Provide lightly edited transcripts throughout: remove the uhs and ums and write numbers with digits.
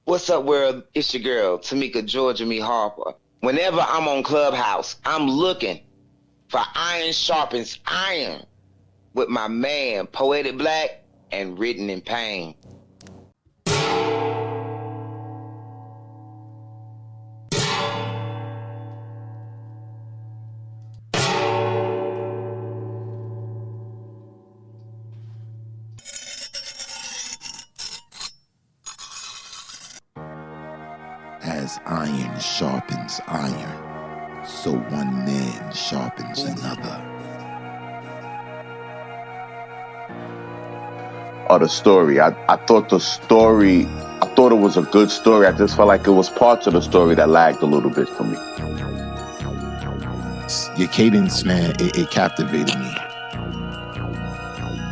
What's up, world? It's your girl, Tamika Georgia Me Harper. Whenever I'm on Clubhouse, I'm looking for Iron Sharpens Iron with my man, Poetic Black and Written in Pain. As iron sharpens iron, so one man sharpens another. Or the story. I thought it was a good story. I just felt like it was parts of the story that lagged a little bit for me. Your cadence, man, it captivated me.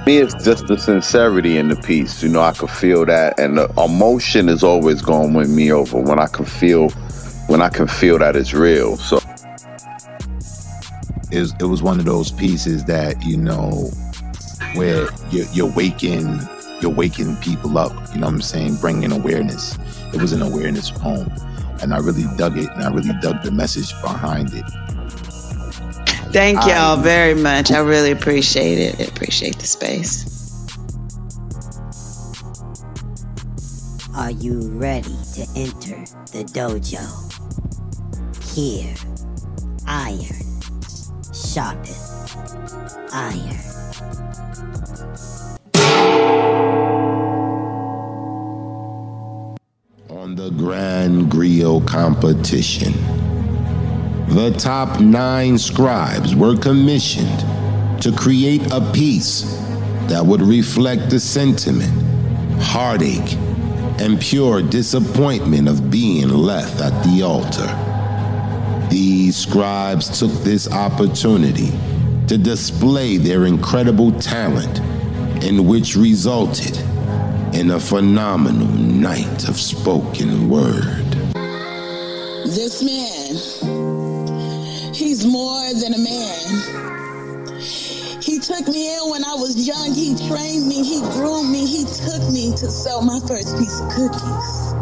Me, it's just the sincerity in the piece. You know, I could feel that, and the emotion is always going to win me over when I can feel that it's real. So it was one of those pieces that, you know, where you're waking people up. You know what I'm saying? Bringing awareness. It was an awareness poem, and I really dug it, and I really dug the message behind it. Thank y'all very much. I really appreciate it. I appreciate the space. Are you ready to enter the dojo? Here, iron sharpens iron. On the Grand Griot competition, the top 9 scribes were commissioned to create a piece that would reflect the sentiment, heartache, and pure disappointment of being left at the altar. These scribes took this opportunity to display their incredible talent, in which resulted in a phenomenal night of spoken word. This man, he's more than a man. He took me in when I was young. He trained me. He groomed me. He took me to sell my first piece of cookies.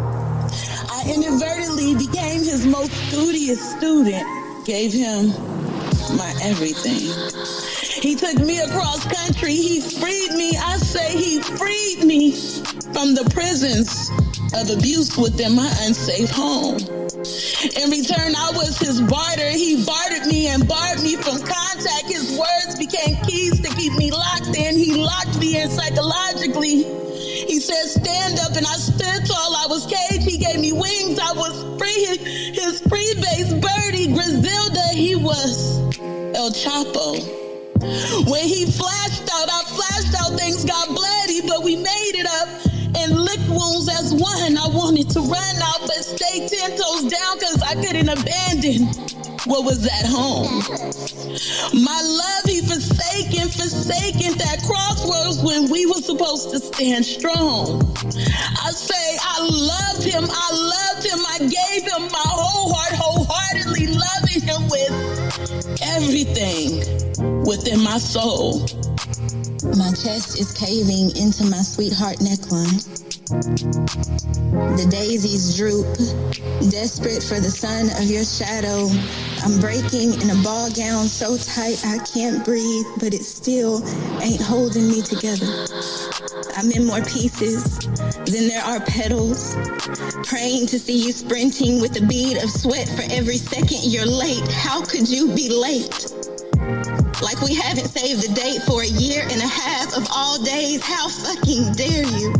I inadvertently became his most studious student. Gave him my everything. He took me across country. He freed me. I say he freed me from the prisons of abuse within my unsafe home. In return, I was his barter. He bartered me and barred me from contact. His words became keys to keep me locked in. He locked me in psychologically. He said, stand up, and I stood tall. I was caged. He gave me wings. I was free. His free-base birdie, Griselda, he was El Chapo. When he flashed out, I flashed out. Things got bloody, but we made it up and licked wounds as one. I wanted to run out, but stay 10 toes down, cause I couldn't abandon what was at home. My love, he forsaken that crossroads when we were supposed to stand strong. I say, I loved him. I gave him my whole heart, wholeheartedly loving him with everything within my soul. My chest is caving into my sweetheart neckline. The daisies droop, desperate for the sun of your shadow. I'm breaking in a ball gown so tight I can't breathe, but it still ain't holding me together. I'm in more pieces than there are petals, praying to see you sprinting with a bead of sweat for every second you're late. How could you be late? Like we haven't saved the date for a year and a half of all days. How fucking dare you?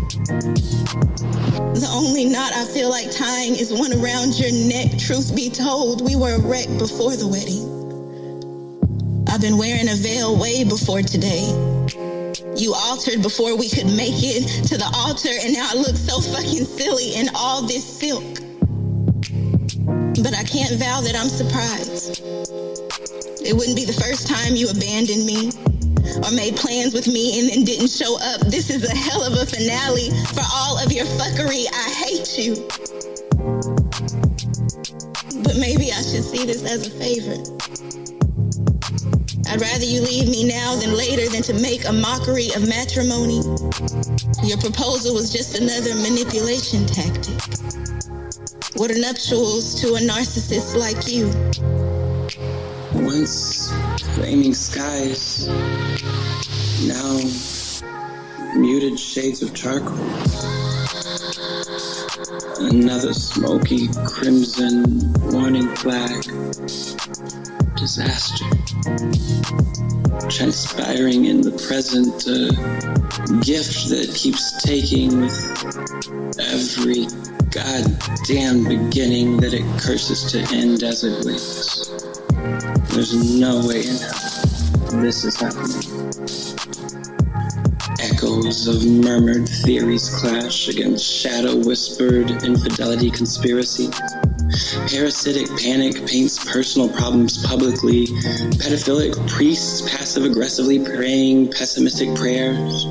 The only knot I feel like tying is one around your neck. Truth be told, we were a wreck before the wedding. I've been wearing a veil way before today. You altered before we could make it to the altar, and now I look so fucking silly in all this silk. But I can't vow that I'm surprised. It wouldn't be the first time you abandoned me or made plans with me and then didn't show up. This is a hell of a finale for all of your fuckery. I hate you. But maybe I should see this as a favor. I'd rather you leave me now than later than to make a mockery of matrimony. Your proposal was just another manipulation tactic. What are nuptials to a narcissist like you? Once flaming skies, now muted shades of charcoal. Another smoky crimson warning flag. Disaster. Transpiring in the present, a gift that keeps taking with every goddamn beginning that it curses to end as it waits. There's no way in hell this is happening. Echoes of murmured theories clash against shadow-whispered infidelity conspiracy. Parasitic panic paints personal problems publicly. Pedophilic priests passive-aggressively praying pessimistic prayers.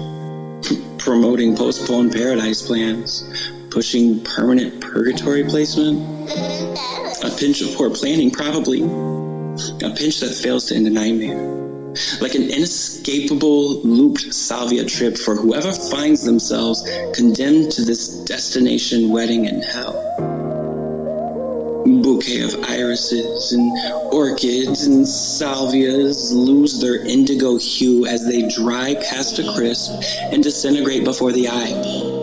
Promoting postponed paradise plans. Pushing permanent purgatory placement. A pinch of poor planning, probably. A pinch that fails to end a nightmare. Like an inescapable looped salvia trip for whoever finds themselves condemned to this destination wedding in hell. Bouquet of irises and orchids and salvias lose their indigo hue as they dry past a crisp and disintegrate before the eye.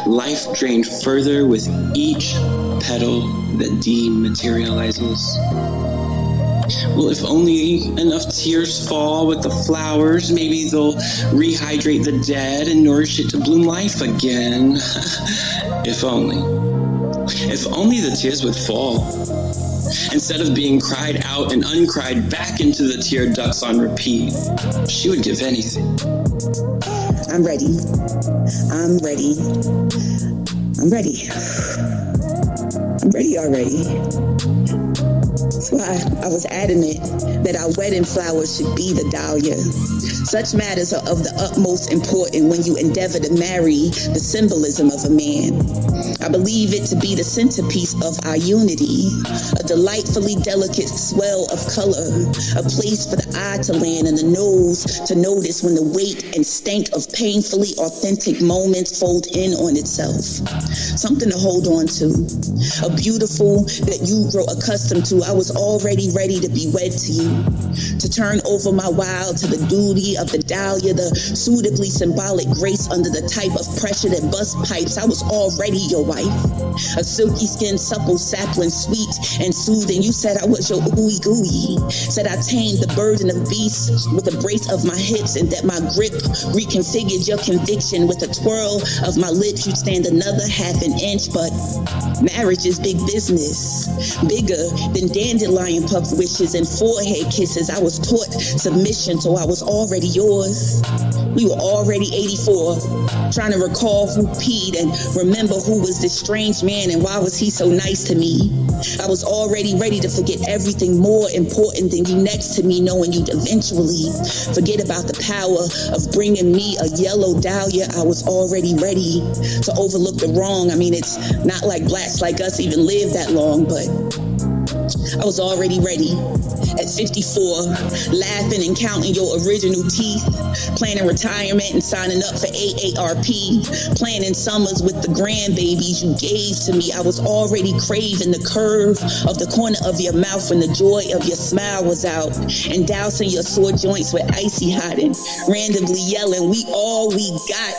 Life drained further with each petal that dematerializes. Well, if only enough tears fall with the flowers, maybe they'll rehydrate the dead and nourish it to bloom life again. If only. If only the tears would fall. Instead of being cried out and uncried back into the tear ducts on repeat, she would give anything. I'm ready. I'm ready. I'm ready. I'm ready already. That's why I was adamant that our wedding flowers should be the dahlia. Such matters are of the utmost importance when you endeavor to marry the symbolism of a man. I believe it to be the centerpiece of our unity, a delightfully delicate swell of color, a place for the eye to land and the nose to notice when the weight and stank of painfully authentic moments fold in on itself. Something to hold on to, a beautiful that you grow accustomed to. I was already ready to be wed to you, to turn over my wild to the duty of the dahlia, the suitably symbolic grace under the type of pressure that bust pipes. I was already your wife, a silky skinned, supple sapling, sweet and soothing. You said I was your ooey gooey, said I tamed the burden of beasts with a brace of my hips, and that my grip reconfigured your conviction. With a twirl of my lips, you'd stand another half an inch. But marriage is big business, bigger than dandelion puff wishes and forehead kisses. I was taught submission, so I was already yours. We were already 84, trying to recall who peed and remember who was this strange man and why was he so nice to me. I was already ready to forget everything more important than you next to me, knowing you'd eventually forget about the power of bringing me a yellow dahlia. I was already ready to overlook the wrong. I mean, it's not like blacks like us even live that long, but I was already ready at 54, laughing and counting your original teeth, planning retirement and signing up for AARP, planning summers with the grandbabies you gave to me. I was already craving the curve of the corner of your mouth when the joy of your smile was out, and dousing your sore joints with icy hot and randomly yelling, "We all we got."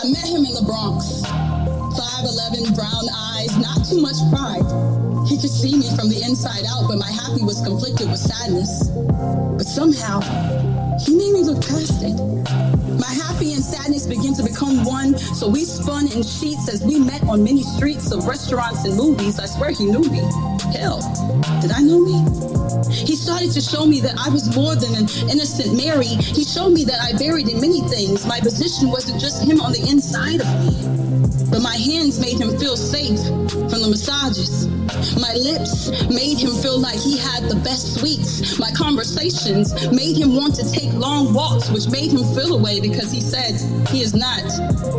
I met him in the Bronx. 5'11", brown eyes, not too much pride. He could see me from the inside out, but my happy was conflicted with sadness. But somehow, he made me look past it. My happy and sadness began to become one, so we spun in sheets as we met on many streets of restaurants and movies. I swear he knew me. Hell, did I know me? He started to show me that I was more than an innocent Mary. He showed me that I varied in many things. My position wasn't just him on the inside of me, but my hands made him feel safe from the massages. My lips made him feel like he had the best sweets. My conversations made him want to take long walks, which made him feel away because he said he is not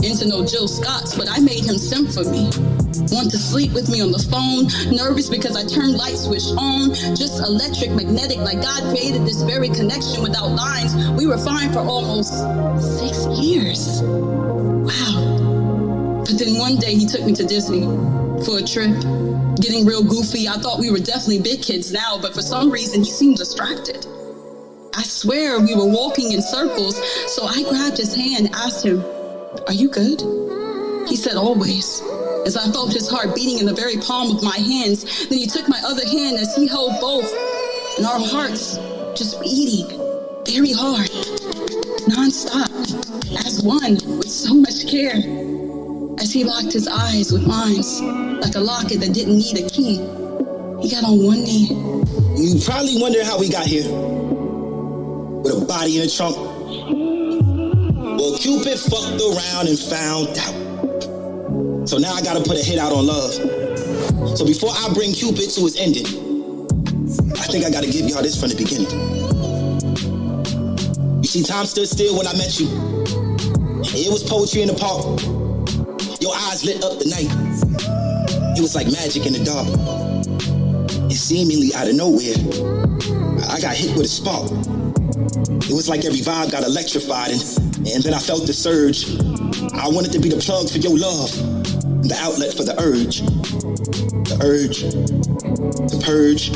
into no Jill Scotts, but I made him simp for me. Want to sleep with me on the phone, nervous because I turned light switch on, just electric, magnetic, like God created this very connection without lines. We were fine for almost 6 years. Wow. But Then one day he took me to Disney for a trip. Getting real goofy. I thought we were definitely big kids now, but for some reason he seemed distracted. I swear we were walking in circles, so I grabbed his hand and asked him, "Are you good?" He said, "Always," as I felt his heart beating in the very palm of my hands. Then he took my other hand as he held both, and our hearts just beating very hard, non-stop, as one, with so much care. As he locked his eyes with mine, like a locket that didn't need a key, he got on one knee. You probably wonder how we got here, with a body in a trunk. Well, Cupid fucked around and found out. So now I gotta put a hit out on love. So before I bring Cupid to its ending, I think I gotta give y'all this from the beginning. You see, time stood still when I met you. It was poetry in the park. Your eyes lit up the night. It was like magic in the dark. And seemingly out of nowhere, I got hit with a spark. It was like every vibe got electrified, and then I felt the surge. I wanted to be the plug for your love, the outlet for the urge. The urge to purge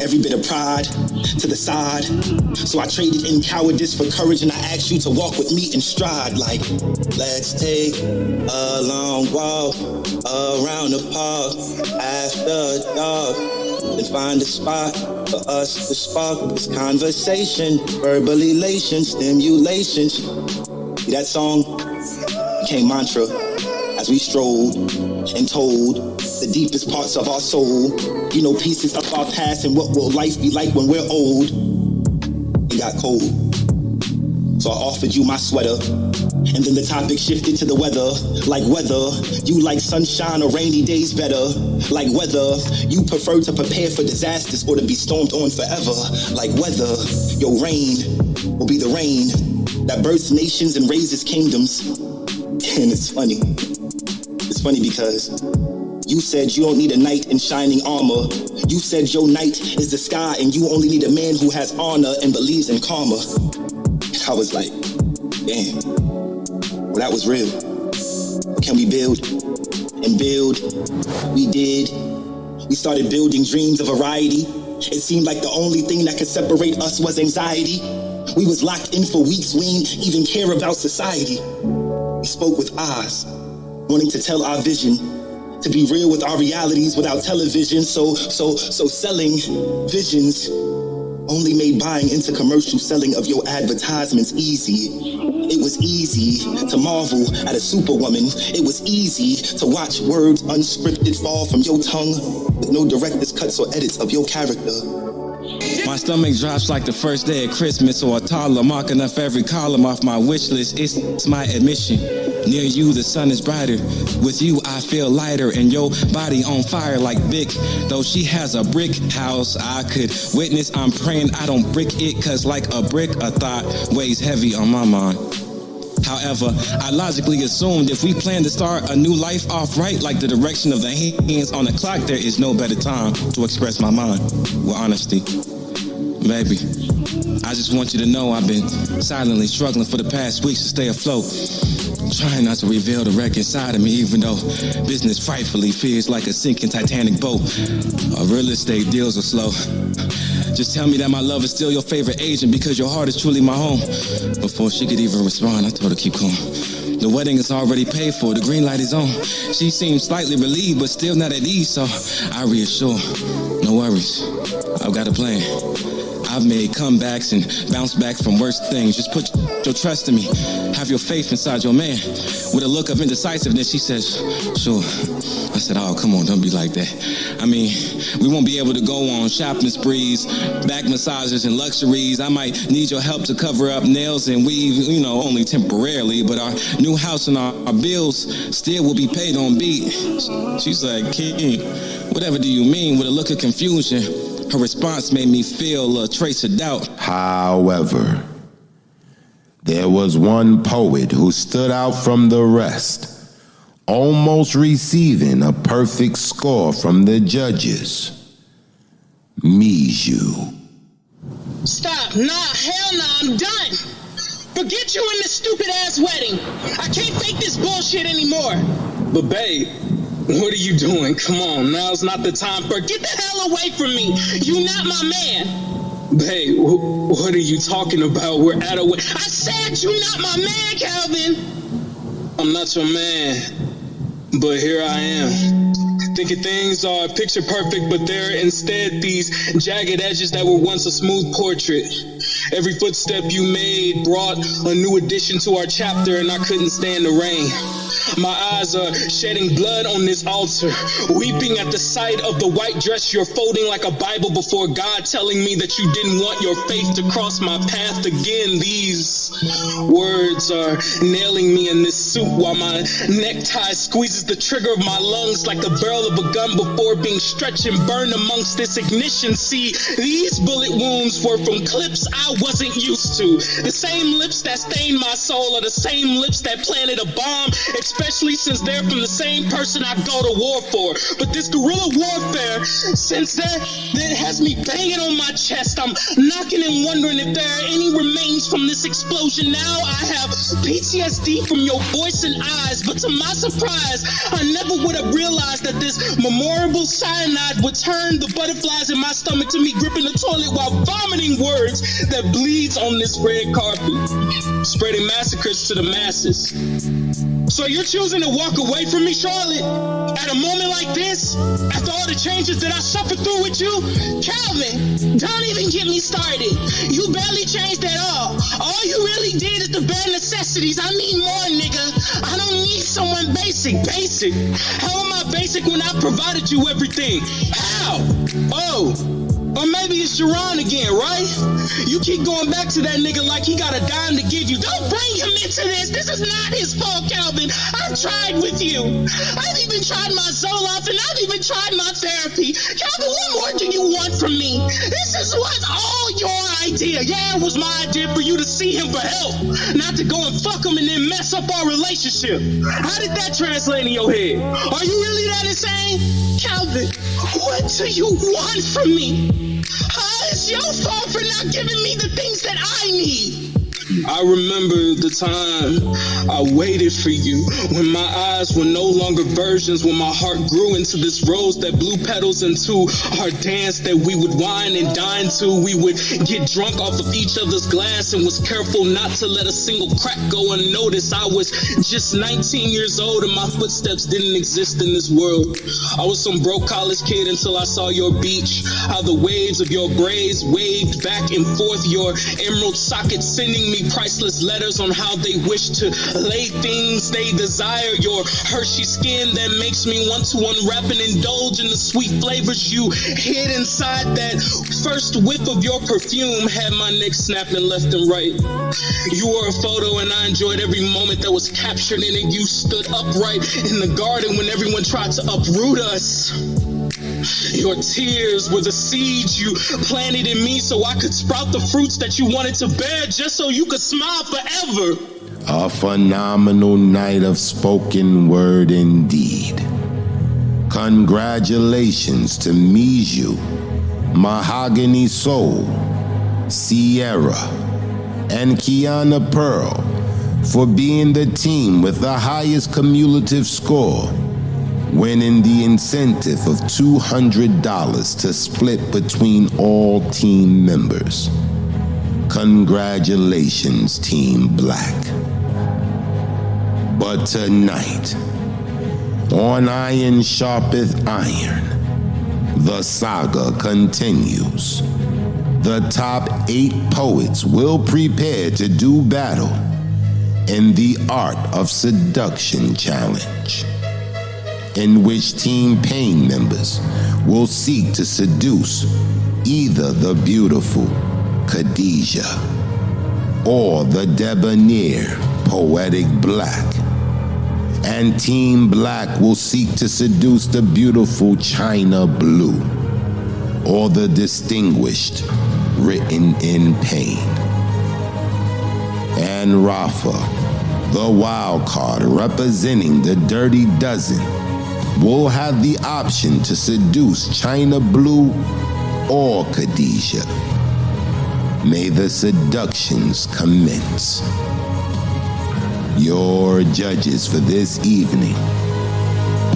every bit of pride to the side. So I traded in cowardice for courage, and I asked you to walk with me in stride. Like, let's take a long walk around the park after dark, and find a spot for us to spark this conversation, verbal elation, stimulation. See, that song became mantra as we strolled and told the deepest parts of our soul. You know, pieces of our past and what will life be like when we're old. It got cold, so I offered you my sweater, and then the topic shifted to the weather. Like whether you like sunshine or rainy days better. Like whether you prefer to prepare for disasters or to be stormed on forever. Like whether your rain will be the rain that births nations and raises kingdoms. And it's funny. It's funny because you said you don't need a knight in shining armor. You said your knight is the sky, and you only need a man who has honor and believes in karma. I was like, damn, well, that was real. Can we build and build? We did. We started building dreams of variety. It seemed like the only thing that could separate us was anxiety. We was locked in for weeks. We ain't even care about society. We spoke with eyes, wanting to tell our vision, to be real with our realities without television. So selling visions only made buying into commercial selling of your advertisements easy. It was easy to marvel at a superwoman. It was easy to watch words unscripted fall from your tongue with no director's cuts or edits of your character. My stomach drops like the first day of Christmas, or a toddler marking off every column off my wish list. It's my admission. Near you, the sun is brighter. With you, I feel lighter, and your body on fire like Vic. Though she has a brick house I could witness, I'm praying I don't brick it, cause like a brick, a thought weighs heavy on my mind. However, I logically assumed if we plan to start a new life off right, like the direction of the hands on the clock, there is no better time to express my mind with honesty. Baby, I just want you to know I've been silently struggling for the past weeks to stay afloat. Trying not to reveal the wreck inside of me, even though business frightfully feels like a sinking Titanic boat. Real estate deals are slow. Just tell me that my love is still your favorite agent, because your heart is truly my home. Before she could even respond, I told her keep calm. The wedding is already paid for, the green light is on. She seemed slightly relieved, but still not at ease, so I reassure. No worries, I've got a plan. I've made comebacks and bounced back from worse things. Just put your trust in me. Have your faith inside your man. With a look of indecisiveness, she says, sure. I said, oh, come on, don't be like that. I mean, we won't be able to go on shopping sprees, back massages and luxuries. I might need your help to cover up nails and weave, only temporarily. But our new house and our bills still will be paid on beat. She's like, King, whatever do you mean? With a look of confusion. Her response made me feel a trace of doubt. However, there was one poet who stood out from the rest, almost receiving a perfect score from the judges. Mijou. Stop. Nah, hell nah, I'm done. Forget you and this stupid ass wedding. I can't fake this bullshit anymore. But babe, what are you doing? Come on, now's not the time for... Get the hell away from me! You not my man! Babe, what are you talking about? We're at a... I said you not my man, Calvin! I'm not your man, but here I am. Thinking things are picture perfect, but they're instead these jagged edges that were once a smooth portrait. Every footstep you made brought a new addition to our chapter, and I couldn't stand the rain. My eyes are shedding blood on this altar, weeping at the sight of the white dress you're folding like a Bible before God, telling me that you didn't want your faith to cross my path again. These words are nailing me in this suit while my necktie squeezes the trigger of my lungs like the barrel of a gun before being stretched and burned amongst this ignition. See, these bullet wounds were from clips I wasn't used to. The same lips that stained my soul are the same lips that planted a bomb, especially since they're from the same person I go to war for. But this guerrilla warfare, since that has me banging on my chest. I'm knocking and wondering if there are any remains from this explosion. Now I have PTSD from your voice and eyes, but to my surprise, I never would have realized that this memorable cyanide would turn the butterflies in my stomach to me gripping the toilet while vomiting words that bleeds on this red carpet, spreading massacres to the masses. So you're choosing to walk away from me, Charlotte? At a moment like this? After all the changes that I suffered through with you? Calvin, don't even get me started. You barely changed at all. All you really did is the bare necessities. I need more, nigga. I don't need someone basic. How am I basic when I provided you everything? How? Oh. Or maybe it's Jerron again, right? You keep going back to that nigga like he got a dime to give you. Don't bring him into this. This is not his fault, Calvin. I've tried with you. I've even tried my Zoloft and I've even tried my therapy. Calvin, what more do you want from me? This was all your idea. Yeah, it was my idea for you to see him for help, not to go and fuck him and then mess up our relationship. How did that translate in your head? Are you really that insane? Calvin, what do you want from me? It's your fault for not giving me the things that I need. I remember the time I waited for you, when my eyes were no longer versions, when my heart grew into this rose that blew petals into our dance that we would wine and dine to. We would get drunk off of each other's glass and was careful not to let a single crack go unnoticed. I was just 19 years old and my footsteps didn't exist in this world. I was some broke college kid until I saw your beach, how the waves of your braids waved back and forth, your emerald sockets sending me priceless letters on how they wish to lay things they desire, your Hershey skin that makes me want to unwrap and indulge in the sweet flavors you hid inside that first whiff of your perfume had my neck snapping left and right. You were a photo and I enjoyed every moment that was captured in it. You stood upright in the garden when everyone tried to uproot us. Your tears were the seeds you planted in me so I could sprout the fruits that you wanted to bear, just so you could smile forever. A phenomenal night of spoken word indeed. Congratulations to Miju, Mahogany Soul, Sierra, and Kiana Pearl for being the team with the highest cumulative score, winning the incentive of $200 to split between all team members. Congratulations, Team Black. But tonight, on Iron Sharpeth Iron, the saga continues. The top 8 poets will prepare to do battle in the Art of Seduction Challenge, in which Team Pain members will seek to seduce either the beautiful Khadijah or the debonair Poetic Black, and Team Black will seek to seduce the beautiful China Blue or the distinguished Written in Pain. And Rafa, the wild card representing the Dirty Dozen, will have the option to seduce China Blue or Khadijah. May the seductions commence. Your judges for this evening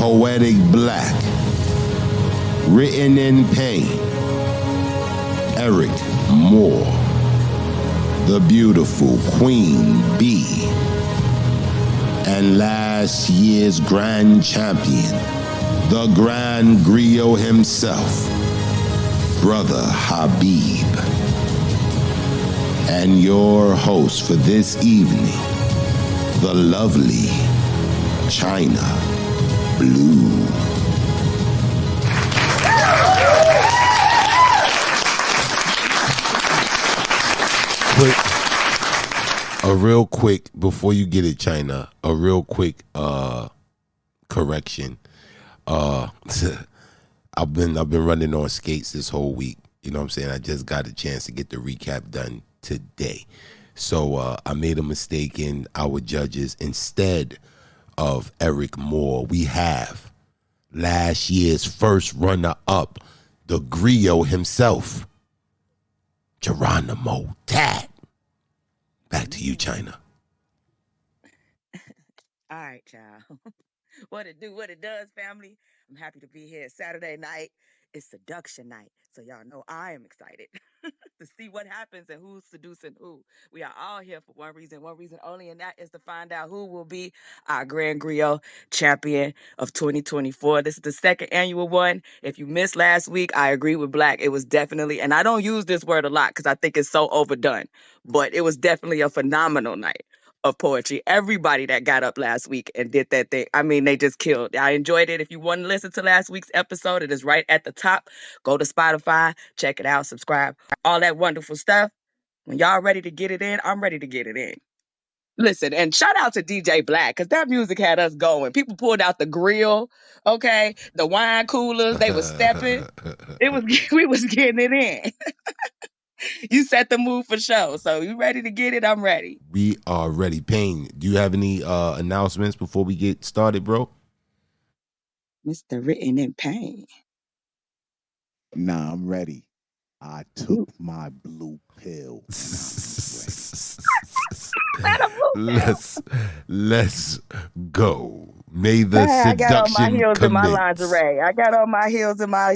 Poetic Black. Written in Pain. Eric Moore. The beautiful Queen Bee. And last year's grand champion, the Grand Griot himself, Brother Habib. And your host for this evening, the lovely China Blue. A real quick, before you get it, China, a real quick correction. I've been running on skates this whole week. You know what I'm saying? I just got a chance to get the recap done today. So I made a mistake in our judges. Instead of Eric Moore, we have last year's first runner-up, the Griot himself, Geronimo Tat. Back to you, China. All right, child. What it do, what it does, family. I'm happy to be here. Saturday night is seduction night. So y'all know I am excited to see what happens and who's seducing who. We are all here for one reason only, and that is to find out who will be our Grand Griot champion of 2024. This is the second annual one. If you missed last week, I agree with Black. It was definitely, and I don't use this word a lot because I think it's so overdone, but it was definitely a phenomenal night of poetry. Everybody that got up last week and did that thing, I mean, they just killed. I enjoyed it. If you want to listen to last week's episode, it is right at the top. Go to Spotify, check it out, subscribe, all that wonderful stuff. When y'all ready to get it in, I'm ready to get it in. Listen, and shout out to DJ Black, because that music had us going. People pulled out the grill, okay, the wine coolers, they was stepping. We was getting it in. You set the mood for show. So you ready to get it? I'm ready. We are ready. Payne, do you have any announcements before we get started, bro? Mr. Written in Pain. Nah, I'm ready. I took my blue pill. Let's go. May the I got on my seduction heels and my commence. lingerie. I got on my heels and my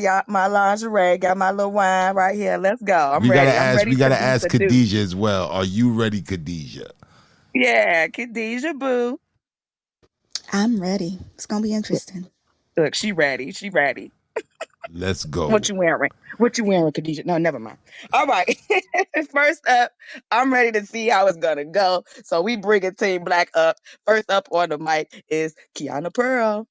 lingerie. Got my little wine right here. Let's go. I'm ready. I'm ready. We gotta to be ask seduced. Khadijah as well. Are you ready, Khadijah? Yeah, Khadijah boo. I'm ready. It's gonna be interesting. Look, she ready. She ready. Let's go. What you wearing? What you wearing, Khadijah? No, never mind. All right. First up, I'm ready to see how it's gonna go. So we bringing Team Black up. First up on the mic is Kiana Pearl.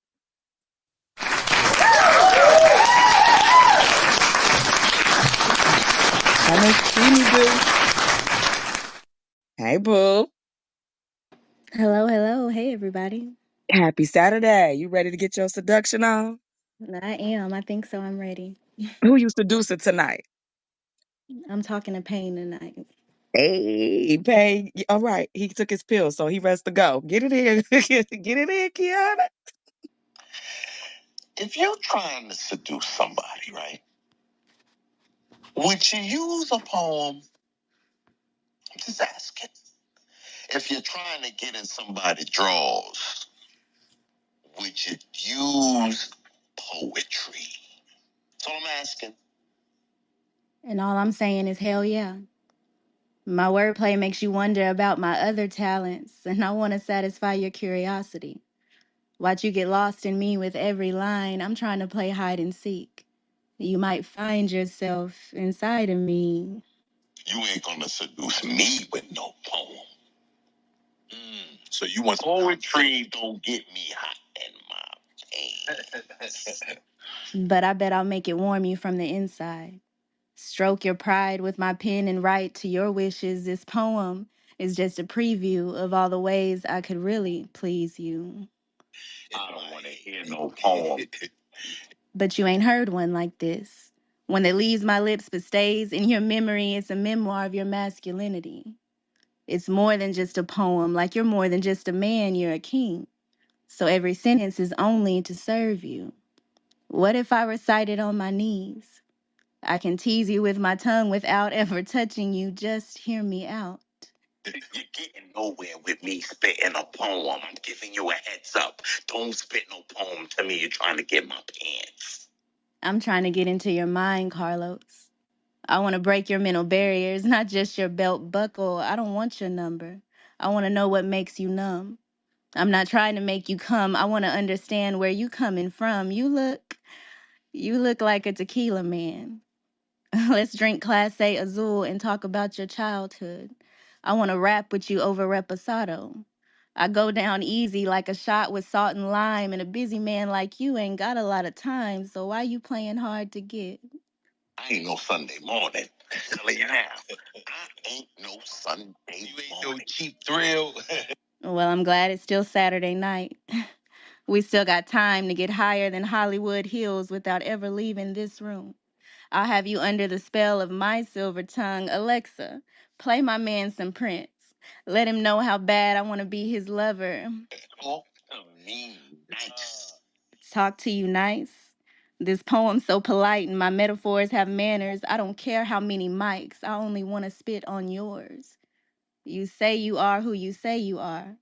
Hey, boo. Hello. Hey, everybody. Happy Saturday. You ready to get your seduction on? I am. I think so. I'm ready. Who you seducing tonight? I'm talking to Pain tonight. Hey, Pain. All right. He took his pill, so he rests to go. Get it in. Get it in, Kiana. If you're trying to seduce somebody, right? Would you use a poem? I'm just asking. If you're trying to get in somebody's drawers, would you use poetry? That's all I'm asking. And all I'm saying is hell yeah. My wordplay makes you wonder about my other talents, and I want to satisfy your curiosity. Watch you get lost in me with every line. I'm trying to play hide and seek. You might find yourself inside of me. You ain't gonna seduce me with no poem. So you want poetry? Don't get me hot in my pants. But I bet I'll make it warm you from the inside. Stroke your pride with my pen and write to your wishes. This poem is just a preview of all the ways I could really please you. I don't want to hear no poem. But you ain't heard one like this. One that leaves my lips but stays in your memory. It's a memoir of your masculinity. It's more than just a poem. Like you're more than just a man, you're a king. So every sentence is only to serve you. What if I recite it on my knees? I can tease you with my tongue without ever touching you. Just hear me out. You're getting nowhere with me spitting a poem. I'm giving you a heads up. Don't spit no poem to me. You're trying to get my pants. I'm trying to get into your mind, Carlos. I want to break your mental barriers, not just your belt buckle. I don't want your number. I want to know what makes you numb. I'm not trying to make you come. I want to understand where you coming from. You look like a tequila man. Let's drink Class A Azul and talk about your childhood. I want to rap with you over reposado. I go down easy like a shot with salt and lime, and a busy man like you ain't got a lot of time, so why you playing hard to get? I ain't no Sunday morning. Telling you now. I ain't no Sunday morning. You ain't no cheap thrill. Well, I'm glad it's still Saturday night. We still got time to get higher than Hollywood Hills without ever leaving this room. I'll have you under the spell of my silver tongue. Alexa, play my man some Prince. Let him know how bad I want to be his lover. Talk to me nice. Talk to you nice. This poem's so polite and my metaphors have manners. I don't care how many mics. I only want to spit on yours. You say you are who you say you are.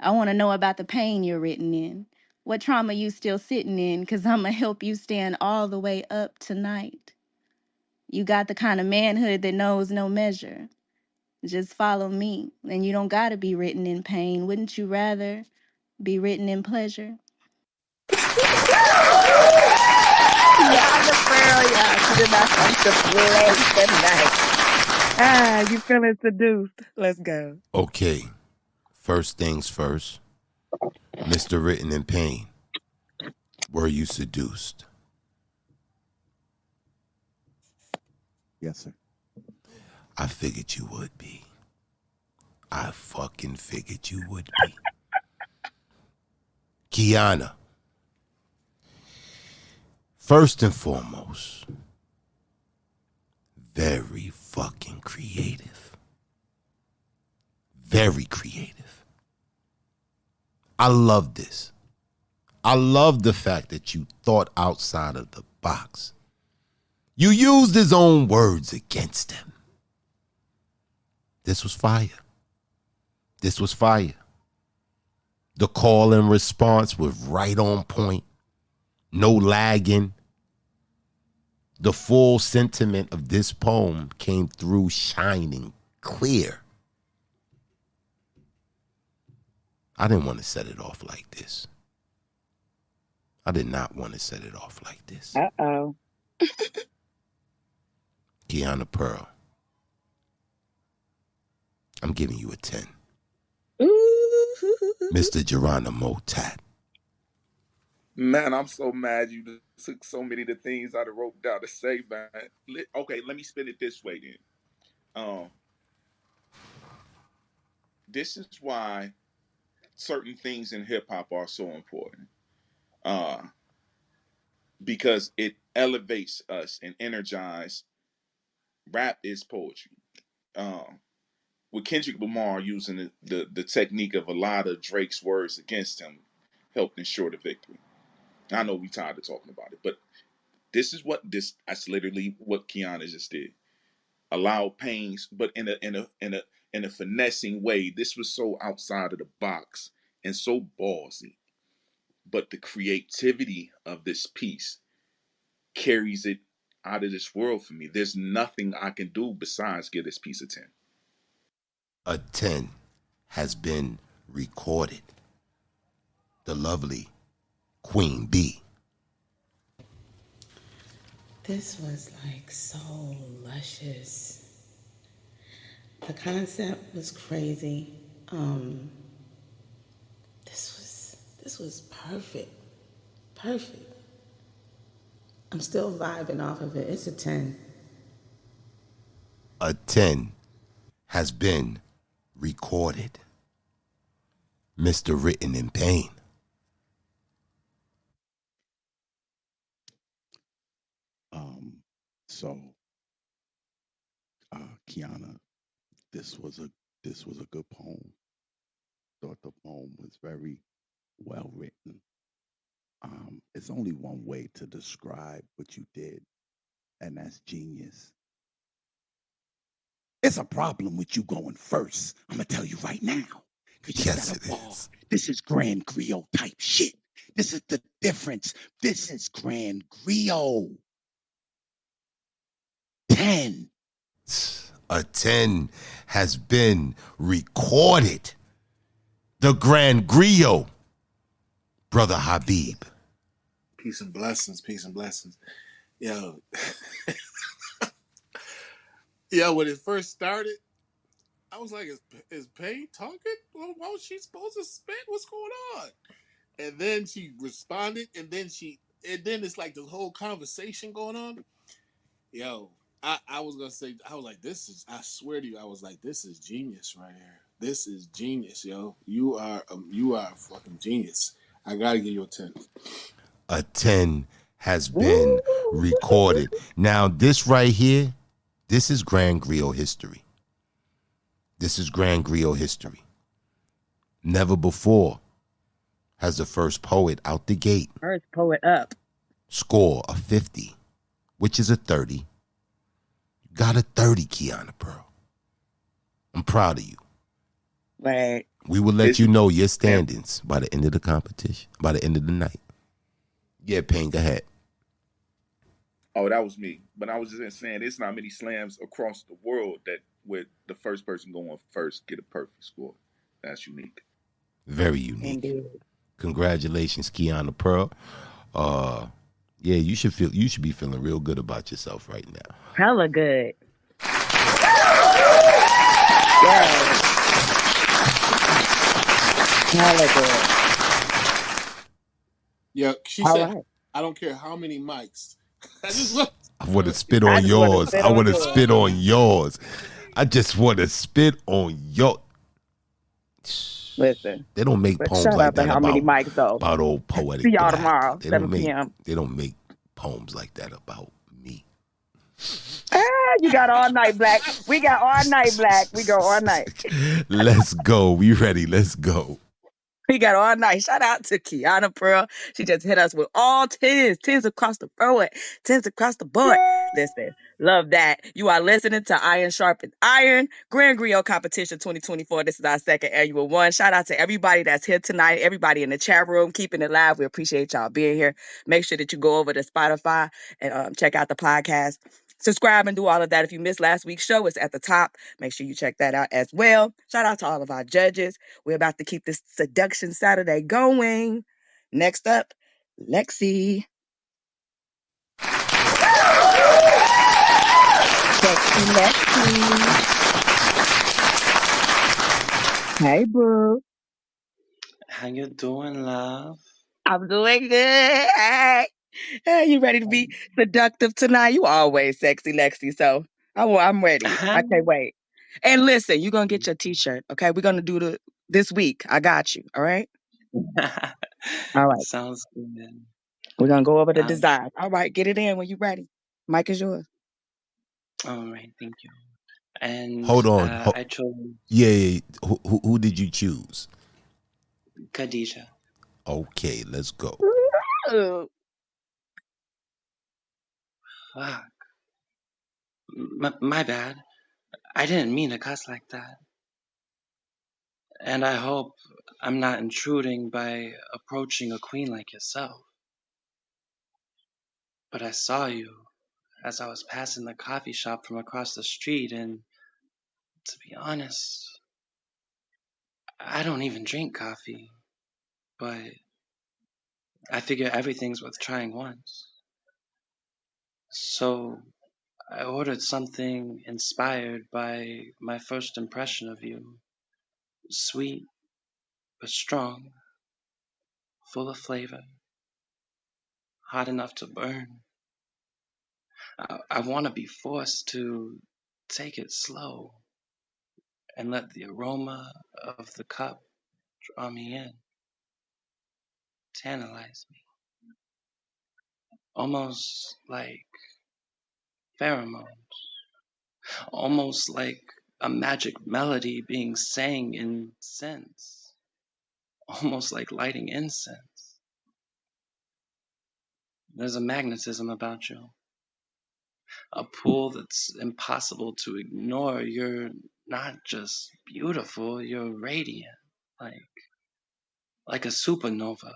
I want to know about the pain you're written in. What trauma you still sitting in, because I'm going to help you stand all the way up tonight. You got the kind of manhood that knows no measure. Just follow me, and you don't got to be written in pain. Wouldn't you rather be written in pleasure? Y'all the pearl, y'all. She did not come to play tonight. You feeling seduced? Let's go. Okay, first things first. Mr. Written in Pain, were you seduced? Yes, sir. I figured you would be. I fucking figured you would be. Kiana, first and foremost, very fucking creative. Very creative. I love this. I love the fact that you thought outside of the box. You used his own words against him. This was fire. This was fire. The call and response was right on point. No lagging. The full sentiment of this poem came through shining clear. I didn't want to set it off like this. I did not want to set it off like this. Uh-oh. Kiana Pearl, I'm giving you a 10. Ooh. Mr. Geronimo Tat. Man, I'm so mad you took so many of the things I wrote down to say, man. Okay, let me spin it this way then. This is why certain things in hip hop are so important. Uh, because it elevates us and energizes. Rap is poetry. With Kendrick Lamar using the technique of a lot of Drake's words against him helped ensure the victory. I know we tired of talking about it, but that's literally what Kiana just did. Allow pains, but in a finessing way. This was so outside of the box and so ballsy. But the creativity of this piece carries it out of this world for me. There's nothing I can do besides give this piece a 10. A 10 has been recorded. The lovely Queen B. This was like so luscious. The concept was crazy. This was perfect. Perfect. I'm still vibing off of it. It's a 10. A 10 has been recorded. Mr. Written in Pain. So, Kiana, this was a good poem. Thought the poem was very well written. It's only one way to describe what you did, and that's genius. It's a problem with you going first. I'm gonna tell you right now. Cause you Yes, got it a ball. is. This is Grand Griot type shit. This is the difference. This is Grand Griot. 10. A 10 has been recorded. The Grand Griot, Brother Habib. Peace and blessings. Peace and blessings. Yo, yo, when it first started, I was like, is Paige talking? Well, what was she supposed to spit? What's going on? And then she responded, and then it's like this whole conversation going on. Yo, I was gonna say, I was like, I swear to you, I was like, this is genius right here. This is genius, yo. You are a fucking genius. I gotta give you a 10. A 10 has been recorded. Now, this right here, this is Grand Griot history. This is Grand Griot history. Never before has the first poet out the gate First poet up. score a 50, which is a 30. You got a 30, Kiana Pearl. I'm proud of you. Right. We will let you know your standings by the end of the competition, by the end of the night. Yeah, Payne, go ahead. Oh, that was me. But I was just saying, there's not many slams across the world that with the first person going first get a perfect score. That's unique. Very unique. Indeed. Congratulations, Kiana Pearl. Yeah, you should be feeling real good about yourself right now. Hella good. Yes. Hella good. Yeah, she All said, right. I don't care how many mics. I just want. I want to spit on yours. I want to spit on yours. I just want to spit on your. Listen. They don't make But poems shout like out to that how many mics though. about old poetic See y'all black. tomorrow, They 7 p.m. They don't make poems like that about me. You got all night, Black. We got all night, Black. We go all night. Let's go. We ready. Let's go. We got all night. Shout out to Kiana Pearl. She just hit us with all 10s across the board, 10s across the board. Listen, love that. You are listening to Iron Sharpened Iron, Grand Griot Competition 2024. This is our second annual one. Shout out to everybody that's here tonight, everybody in the chat room, keeping it live. We appreciate y'all being here. Make sure that you go over to Spotify and check out the podcast. Subscribe and do all of that. If you missed last week's show, it's at the top. Make sure you check that out as well. Shout out to all of our judges. We're about to keep this Seduction Saturday going. Next up, Lexi. Sexy Lexi. Hey, boo. How you doing, love? I'm doing good. Hey, you ready to be seductive tonight? You always sexy, Lexi. So I'm ready. I can't wait. And listen, you're gonna get your t-shirt. Okay, we're gonna do this week. I got you. All right. All right. Sounds good. We're gonna go over the Um, design. All right, get it in when you're ready. Mic is yours. all right, thank you. And Hold on. I chose Yeah. Who did you choose? Khadijah. Okay, let's go. Ooh. Fuck. My bad. I didn't mean to cuss like that. And I hope I'm not intruding by approaching a queen like yourself. But I saw you as I was passing the coffee shop from across the street, and to be honest, I don't even drink coffee, but I figure everything's worth trying once. So I ordered something inspired by my first impression of you. Sweet, but strong, full of flavor, hot enough to burn. I want to be forced to take it slow and let the aroma of the cup draw me in, tantalize me, almost like pheromones, almost like a magic melody being sang in scents, almost like lighting incense. There's a magnetism about you. a pull that's impossible to ignore. You're not just beautiful, you're radiant, like a supernova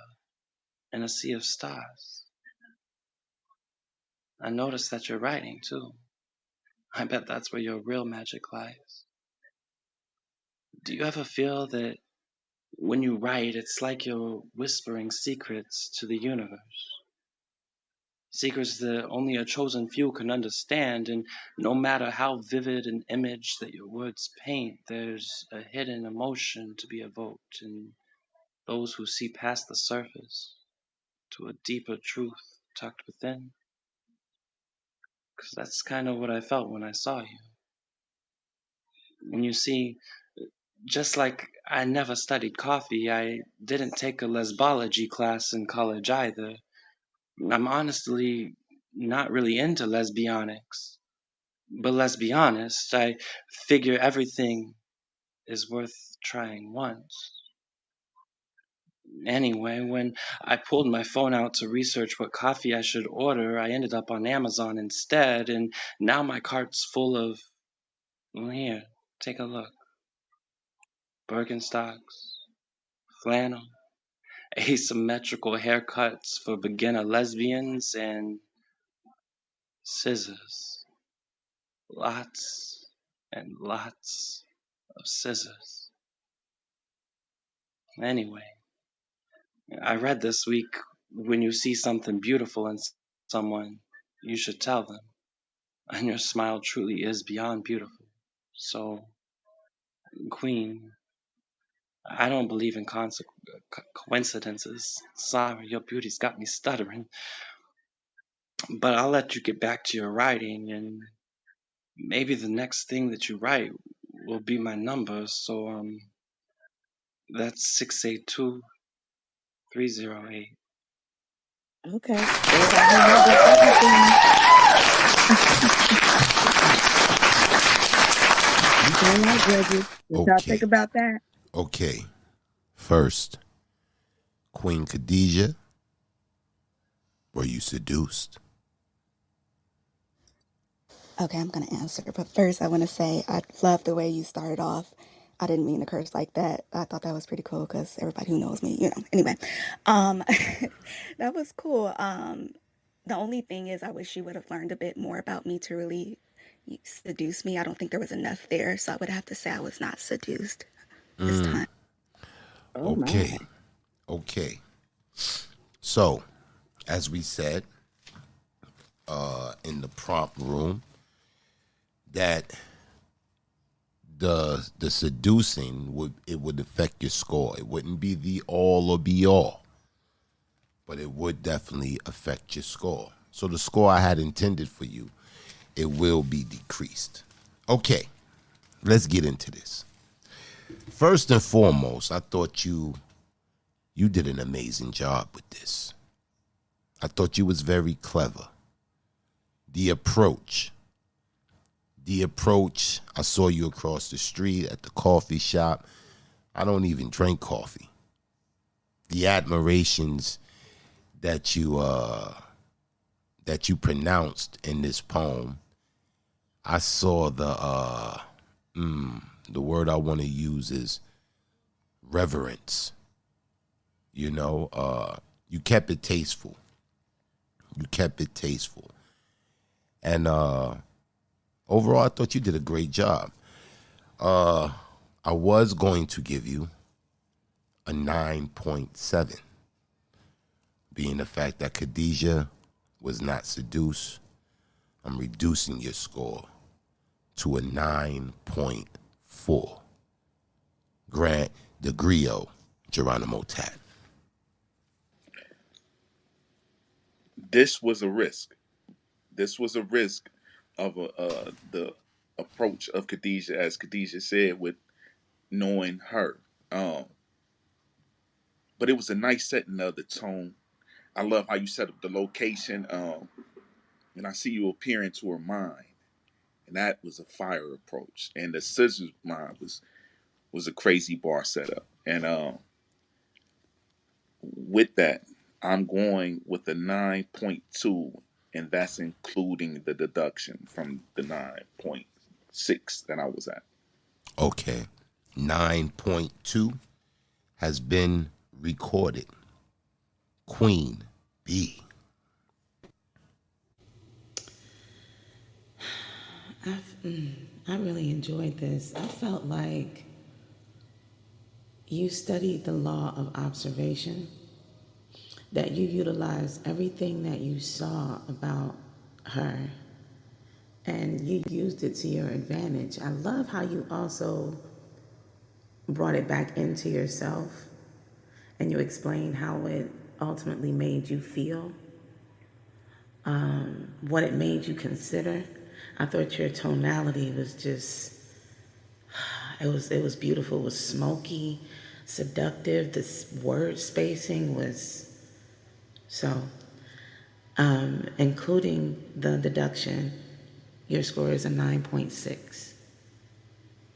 in a sea of stars. I noticed that you're writing too. I bet that's where your real magic lies. Do you ever feel that when you write, it's like you're whispering secrets to the universe? Secrets that only a chosen few can understand, and no matter how vivid an image that your words paint, there's a hidden emotion to be evoked in those who see past the surface to a deeper truth tucked within. Because that's kind of what I felt when I saw you. And you see, just like I never studied coffee, I didn't take a lesbology class in college either. I'm honestly not really into lesbionics. But let's be honest, I figure everything is worth trying once. Anyway, when I pulled my phone out to research what coffee I should order, I ended up on Amazon instead, and now my cart's full of, well, here, take a look. Birkenstocks, flannel, asymmetrical haircuts for beginner lesbians, and scissors. Lots and lots of scissors. Anyway, I read this week, when you see something beautiful in someone, you should tell them. And your smile truly is beyond beautiful. So, Queen, I don't believe in coincidences. Sorry, your beauty's got me stuttering. But I'll let you get back to your writing, and maybe the next thing that you write will be my number. So, that's 682-308. Okay. Everybody remember everything. All right, Reggie. What y'all think Okay. about that? Okay. First, Queen Khadijah, were you seduced? Okay, I'm gonna answer, but first I want to say I love the way you started off. I didn't mean to curse like that. I thought that was pretty cool because everybody who knows me, Anyway, um, that was cool. The only thing is, I wish you would have learned a bit more about me to really seduce me. I don't think there was enough there, so I would have to say I was not seduced this time. Oh my. Okay. Okay. So, as we said in the prompt room, that the seducing would affect your score. It wouldn't be the all or be all, but it would definitely affect your score. So the score I had intended for you, it will be decreased. Okay, let's get into this. First and foremost, I thought you did an amazing job with this. I thought you was very clever. The approach, I saw you across the street at the coffee shop. I don't even drink coffee. The admirations that you pronounced in this poem, I saw the word I want to use is reverence. You kept it tasteful. And overall, I thought you did a great job. I was going to give you a 9.7, being the fact that Khadijah was not seduced. I'm reducing your score to a 9.4. Grant the Griot, Geronimo Tat. This was a risk. This was a risk of the approach of Khadijah, as Khadijah said, with knowing her. But it was a nice setting of the tone. I love how you set up the location. And I see you appear into her mind, and that was a fire approach. And the scissors mind was a crazy bar setup. And with that, I'm going with a 9.2, and that's including the deduction from the 9.6 that I was at. Okay. 9.2 has been recorded. Queen B. I really enjoyed this. I felt like you studied the law of observation, that you utilized everything that you saw about her and you used it to your advantage. I love how you also brought it back into yourself and you explained how it ultimately made you feel, what it made you consider. I thought your tonality was just, it was beautiful. It was smoky, seductive. This word spacing was so. Including the deduction, your score is a 9.6.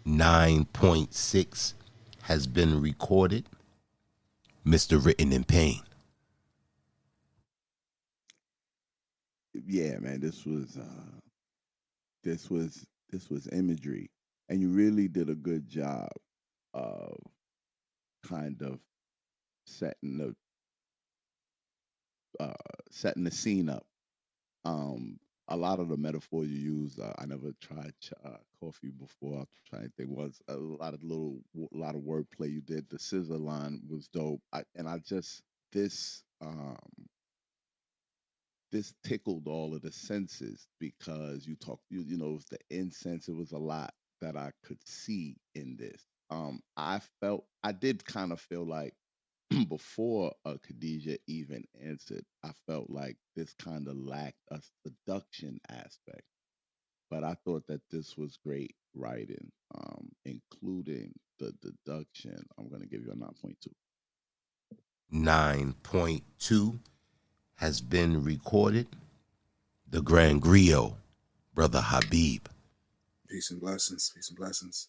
9.6 has been recorded. Mr. Written in Pain. Yeah, man, this was imagery, and you really did a good job of kind of setting the setting the scene up. Um, a lot of the metaphors you use, I never tried coffee before. I'm trying to think. Was a lot of a lot of wordplay you did. The scissor line was dope. I just this this tickled all of the senses because you talked. You know, it was the incense. It was a lot that I could see in this. I did kind of feel like before Khadijah even answered, I felt like this kind of lacked a seduction aspect. But I thought that this was great writing, including the deduction. I'm going to give you a 9.2. 9.2 has been recorded. The Grand Griot, Brother Habib. Peace and blessings. Peace and blessings.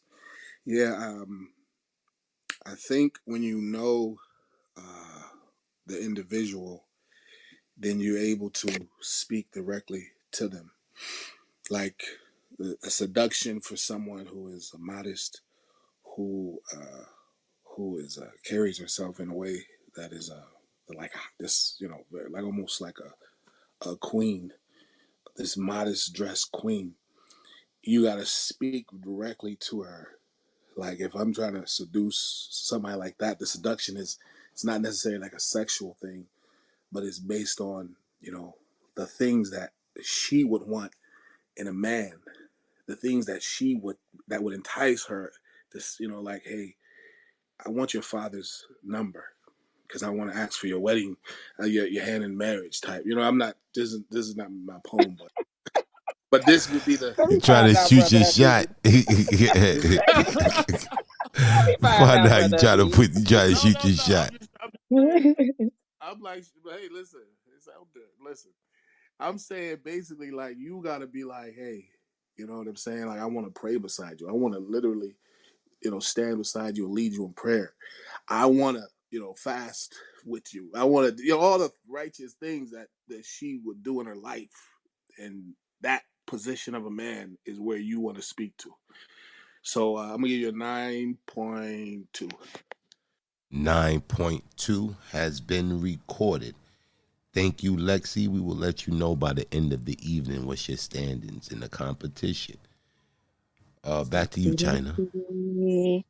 Yeah, I think when you know the individual, then you're able to speak directly to them. Like a seduction for someone who is modest, who is carries herself in a way that is like this, like almost like a queen, this modest dressed queen. You got to speak directly to her. Like if I'm trying to seduce somebody like that, the seduction is it's not necessarily like a sexual thing, but it's based on the things that she would want in a man, the things that would entice her. This like, hey, I want your father's number because I want to ask for your wedding, your hand in marriage type. I'm not. This is not my poem, but this would be the. Let You me try to find out, shoot brother your Habibi. shot. Let me find Find out, out you brother try to Habibi. No, shoot no, your no. shot. I'm like, hey, listen, it's out there. Listen, I'm saying basically like you gotta be like, hey, you know what I'm saying? Like I want to pray beside you. I want to literally, stand beside you and lead you in prayer. I want to, fast with you. I want to, all the righteous things that she would do in her life, and that position of a man is where you want to speak to. So I'm gonna give you a 9.2. 9.2 has been recorded. Thank you, Lexi. We will let you know by the end of the evening what's your standings in the competition. Back to you, Sexy China. Lexi.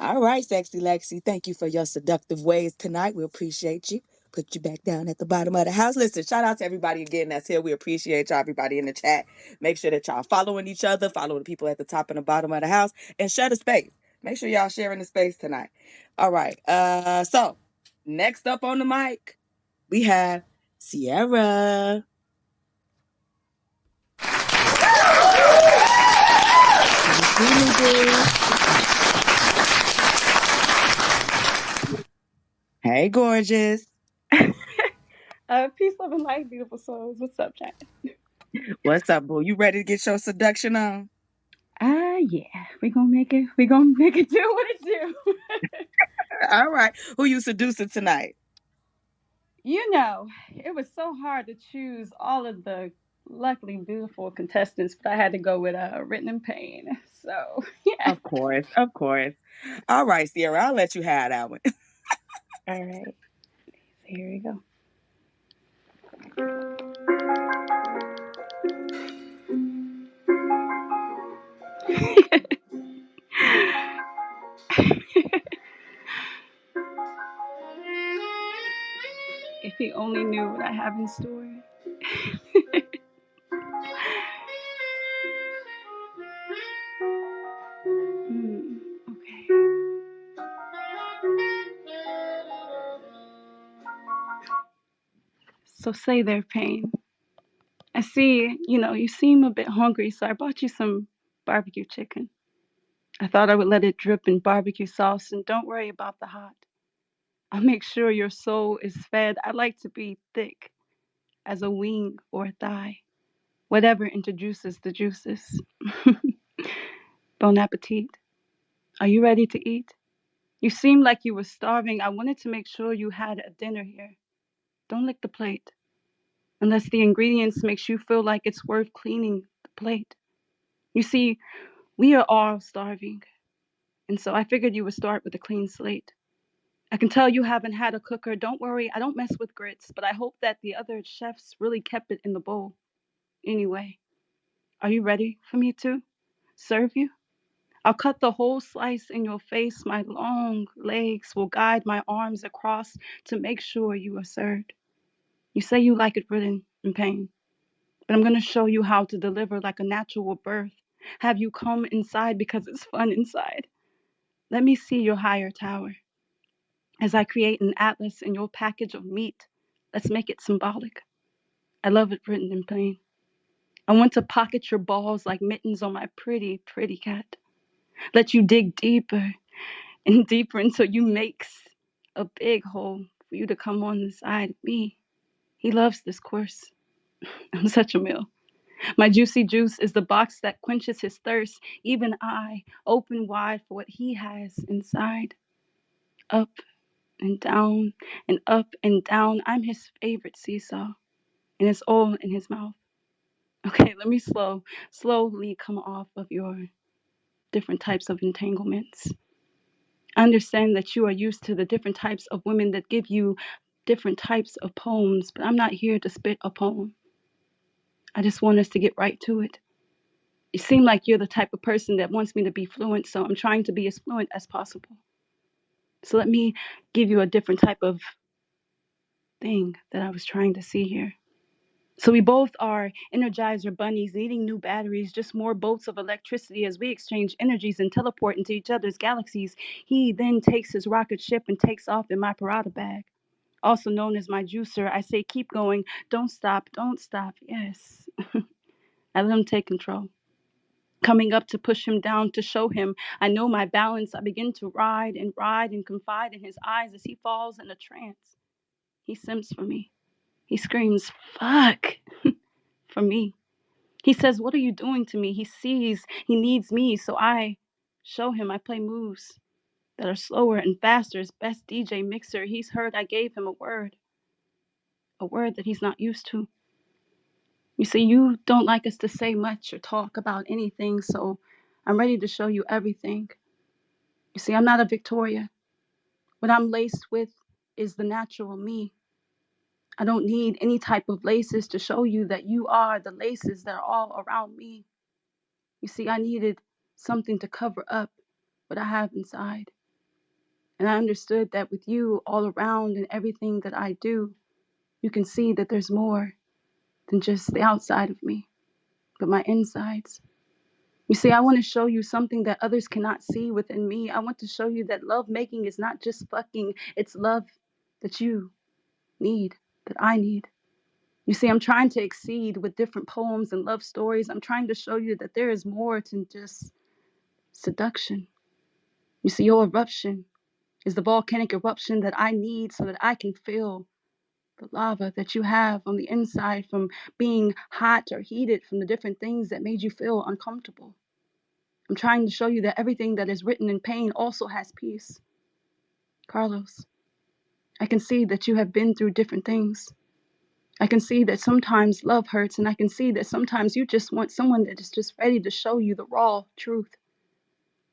All right, Sexy Lexi. Thank you for your seductive ways tonight. We appreciate you. Put you back down at the bottom of the house. Listen, shout out to everybody again that's here. We appreciate y'all, everybody in the chat. Make sure that y'all following each other, follow the people at the top and the bottom of the house, and share the space. Make sure y'all sharing the space tonight. All right. So next up on the mic, we have Sierra. Hey, gorgeous. Peace, love, and light, beautiful souls. What's up, China? What's up, boo? You ready to get your seduction on? Yeah, we gonna make it. We gonna make it do what it do. All right. Who you seducing tonight? You know, it was so hard to choose all of the luckily beautiful contestants, but I had to go with Written in Pain. So, yeah. Of course, of course. All right, Sierra, I'll let you have that one. All right. So here we go. If he only knew what I have in store. Okay. So say their pain. I see, you seem a bit hungry, so I bought you some barbecue chicken. I thought I would let it drip in barbecue sauce, and don't worry about the hot. I'll make sure your soul is fed. I like to be thick as a wing or a thigh, whatever introduces the juices. Bon appetit. Are you ready to eat? You seemed like you were starving. I wanted to make sure you had a dinner here. Don't lick the plate unless the ingredients makes you feel like it's worth cleaning the plate. You see, we are all starving, and so I figured you would start with a clean slate. I can tell you haven't had a cooker. Don't worry, I don't mess with grits, but I hope that the other chefs really kept it in the bowl. Anyway, are you ready for me to serve you? I'll cut the whole slice in your face. My long legs will guide my arms across to make sure you are served. You say you like it written in pain, but I'm going to show you how to deliver like a natural birth. Have you come inside because it's fun inside. Let me see your higher tower. As I create an atlas in your package of meat, let's make it symbolic. I love it written in pain. I want to pocket your balls like mittens on my pretty, pretty cat. Let you dig deeper and deeper until you makes a big hole for you to come on the side of me. He loves this course. I'm such a meal. My juicy juice is the box that quenches his thirst. Even I open wide for what he has inside. Up and down and up and down. I'm his favorite seesaw, and it's all in his mouth. Okay, let me slowly come off of your different types of entanglements. I understand that you are used to the different types of women that give you different types of poems, but I'm not here to spit a poem. I just want us to get right to it. You seem like you're the type of person that wants me to be fluent, so I'm trying to be as fluent as possible. So let me give you a different type of thing that I was trying to see here. So we both are energizer bunnies needing new batteries, just more bolts of electricity as we exchange energies and teleport into each other's galaxies. He then takes his rocket ship and takes off in my Parada bag, also known as my juicer. I say, keep going, don't stop, don't stop. Yes. I let him take control. Coming up to push him down to show him I know my balance. I begin to ride and confide in his eyes as he falls in a trance. He simps for me. He screams, fuck, for me. He says, what are you doing to me? He sees he needs me, so I show him I play moves that are slower and faster. His best DJ mixer. He's heard I gave him a word that he's not used to. You see, you don't like us to say much or talk about anything, so I'm ready to show you everything. You see, I'm not a Victoria. What I'm laced with is the natural me. I don't need any type of laces to show you that you are the laces that are all around me. You see, I needed something to cover up what I have inside. And I understood that with you all around and everything that I do, you can see that there's more than just the outside of me, but my insides. You see, I want to show you something that others cannot see within me. I want to show you that love making is not just fucking, it's love that you need, that I need. You see, I'm trying to exceed with different poems and love stories. I'm trying to show you that there is more than just seduction. You see, your eruption is the volcanic eruption that I need so that I can feel the lava that you have on the inside from being hot or heated from the different things that made you feel uncomfortable. I'm trying to show you that everything that is written in pain also has peace. Carlos, I can see that you have been through different things. I can see that sometimes love hurts, and I can see that sometimes you just want someone that is just ready to show you the raw truth.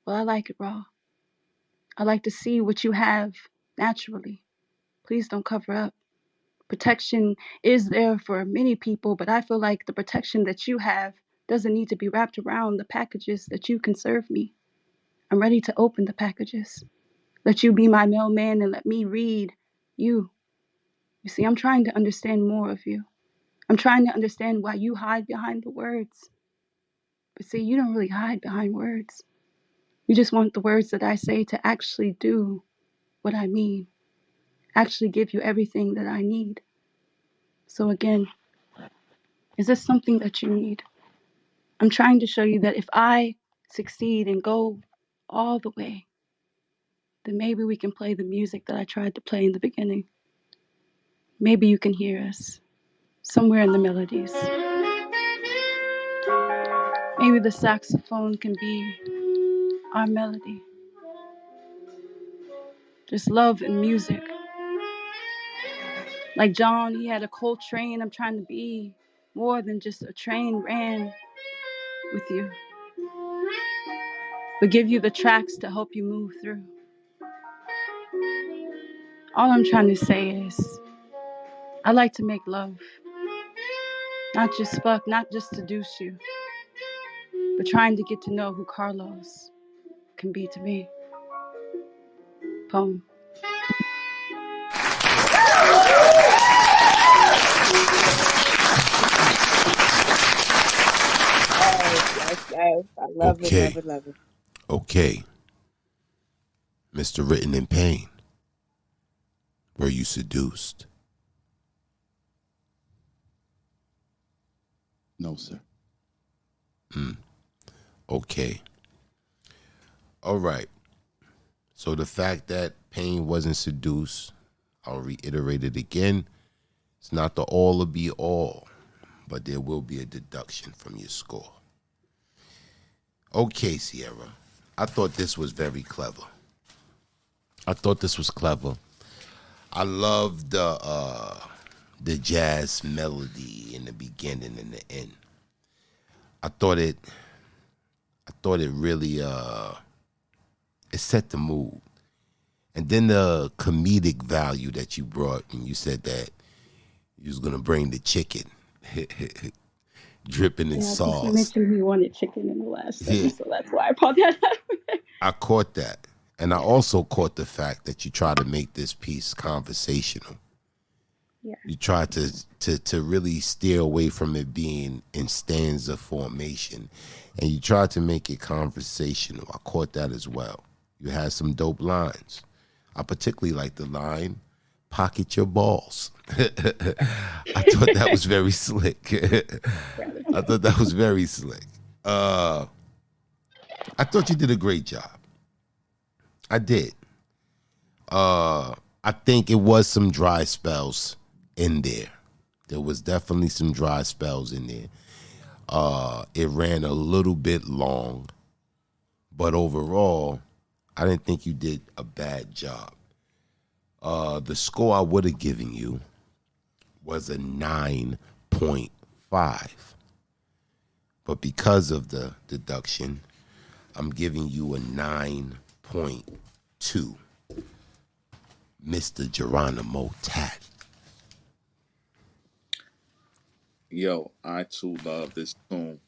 Well, I like it raw. I like to see what you have naturally. Please don't cover up. Protection is there for many people, but I feel like the protection that you have doesn't need to be wrapped around the packages that you can serve me. I'm ready to open the packages. Let you be my mailman and let me read you. You see, I'm trying to understand more of you. I'm trying to understand why you hide behind the words. But see, you don't really hide behind words. You just want the words that I say to actually do what I mean, actually give you everything that I need. So again, is this something that you need? I'm trying to show you that if I succeed and go all the way, then maybe we can play the music that I tried to play in the beginning. Maybe you can hear us somewhere in the melodies. Maybe the saxophone can be our melody. Just love and music. Like John, he had a cold train. I'm trying to be more than just a train ran with you, but give you the tracks to help you move through. All I'm trying to say is I like to make love, not just fuck, not just seduce you, but trying to get to know who Carlos can be to me. Poem. Yes. I love it, love Okay. it, love it. Okay. Mr. Written in Pain. Were you seduced? No, sir. Okay. All right. So the fact that Pain wasn't seduced, I'll reiterate it again. It's not the all or be all, but there will be a deduction from your score. Okay, Sierra. I thought this was very clever. I loved the jazz melody in the beginning and the end. I thought it really it set the mood. And then the comedic value that you brought, and you said that you was gonna bring the chicken dripping in Yeah, because he sauce. mentioned he wanted chicken in the last Yeah, sentence, so that's why I brought that up. I caught that. And I also caught the fact that you try to make this piece conversational. Yeah. You try to really steer away from it being in stanza formation, and you try to make it conversational. I caught that as well. You had some dope lines. I particularly like the line, "Pocket your balls." I thought that was very slick. I thought that was very slick. I thought you did a great job. I did. I think it was some dry spells in there. There was definitely some dry spells in there. It ran a little bit long, but overall, I didn't think you did a bad job. The score I would have given you was a 9.5. But because of the deduction, I'm giving you a 9.2. Mr. Geronimo Tat. Yo, I too love this tune.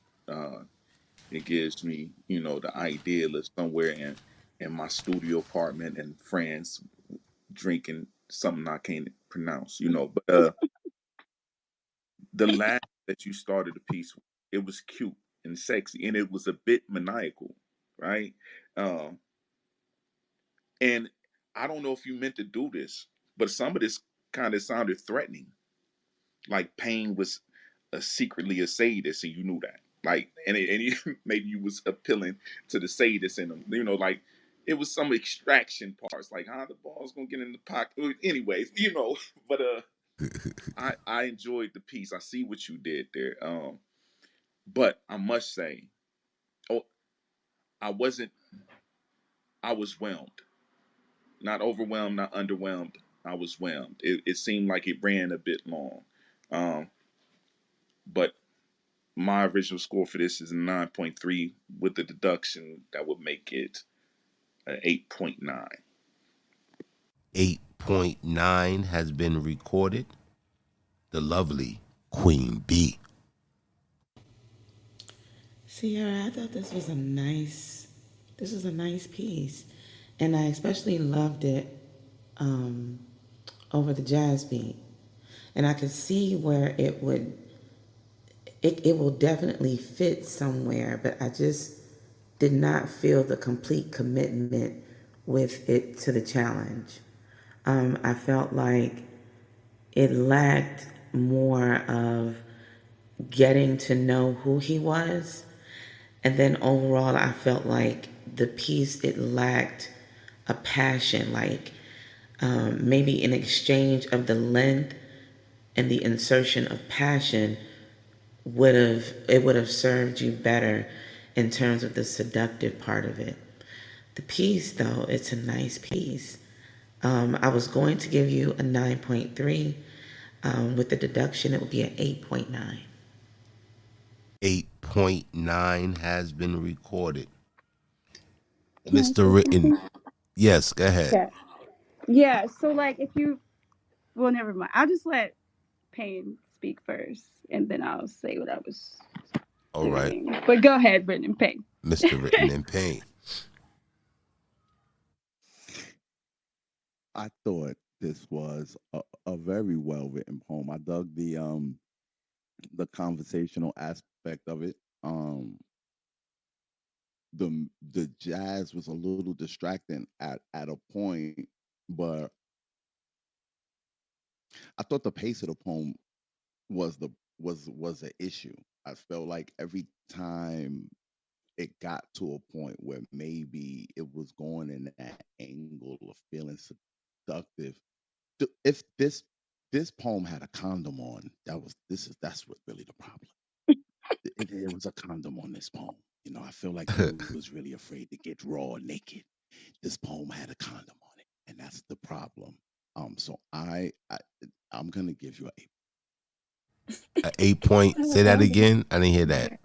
It gives me, the ideal of somewhere in my studio apartment and friends drinking something I can't pronounce, But the line that you started the piece with, it was cute and sexy, and it was a bit maniacal, right? Um, and I don't know if you meant to do this, but some of this kind of sounded threatening, like Pain was secretly a sadist, and you knew that. Like, maybe you was appealing to the sadist in them, like it was some extraction parts, like how the ball's gonna get in the pocket. Anyways, but I enjoyed the piece. I see what you did there. But I must say, oh, I wasn't. I was whelmed, not overwhelmed, not underwhelmed. I was whelmed. It seemed like it ran a bit long, but my original score for this is a 9.3 with the deduction that would make it an 8.9. 8.9 has been recorded. The lovely Queen B. Sierra, I thought this was a nice piece. And I especially loved it over the jazz beat. And I could see where it will definitely fit somewhere, but I just did not feel the complete commitment with it to the challenge. I felt like it lacked more of getting to know who he was. And then overall, I felt like the piece, it lacked a passion, like maybe an exchange of the length and the insertion of passion would have served you better in terms of the seductive part of it. The piece, though, it's a nice piece. I was going to give you a 9.3. With the deduction, it would be an 8.9. 8.9 has been recorded. Can I Mr. say Written. something? Yes, go ahead. Yeah. Yeah. So like if you well never mind. I'll just let Payne speak first and then I'll say what I was All right. saying. But go ahead, Brendan Payne. Mr. Written in Pain. I thought this was a very well written poem. I dug the conversational aspect of it. The jazz was a little distracting at a point, but I thought the pace of the poem was the was an issue. I felt like every time it got to a point where maybe it was going in that angle of feeling seductive. If this poem had a condom on, that's what really the problem. It was a condom on this poem. You know, I feel like you was really afraid to get raw naked. This poem had a condom on it, and that's the problem. So I'm gonna give you a 8 point. Say that again. I didn't hear that.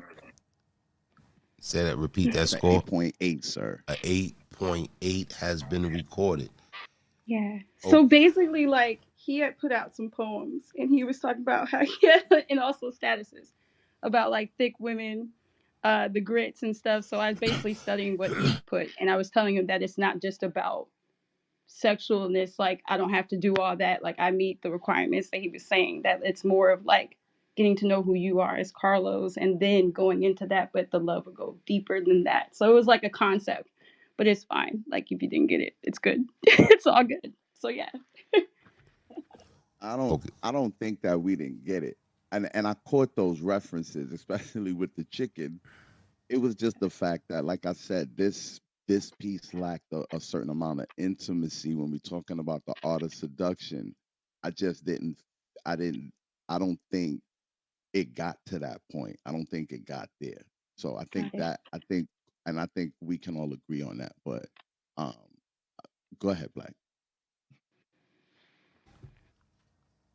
Say that. Repeat that it's an score. 8.8, sir. A 8.8 has been recorded. Yeah. Oh, So basically, like he had put out some poems, and he was talking about how he had, and also statuses about like thick women, the grits and stuff. So I was basically studying what he put, and I was telling him that it's not just about sexualness. Like I don't have to do all that. Like I meet the requirements that he was saying. That it's more of like getting to know who you are as Carlos, and then going into that. But the love will go deeper than that. So it was like a concept, but it's fine. Like if you didn't get it, it's good. It's all good. So yeah. okay. I don't think that we didn't get it. And I caught those references, especially with the chicken. It was just the fact that, like I said, this piece lacked a certain amount of intimacy when we're talking about the art of seduction. I just didn't I didn't I don't think it got to that point. I don't think it got there. So Got it. I think we can all agree on that. But um go ahead, Black.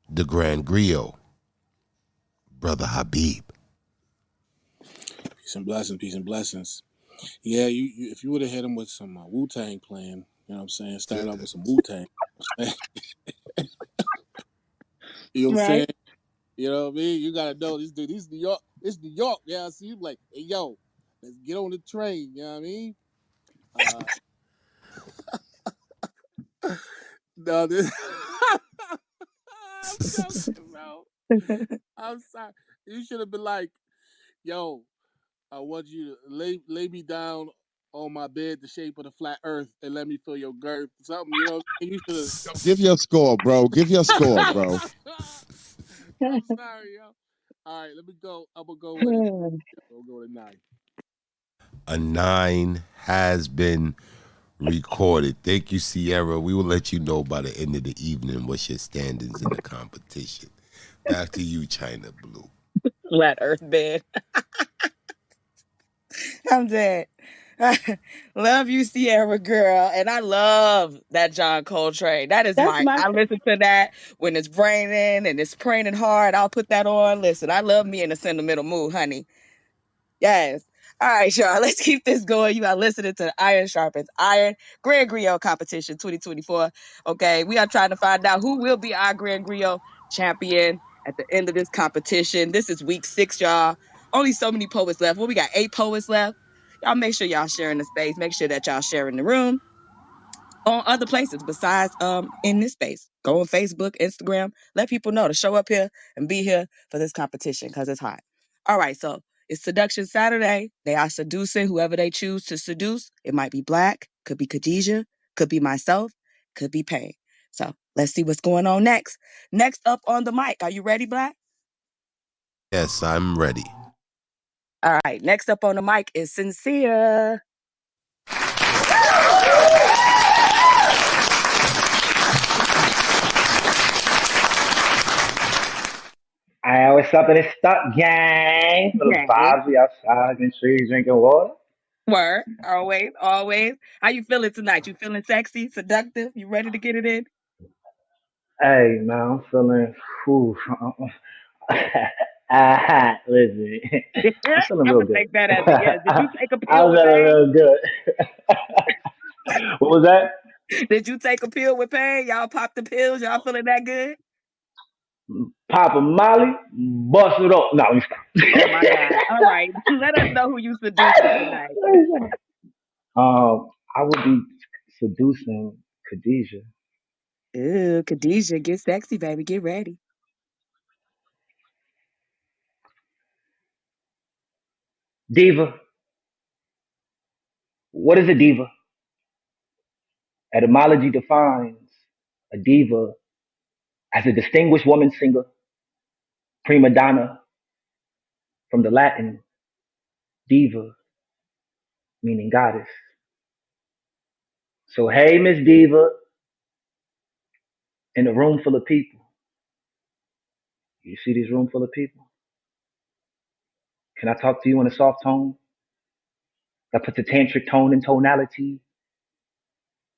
The Grand Griot. Brother Habib. Peace and blessings, peace and blessings. Yeah, you if you would have hit him with some Wu Tang playing, you know what I'm saying? Started off with some Wu Tang. You know what I'm saying? Right. You know what I mean? You gotta know this dude. He's New York. It's New York. Yeah, so you like, hey yo, let's get on the train. You know what I mean? Uh, no, this. I'm joking, bro. I'm sorry. You should have been like, yo, I want you to lay me down on my bed, the shape of the flat Earth, and let me feel your girth. Something, you know. You should Give your score, bro. Give your score, have. bro. I'm sorry, yo. All right, let me go. I'm gonna go with it. I'll go with a 9. A 9 has been recorded. Thank you, Sierra. We will let you know by the end of the evening what's your standings in the competition. Back to you, China Blue. Flat Earth bed. I'm dead. Love you, Sierra girl. And I love that John Coltrane. That is That's my I listen to that when it's raining and it's praying hard. I'll put that on. Listen, I love me in a sentimental mood, honey. Yes. All right, y'all. Let's keep this going. You are listening to Iron Sharpens Iron Grand Griot Competition 2024. Okay, we are trying to find out who will be our Grand Griot champion at the end of this competition. This is week 6, y'all. Only so many poets left. Well, we got 8 poets left. Y'all make sure y'all sharing the space. Make sure that y'all sharing the room on other places besides in this space. Go on Facebook, Instagram. Let people know to show up here and be here for this competition because it's hot. All right, so it's Seduction Saturday. They are seducing whoever they choose to seduce. It might be Black, could be Khadijah, could be myself, could be Pain. So let's see what's going on next. Next up on the mic, are you ready, Black? Yes, I'm ready. All right, next up on the mic is Sincere. Hey, what's up in this stuck gang? Little Yay. vibes, we outside in trees drinking water. Word. Always, always. How you feeling tonight? You feeling sexy, seductive? You ready to get it in? Hey, man, I'm feeling, whew, listen, I'm feeling I'm real gonna good. take that as a yes. Did you take a pill I'm with feeling pain? real good. What was that? Did you take a pill with pain? Y'all pop the pills? Y'all feeling that good? Papa Molly, bust it up. No, I'm Oh my God. All right. Let us know who you seducing tonight. I would be seducing Khadijah. Ooh, Khadijah, get sexy, baby. Get ready. Diva. What is a diva? Etymology defines a diva as a distinguished woman singer, prima donna, from the Latin diva, meaning goddess. So, hey, Miss Diva, in a room full of people. You see this room full of people? Can I talk to you in a soft tone that puts a tantric tone and tonality?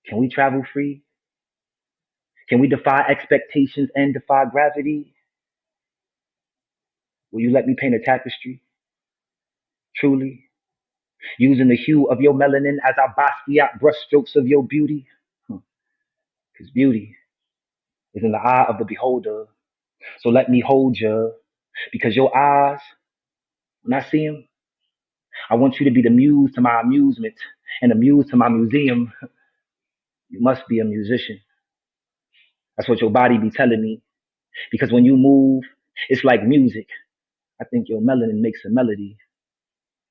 Can we travel free? Can we defy expectations and defy gravity? Will you let me paint a tapestry? Truly, using the hue of your melanin as our Basquiat brushstrokes of your beauty? Because beauty is in the eye of the beholder. So let me hold you, because your eyes, when I see them, I want you to be the muse to my amusement and the muse to my museum. You must be a musician. That's what your body be telling me. Because when you move, it's like music. I think your melanin makes a melody.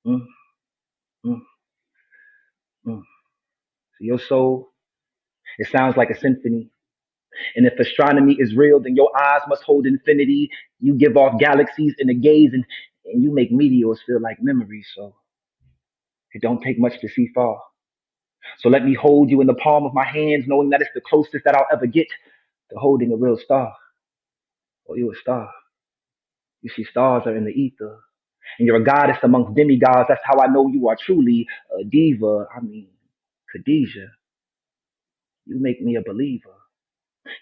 Mm, mm, mm. So your soul, it sounds like a symphony. And if astronomy is real, then your eyes must hold infinity. You give off galaxies in a gaze, and you make meteors feel like memories. So it don't take much to see far. So let me hold you in the palm of my hands, knowing that it's the closest that I'll ever get to holding a real star. Or you a star. You see, stars are in the ether. And you're a goddess amongst demigods. That's how I know you are truly a diva. I mean, Khadijah, you make me a believer.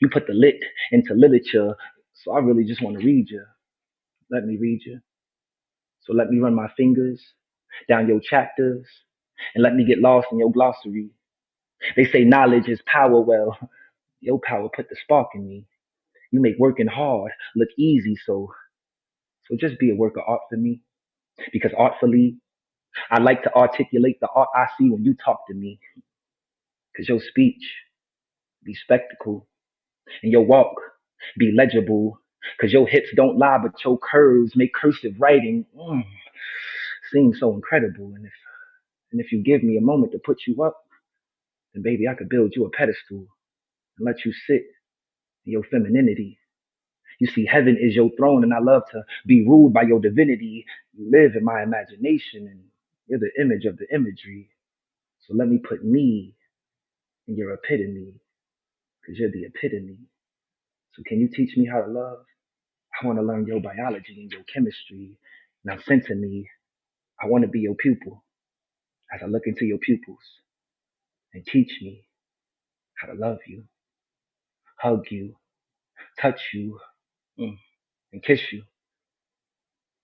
You put the lit into literature. So I really just want to read you. Let me read you. So let me run my fingers down your chapters and let me get lost in your glossary. They say knowledge is power. Well, your power put the spark in me. You make working hard look easy. So just be a work of art for me. Because artfully, I like to articulate the art I see when you talk to me. Because your speech be spectacle and your walk be legible. Because your hips don't lie, but your curves make cursive writing seem so incredible. And if you give me a moment to put you up, then baby, I could build you a pedestal and let you sit in your femininity. You see, heaven is your throne, and I love to be ruled by your divinity. You live in my imagination, and you're the image of the imagery. So let me put me in your epitome, because you're the epitome. So can you teach me how to love? I want to learn your biology and your chemistry. Now send to me, I want to be your pupil. as I look into your pupils and teach me how to love you, hug you, touch you, and kiss you.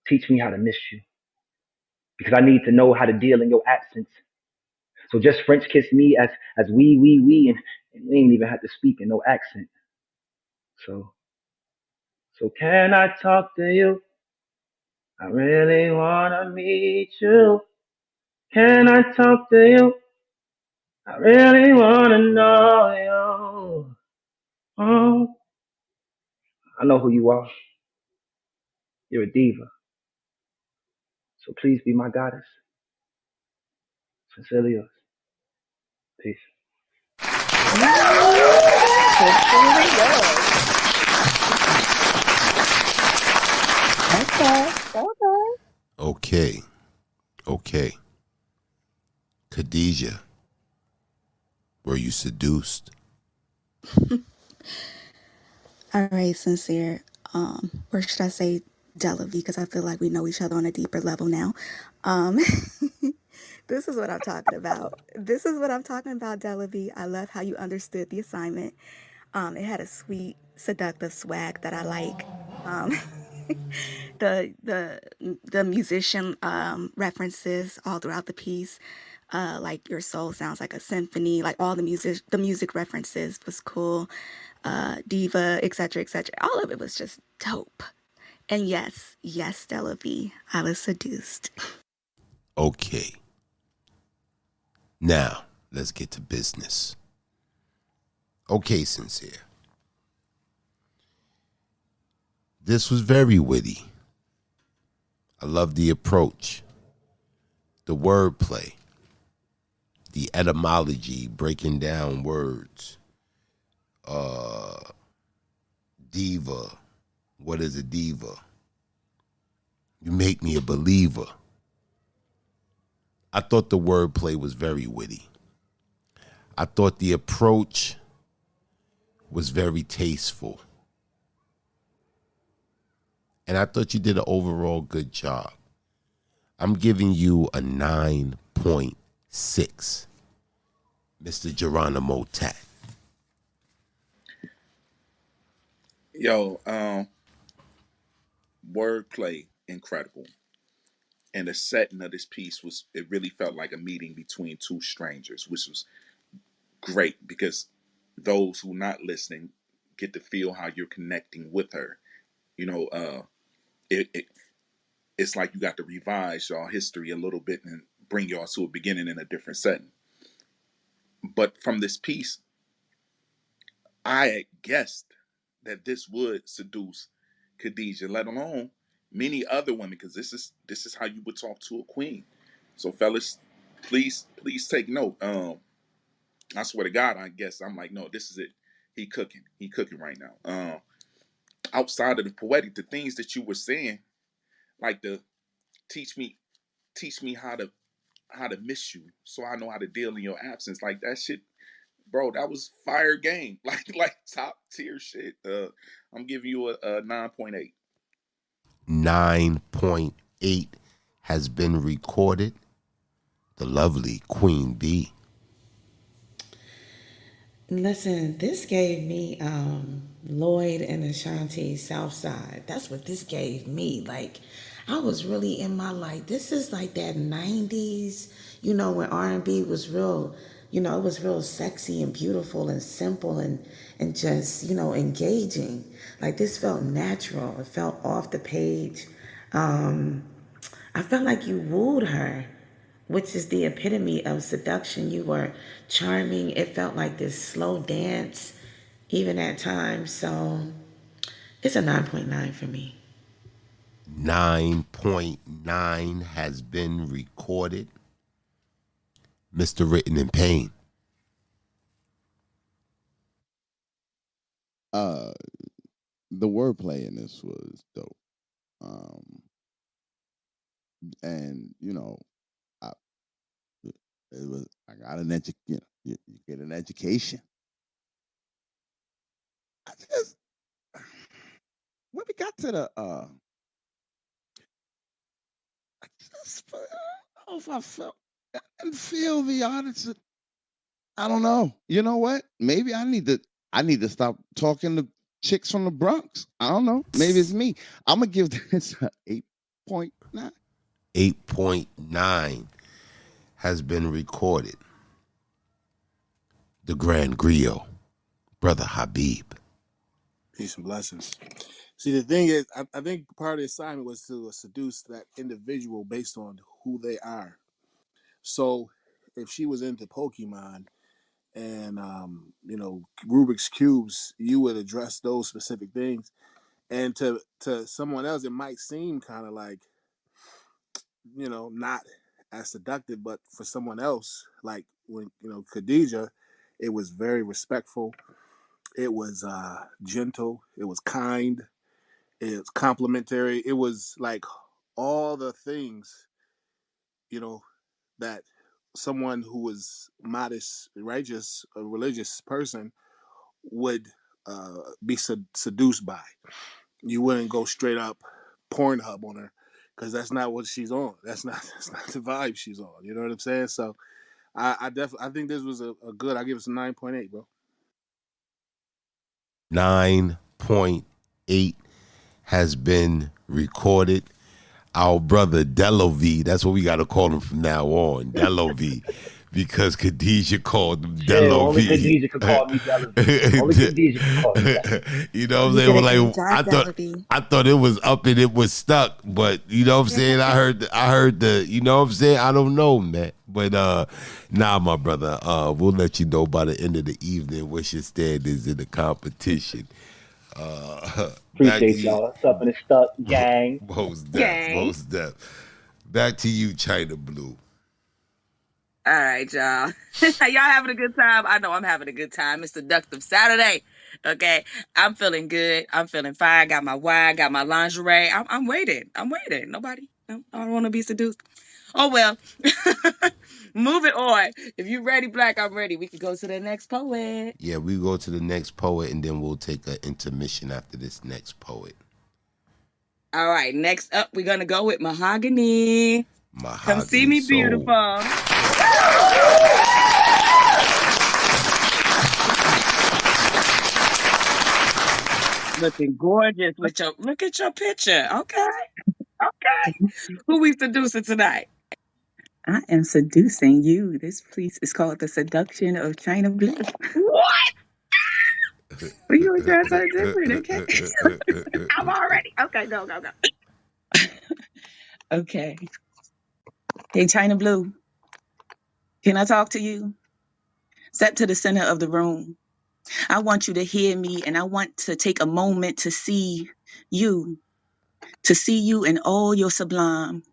Teach me how to miss you because I need to know how to deal in your absence. So just French kiss me as we, and we ain't even have to speak in no accent. So, so can I talk to you? I really wanna meet you. Can I talk to you? I really wanna know you. Oh, I know who you are. You're a diva. So please be my goddess. Sincerely yours. Peace. Sincerely yours. Okay. Okay. Okay. Okay. Khadijah, were you seduced? All right, sincere. Or should I say Delavi, because I feel like we know each other on a deeper level now. Um, this is what I'm talking about. This is what I'm talking about, Delavi. I love how you understood the assignment. It had a sweet, seductive swag that I like. Um, the musician references all throughout the piece, like your soul sounds like a symphony. Like all the music references was cool. Diva, etc., etc. All of it was just dope. And yes, yes, Stella V, I was seduced. Okay. Now, let's get to business. Okay, sincere. This was very witty. I love the approach, the wordplay, the etymology, breaking down words. Diva. What is a diva? You make me a believer. I thought the wordplay was very witty. I thought the approach was very tasteful. And I thought you did an overall good job. I'm giving you a 9.6, Mr. Geronimo Tat. Yo, wordplay incredible. And the setting of this piece was, it really felt like a meeting between two strangers, which was great because those who not listening get to feel how you're connecting with her. You know, it's like you got to revise y'all history a little bit and bring y'all to a beginning in a different setting. But from this piece, I had guessed that this would seduce Khadijah, let alone many other women, because this is how you would talk to a queen. So fellas, please take note. I swear to God, I guess I'm like, no, this is it. He cooking right now. Outside of the poetic, the things that you were saying, like the teach me how to miss you, so I know how to deal in your absence. Like that shit, bro. That was fire game. Like top tier shit. I'm giving you a 9.8. 9.8 has been recorded. The lovely Queen B. Listen, this gave me Lloyd and Ashanti Southside. That's what this gave me. Like, I was really in my like. This is like that '90s, when R&B was real. It was real sexy and beautiful and simple and just engaging. Like this felt natural. It felt off the page. I felt like you wooed her, which is the epitome of seduction. You were charming. It felt like this slow dance, even at times. So it's a 9.9 for me. 9.9 has been recorded. Mr. Written in Pain. The wordplay in this was dope. Um, and I it was I got an you get an education. I just when we got to the I just I don't know if I felt. and feel the honest. I don't know. You know what? Maybe I need to stop talking to chicks from the Bronx. I don't know. Maybe it's me. I'm gonna give this a 8.9. 8.9 has been recorded. The Grand Griot, Brother Habib. Peace and blessings. See, the thing is, I think part of the assignment was to seduce that individual based on who they are. So, if she was into Pokemon and Rubik's cubes, you would address those specific things. And to someone else, it might seem kind of like not as seductive, but for someone else, like when Khadijah, it was very respectful. It was gentle. It was kind. It's complimentary. It was like all the things, that someone who was modest, righteous, a religious person would be seduced by. You wouldn't go straight up Pornhub on her because that's not what she's on. That's not the vibe she's on. You know what I'm saying? So I definitely I think this was a good. I give it a 9.8, bro. 9.8 has been recorded. Our brother Delovie, that's what we got to call him from now on, Delovie, because Khadijah called him Chill. Only Delovie. Khadijah could call me Delavine. Only Khadijah could call me Delavine. You know what I'm You saying? did a Well, great like job, Dellaby. I thought it was up and it was stuck, but you know what I'm saying? I heard the, you know what I'm saying? I don't know, man. But nah, my brother, we'll let you know by the end of the evening what your stand is in the competition. Back to Appreciate you. y'all. Sup and it's stuck, gang. Gang. Most depth. Back to you, China Blue. All right, y'all. Y'all having a good time? I know I'm having a good time. It's Seductive Saturday. Okay. I'm feeling good. I'm feeling fine. Got my wine, got my lingerie. I'm waiting. I'm waiting. Nobody. I don't want to be seduced. Oh, well. Moving on. If you ready, Black, I'm ready. We can go to the next poet. Yeah, we go to the next poet and then we'll take an intermission after this next poet. All right. Next up, we're going to go with Mahogany. Come see Mahogany me, Soul. beautiful. Looking gorgeous with your look at your picture. Okay. Okay. Who we seducing tonight? I am seducing you. This piece is called The Seduction of China Blue. What? We gonna try something different, okay? I'm already. Okay, go, go, go. Okay. Hey, China Blue, can I talk to you? Step to the center of the room. I want you to hear me, and I want to take a moment you, to see you in all your sublime.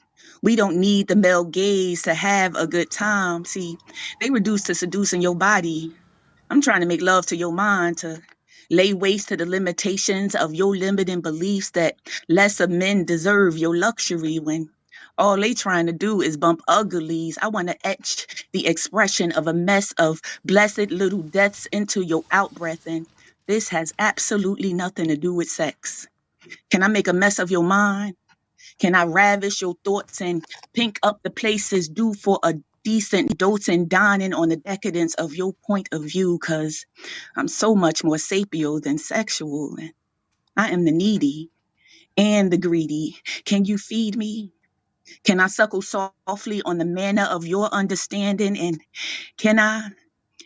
We don't need the male gaze to have a good time. See, they reduce to seducing your body. I'm trying to make love to your mind, to lay waste to the limitations of your limiting beliefs that lesser men deserve your luxury when all they trying to do is bump uglies. I want to etch the expression of a mess of blessed little deaths into your outbreath, and this has absolutely nothing to do with sex. Can I make a mess of your mind? Can I ravish your thoughts and pink up the places due for a decent dose and dining on the decadence of your point of view? Because I'm so much more sapial than sexual. And I am the needy and the greedy. Can you feed me? Can I suckle softly on the manner of your understanding? And can I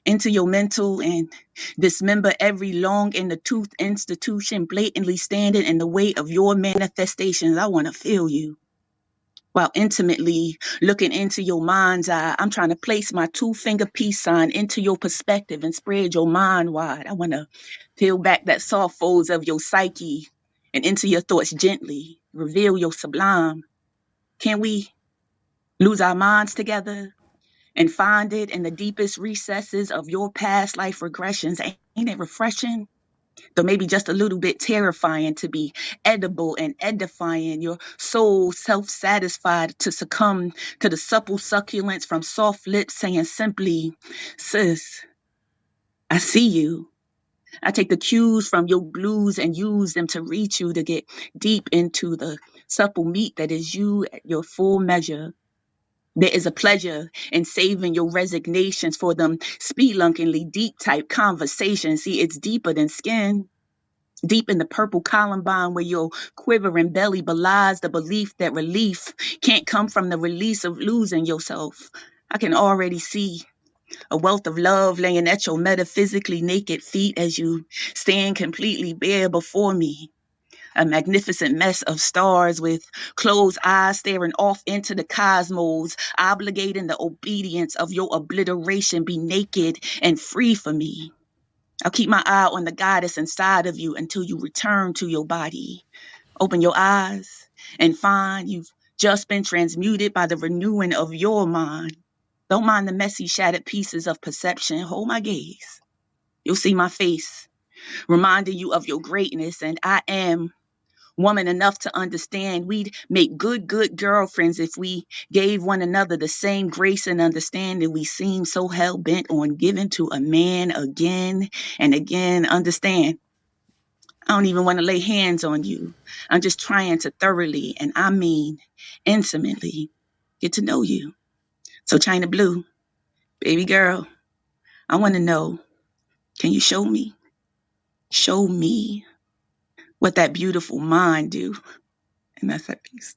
enter your mental and dismember every long in the tooth institution blatantly standing in the way of your manifestations? I want to feel you. While intimately looking into your mind's eye, I'm trying to place my 2-finger peace sign into your perspective and spread your mind wide. I want to peel back that soft folds of your psyche and into your thoughts gently, reveal your sublime. Can we lose our minds together and find it in the deepest recesses of your past life regressions? Ain't it refreshing? Though maybe just a little bit terrifying to be edible and edifying, your soul self-satisfied to succumb to the supple succulence from soft lips saying simply, sis, I see you. I take the cues from your blues and use them to reach you to get deep into the supple meat that is you at your full measure. There is a pleasure in saving your resignations for them spelunkingly deep type conversations. See, it's deeper than skin. Deep in the purple columbine where your quivering belly belies the belief that relief can't come from the release of losing yourself. I can already see a wealth of love laying at your metaphysically naked feet as you stand completely bare before me. A magnificent mess of stars with closed eyes staring off into the cosmos, obligating the obedience of your obliteration. Be naked and free for me. I'll keep my eye on the goddess inside of you until you return to your body. Open your eyes and find you've just been transmuted by the renewing of your mind. Don't mind the messy, shattered pieces of perception. Hold my gaze. You'll see my face, reminding you of your greatness, and I am woman enough to understand we'd make good girlfriends if we gave one another the same grace and understanding we seem so hell-bent on giving to a man again and again. Understand, I don't even want to lay hands on you. I'm just trying to thoroughly, and I mean intimately, get to know you. So China Blue, baby girl, I want to know, can you show me what that beautiful mind do? And that's that piece.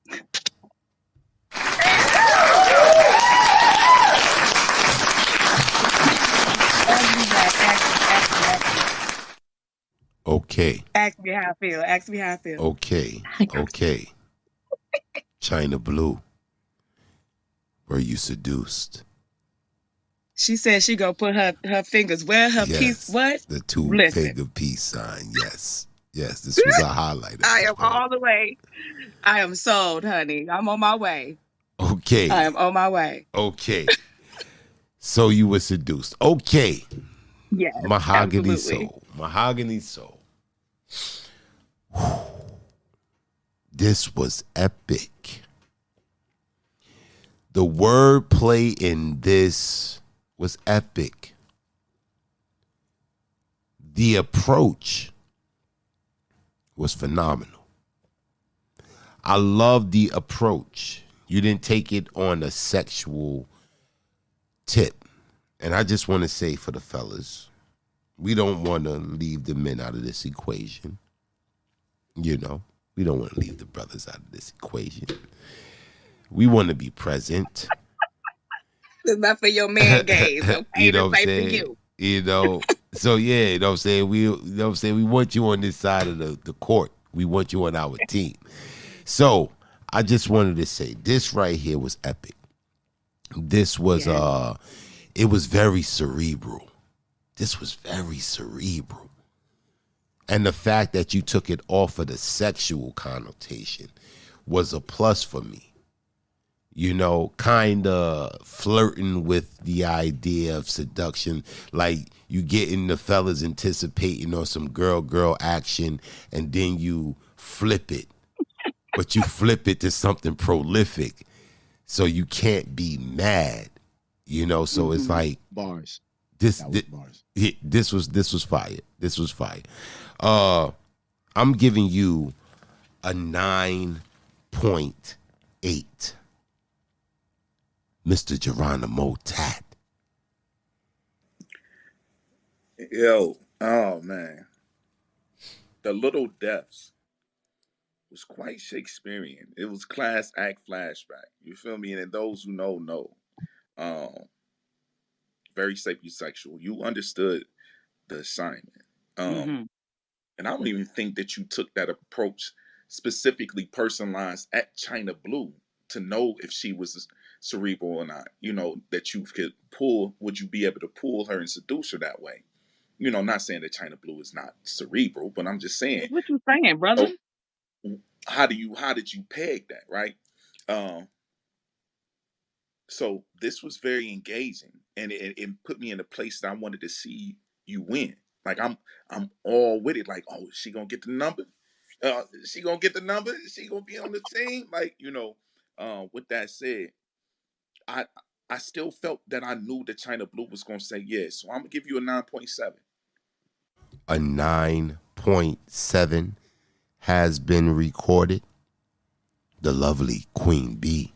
Okay. Ask me how I feel. Ask me how I feel. Okay. China Blue, were you seduced? She said she gonna put her fingers where her piece. What? The two Listen. finger peace sign. Yes, this was a highlight. I am all the way. I am sold, honey. I'm on my way. Okay. I am on my way. Okay. So you were seduced. Okay. Yes. Mahogany absolutely. soul. Mahogany soul. This was epic. The wordplay in this was epic. The approach was phenomenal. I love the approach. You didn't take it on a sexual tip. And I just want to say for the fellas, we don't want to leave the men out of this equation. You know, we don't want to leave the brothers out of this equation. We want to be present. It's not for your man gaze, okay? You know what I'm For saying? you. You know, so yeah, you know what I'm saying? We want you on this side of the court. We want you on our team. So I just wanted to say this right here was epic. This was it was very cerebral. This was very cerebral. And the fact that you took it off of the sexual connotation was a plus for me. You know, kind of flirting with the idea of seduction, like you getting the fellas anticipating on some girl action, and then you flip it. But you flip it to something prolific, so you can't be mad. You know, so it's like bars. This was fire. This was fire. I'm giving you a 9.8. Mr. Geronimo Tat. Yo, oh man. The Little Deaths was quite Shakespearean. It was class act flashback. You feel me? And those who know. Very sapiosexual. You understood the assignment. And I don't even think that you took that approach specifically personalized at China Blue to know if she was cerebral or not. You know, that you could would you be able to pull her and seduce her that way? You know, not saying that China Blue is not cerebral, but I'm just saying. What you saying, brother? How did you peg that, right? So this was very engaging, and it put me in a place that I wanted to see you win. Like I'm all with it. Like, oh, is she gonna get the number? Is she gonna get the number? Is she gonna be on the team? Like, you know. With that said, I still felt that I knew that China Blue was gonna say yes. So I'm gonna give you a 9.7. A 9.7 has been recorded. The lovely Queen B.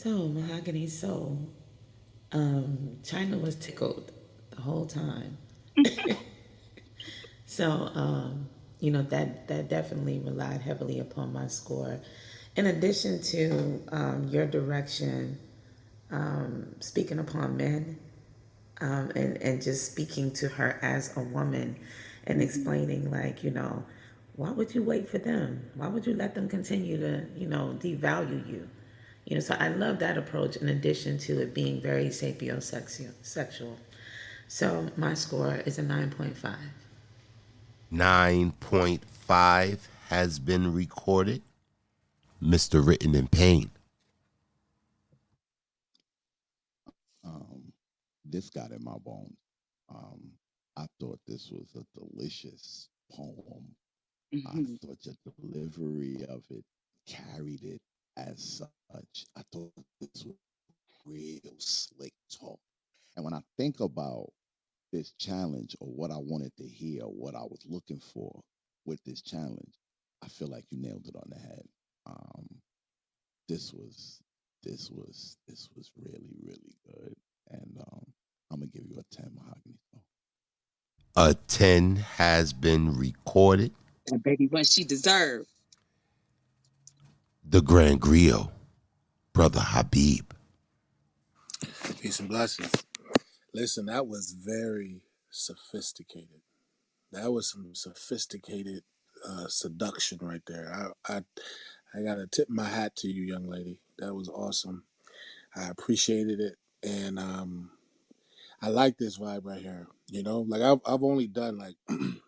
So, Mahogany Soul, China was tickled the whole time. So, that definitely relied heavily upon my score. In addition to your direction, speaking upon men, and just speaking to her as a woman and explaining, like, why would you wait for them? Why would you let them continue to, devalue you? So I love that approach in addition to it being very sapiosexual. So my score is a 9.5. 9.5 has been recorded. Mr. Written in Pain. This got in my bones. I thought this was a delicious poem. I thought the delivery of it carried it as such. I thought this was real slick talk. And when I think about this challenge or what I wanted to hear, what I was looking for with this challenge, I feel like you nailed it on the head. Um, this was really, really good. And I'm gonna give you a 10, Mahogany. A 10 has been recorded. And baby, what she deserved. The Grand Griot, Brother Habib. Peace and blessings. Listen, that was very sophisticated. That was some sophisticated seduction right there. I gotta tip my hat to you, young lady. That was awesome. I appreciated it, and I like this vibe right here. Like I've only done like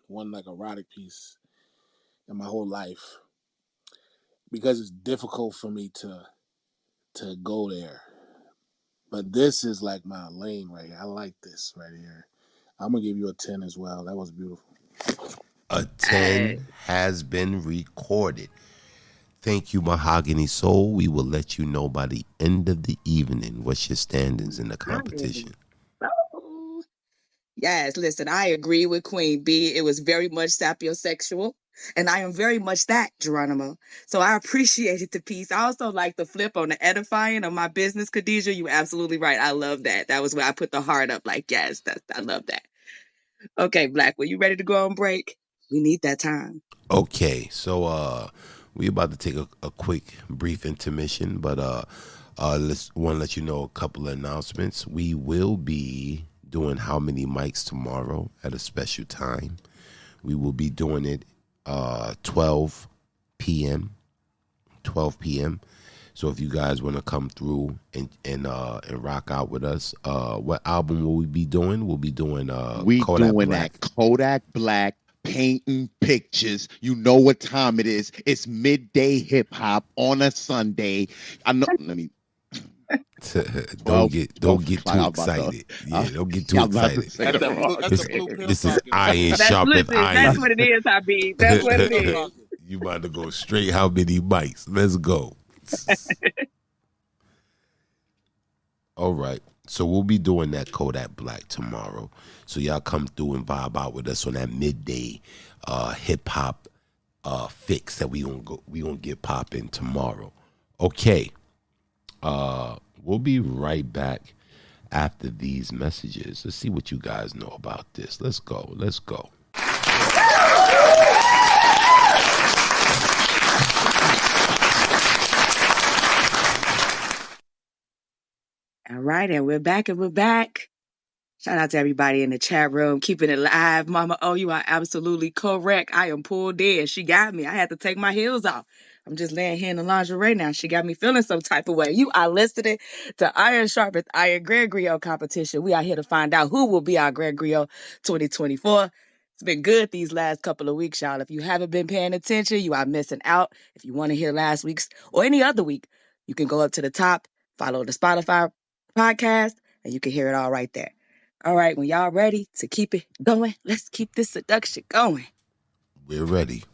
one like erotic piece in my whole life because it's difficult for me to go there. But this is like my lane right here. I like this right here. I'm gonna give you a 10 as well. That was beautiful. A 10 has been recorded. Thank you, Mahogany Soul. We will let you know by the end of the evening what's your standings in the competition. Oh. Yes, listen, I agree with Queen B. It was very much sapiosexual. And I am very much that, Geronimo. So I appreciated the piece. I also like the flip on the edifying of my business, Khadijah. You were absolutely right. I love that. That was where I put the heart up. Like, yes, I love that. Okay, Black, were you ready to go on break? We need that time. Okay, so we about to take a quick brief intermission, but let's want to let you know a couple of announcements. We will be doing How Many Mics tomorrow at a special time. We will be doing it 12 p.m. 12 p.m. So if you guys want to come through and rock out with us, what album will we be doing? We'll be doing We Kodak doing Black. that Kodak Black painting pictures. You know what time it is. It's midday hip hop on a Sunday. I know. Let me. Don't get too excited. Yeah, don't get too excited. This is iron sharpeth iron. That's what it is, Habib. That's what it is. You about to go straight. How many mics? Let's go. All right. So we'll be doing that Kodak Black tomorrow. So y'all come through and vibe out with us on that midday hip hop fix that we gonna get popping tomorrow. Okay. We'll be right back after these messages. Let's see what you guys know about this. Let's go. Let's go. All right, and we're back and we're back. Shout out to everybody in the chat room, keeping it live. Mama, oh, you are absolutely correct. I am pulled in. She got me. I had to take my heels off. I'm just laying here in the lingerie now. She got me feeling some type of way. You are listening to Iron Sharpeth Iron Grand Griot competition. We are here to find out who will be our Grand Griot 2024. It's been good these last couple of weeks, y'all. If you haven't been paying attention, you are missing out. If you want to hear last week's or any other week, you can go up to the top, follow the Spotify podcast, and you can hear it all right there. All right, when y'all ready to keep it going, let's keep this seduction going. We're ready.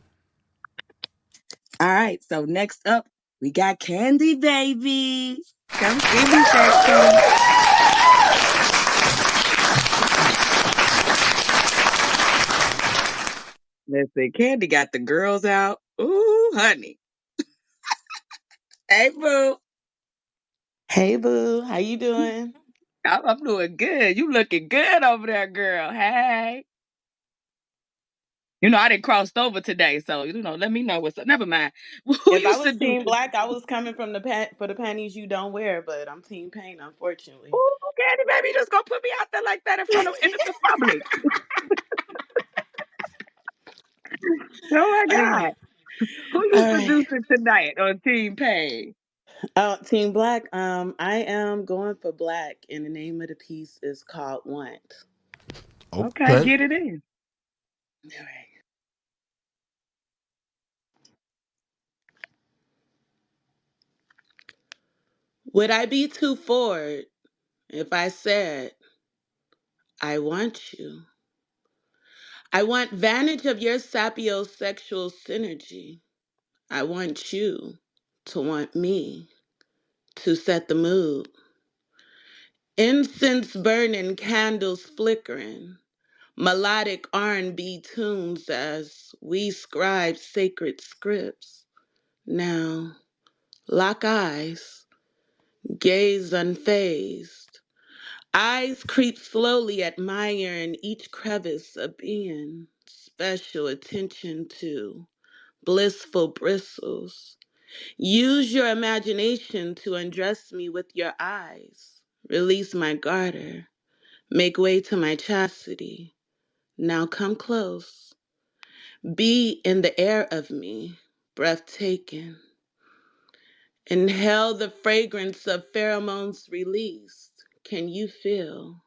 All right, so next up, we got Candy Baby. Come see me, Sexy. Listen, Candy got the girls out. Ooh, honey. Hey, boo. Hey, boo. How you doing? I'm doing good. You looking good over there, girl. Hey. I didn't crossed over today, so let me know what's up. Never mind. Who If you I was Team seducing? Black, I was coming from for the panties you don't wear, but I'm Team Pain, unfortunately. Ooh, Candy, baby, you just gonna put me out there like that in front of innocent public. Oh my God. Who you All right. seducing tonight on Team Pay? Team Black, I am going for Black, and the name of the piece is called Want. Okay, Okay. get it in. All right. Would I be too forward if I said, I want you? I want vantage of your sapiosexual synergy. I want you to want me to set the mood. Incense burning, candles flickering, melodic R&B tunes as we scribe sacred scripts. Now, lock eyes, gaze unfazed. Eyes creep slowly, admiring each crevice of being. Special attention to blissful bristles. Use your imagination to undress me with your eyes. Release my garter. Make way to my chastity. Now come close. Be in the air of me, breathtaking. Inhale the fragrance of pheromones released. Can you feel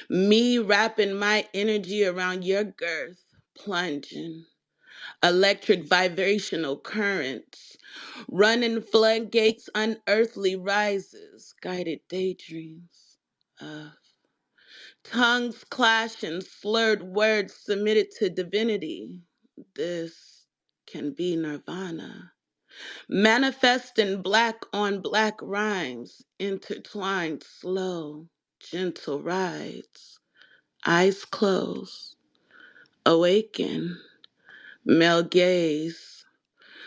me wrapping my energy around your girth, plunging? Electric vibrational currents, running floodgates, unearthly rises, guided daydreams of tongues clashing, slurred words submitted to divinity. This can be nirvana. Manifest in black on black rhymes, intertwined slow, gentle rides, eyes closed, awaken, male gaze,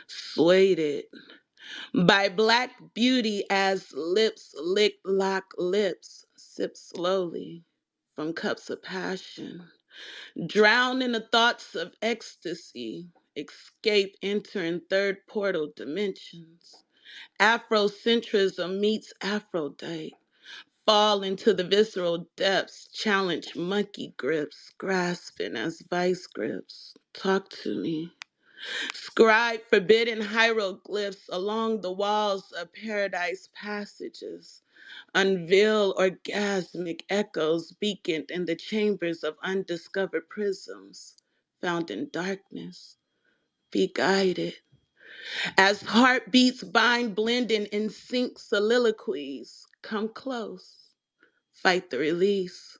swayed by black beauty as lips lick lock lips, sip slowly from cups of passion. Drown in the thoughts of ecstasy, escape entering third portal dimensions. Afrocentrism meets Aphrodite. Fall into the visceral depths, challenge monkey grips, grasping as vice grips. Talk to me. Scribe forbidden hieroglyphs along the walls of paradise passages. Unveil orgasmic echoes beaconed in the chambers of undiscovered prisms, found in darkness. Be guided. As heartbeats bind, blending in sync soliloquies, come close. Fight the release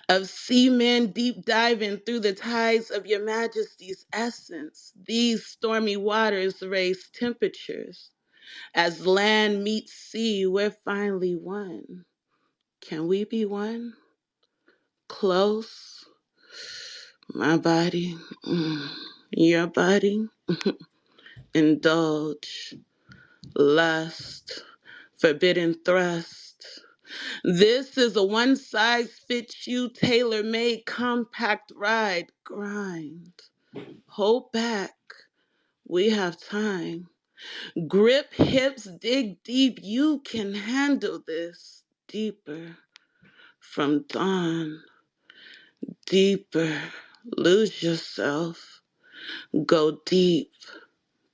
of seamen deep diving through the tides of your majesty's essence. These stormy waters raise temperatures. As land meets sea, we're finally one. Can we be one? Close. My body, your body. Indulge. Lust. Forbidden thrust. This is a one size fits you, tailor made, compact ride. Grind. Hold back. We have time. Grip hips, dig deep. You can handle this. Deeper. From dawn. Deeper. Lose yourself. Go deep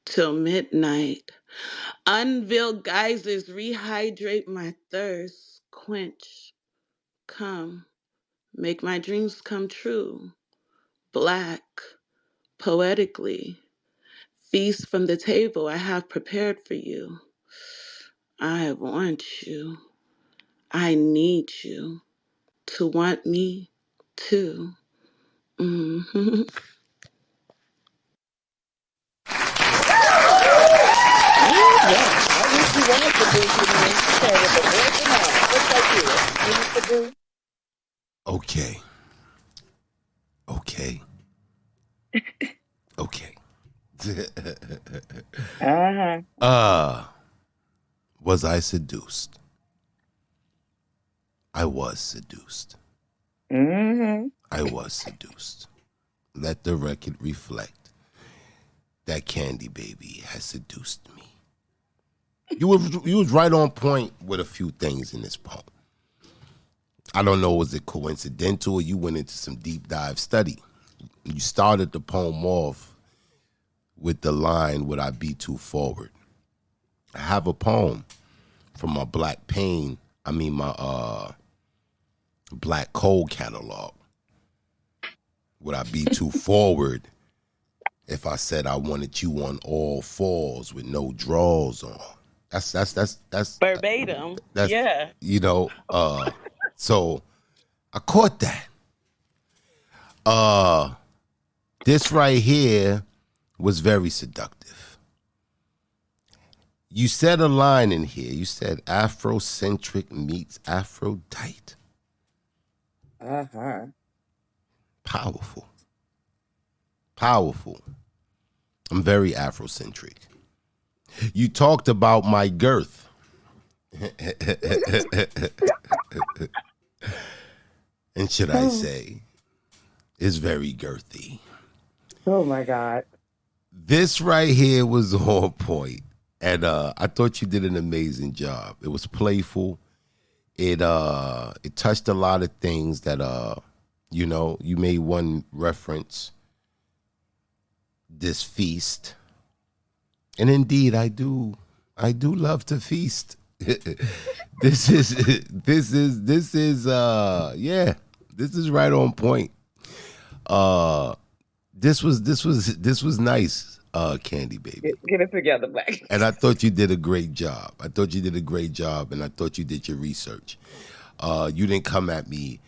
till midnight. Unveil geysers. Rehydrate my thirst. Quench. Come. Make my dreams come true. Black. Poetically. Feast from the table I have prepared for you. I want you. I need you to want me too. Mhm. Ooh, yeah. I wish you was seducing me. She came with the voice and all. What say you? Who you seduce? Okay. Okay. Okay. Uh-huh. uh, was I seduced? I was seduced. Mm-hmm. I was seduced. Let the record reflect that Candy Baby has seduced me. You was right on point with a few things in this poem. I don't know, was it coincidental or you went into some deep dive study? You started the poem off with the line, "Would I be too forward?" I have a poem from my my Black Coal catalog. Would I be too forward if I said I wanted you on all fours with no drawers on? That's Verbatim. that's Yeah. so I caught that. This right here was very seductive. You said a line in here. You said Afrocentric meets Aphrodite. Uh-huh. Powerful. Powerful. I'm very Afrocentric. You talked about my girth. And should I Oh, say, is very girthy. oh my God. This right here was on point. And I thought you did an amazing job. It was playful. It touched a lot of things that you made one reference, this feast. And indeed I do love to feast. This is right on point. This was nice, Candy Baby. Get it together, Black. And I thought you did a great job. And I thought you did your research. You didn't come at me,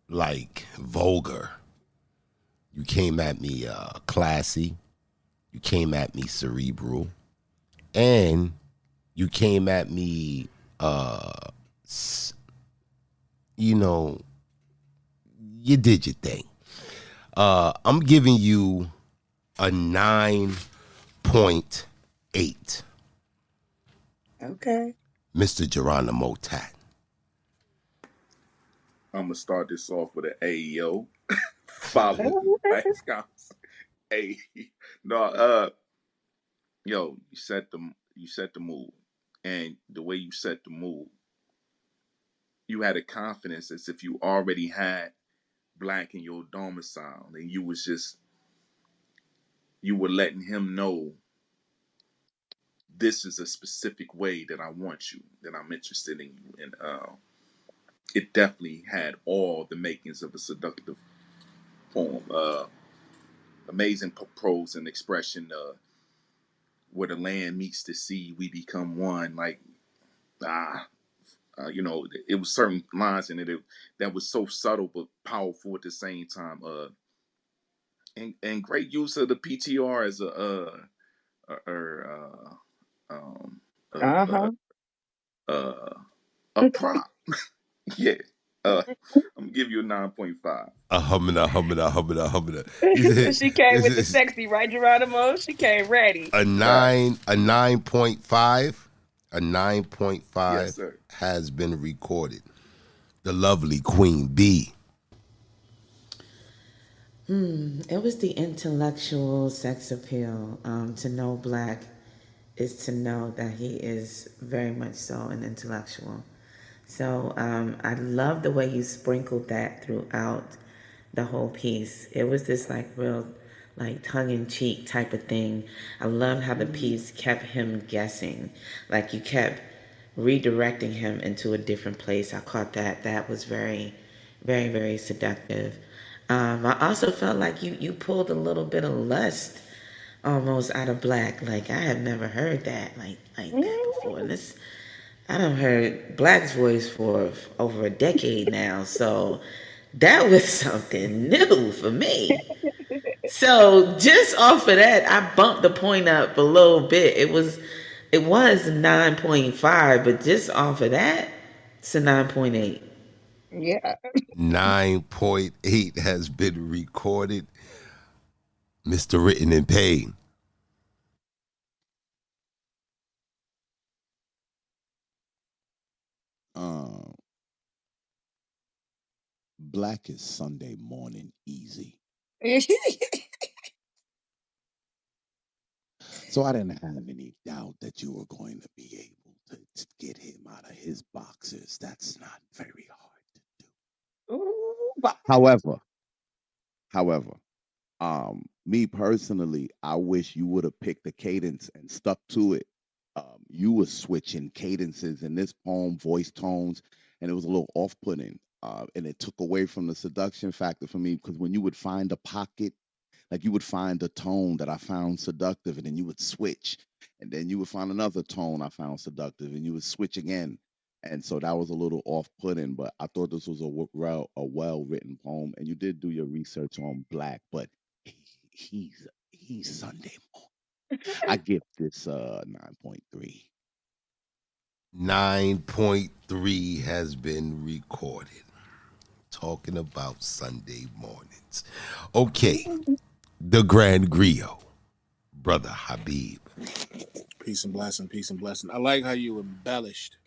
like vulgar. You came at me classy. You came at me cerebral. And you came at me, you did your thing. I'm giving you a 9.8. Okay. Mr. Geronimo Tat. I'm gonna start this off with an AEO, followed by scouts. Hey, no, you set the mood, and the way you set the mood, you had a confidence as if you already had Black in your domicile, and you were letting him know this is a specific way that I want you, that I'm interested in you, and it definitely had all the makings of a seductive poem. Amazing prose and expression. Where the land meets the sea, we become one. Like it was certain lines in it that was so subtle but powerful at the same time. And great use of the PTR as um, uh, uh, Uh-huh. a prop. Yeah. I'm gonna give you a 9.5. Humming. She came with the sexy, right, Geronimo? She came ready. A Right. 9.5. A Yes, 9.5 sir. has been recorded. The lovely Queen B. It was the intellectual sex appeal. To know Black is to know that he is very much so an intellectual. So I love the way you sprinkled that throughout the whole piece. It was this like real like tongue in cheek type of thing. I love how the piece kept him guessing. Like you kept redirecting him into a different place. I caught that. That was very, very, very seductive. I also felt like you pulled a little bit of lust almost out of Black. Like I have never heard that like that before. And this I done heard Black's voice for over a decade now, so that was something new for me. So just off of that, I bumped the point up a little bit. It was 9.5, but just off of that, it's a 9.8. Yeah. 9.8 has been recorded. Mr. Written in Pain. Um, Black is Sunday morning easy. So I didn't have any doubt that you were going to be able to get him out of his boxes. That's not very hard. Ooh, but However, however, me personally, I wish you would have picked the cadence and stuck to it. You were switching cadences in this poem, voice tones, and it was a little off-putting. And it took away from the seduction factor for me because when you would find a pocket, like you would find a tone that I found seductive, and then you would switch, and then you would find another tone I found seductive, and you would switch again. And so that was a little off-putting, but I thought this was a well-written poem, and you did do your research on Black, but he's Sunday morning. I give this 9.3. 9.3 has been recorded. Talking about Sunday mornings. Okay, the Grand Griot, Brother Habib. Peace and blessing, peace and blessing. I like how you embellished.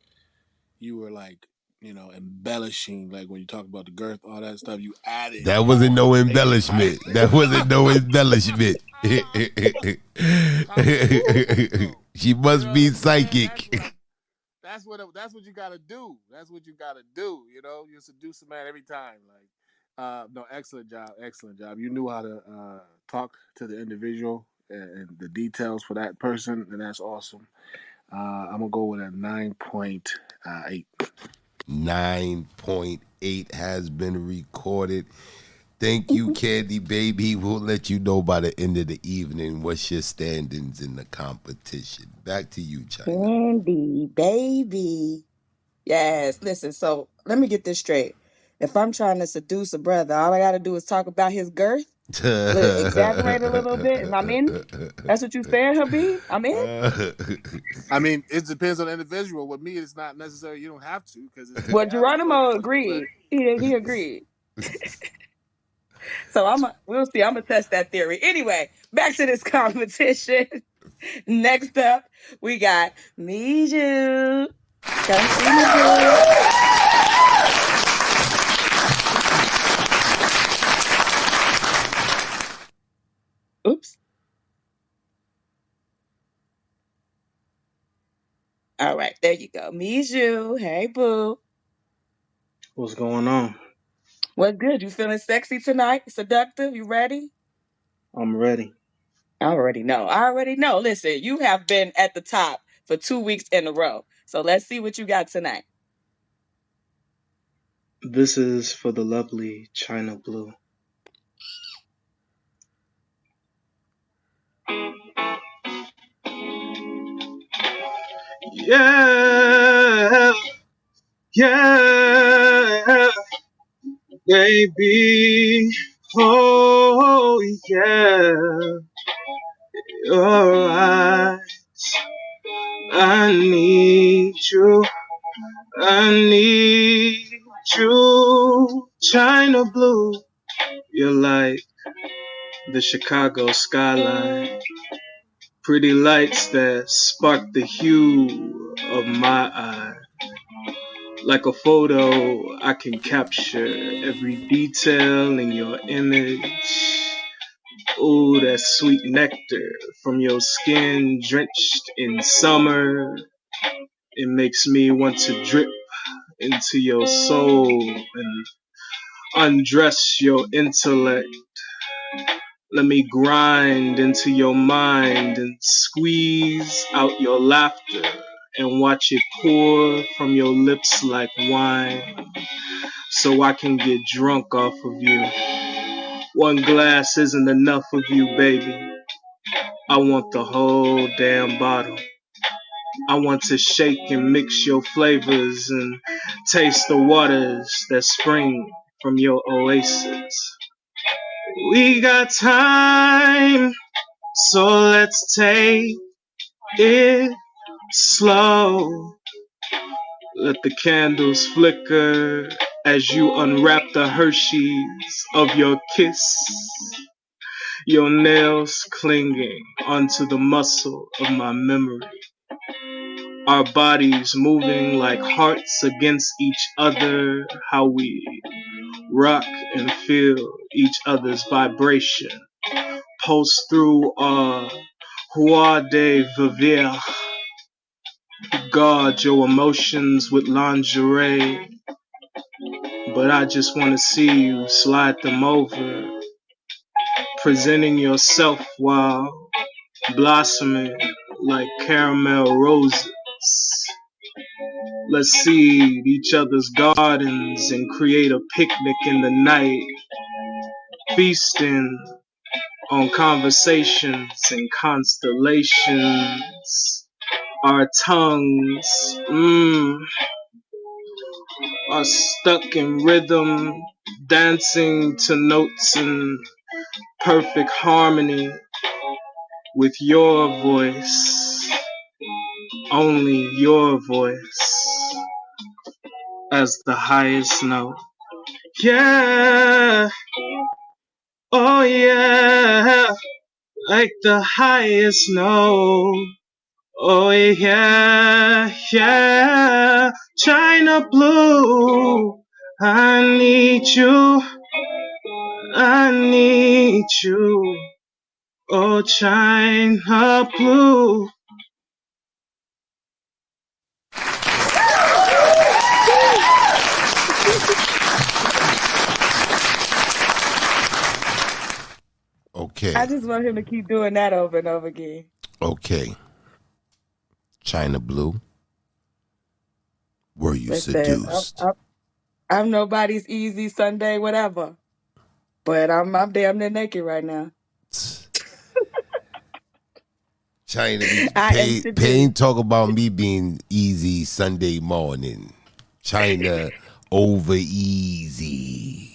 You were like, embellishing, like when you talk about the girth, all that stuff. You added That wasn't more no to make it hype. embellishment. That wasn't no embellishment. I'm cool though. She You must know what be I'm saying? psychic. That's what you gotta do. That's what you gotta do. You seduce a man every time. No, excellent job, excellent job. You knew how to talk to the individual and the details for that person, and that's awesome. I'm gonna go with a 9.8. 9.8 has been recorded. Thank you, Candy Baby. We'll let you know by the end of the evening what's your standings in the competition. Back to you, China. Candy, baby. Yes, listen, so let me get this straight. If I'm trying to seduce a brother, all I gotta do is talk about his girth, exaggerate a little bit, and I'm in. That's what you saying, Habib? I'm in. I mean, it depends on the individual. With me, it's not necessary. You don't have to because it's Well, reality. Geronimo But agreed. He agreed. So we'll see. I'm gonna test that theory. Anyway, back to this competition. Next up, we got Miju. Come see me, boo. Oops. All right, there you go. Miju. Hey, boo. What's going on? What good? You feeling sexy tonight? Seductive? You ready? I'm ready. I already know. I already know. Listen, you have been at the top for 2 weeks in a row. So let's see what you got tonight. This is for the lovely China Blue. Yeah, yeah, baby. Oh, yeah. You're right. I need you. I need you. China Blue. You're like the Chicago skyline. Pretty lights that spark the hue of my eye. Like a photo, I can capture every detail in your image. Ooh, that sweet nectar from your skin drenched in summer. It makes me want to drip into your soul and undress your intellect. Let me grind into your mind and squeeze out your laughter and watch it pour from your lips like wine so I can get drunk off of you. One glass isn't enough of you, baby. I want the whole damn bottle. I want to shake and mix your flavors and taste the waters that spring from your oasis. We got time, so let's take it slow. Let the candles flicker as you unwrap the Hershey's of your kiss. Your nails clinging onto the muscle of my memory. our bodies moving like hearts against each other, how we rock and feel each other's vibration. Pulse through our joie de vivre. Guard your emotions with lingerie, but I just want to see you slide them over, presenting yourself while blossoming like caramel roses. Let's seed each other's gardens and create a picnic in the night, feasting on conversations and constellations. Our tongues, are stuck in rhythm, dancing to notes in perfect harmony with your voice, only your voice, as the highest note. Yeah, oh yeah, like the highest note. Oh yeah, yeah, China blue. I need you, I need you. Oh China blue. Okay. I just want him to keep doing that over and over again. Okay. China Blue. Were you Listen, seduced? I'm nobody's easy Sunday, whatever. But I'm damn near naked right now. China be I am Pain seduced. talk about me being easy Sunday morning. China over easy.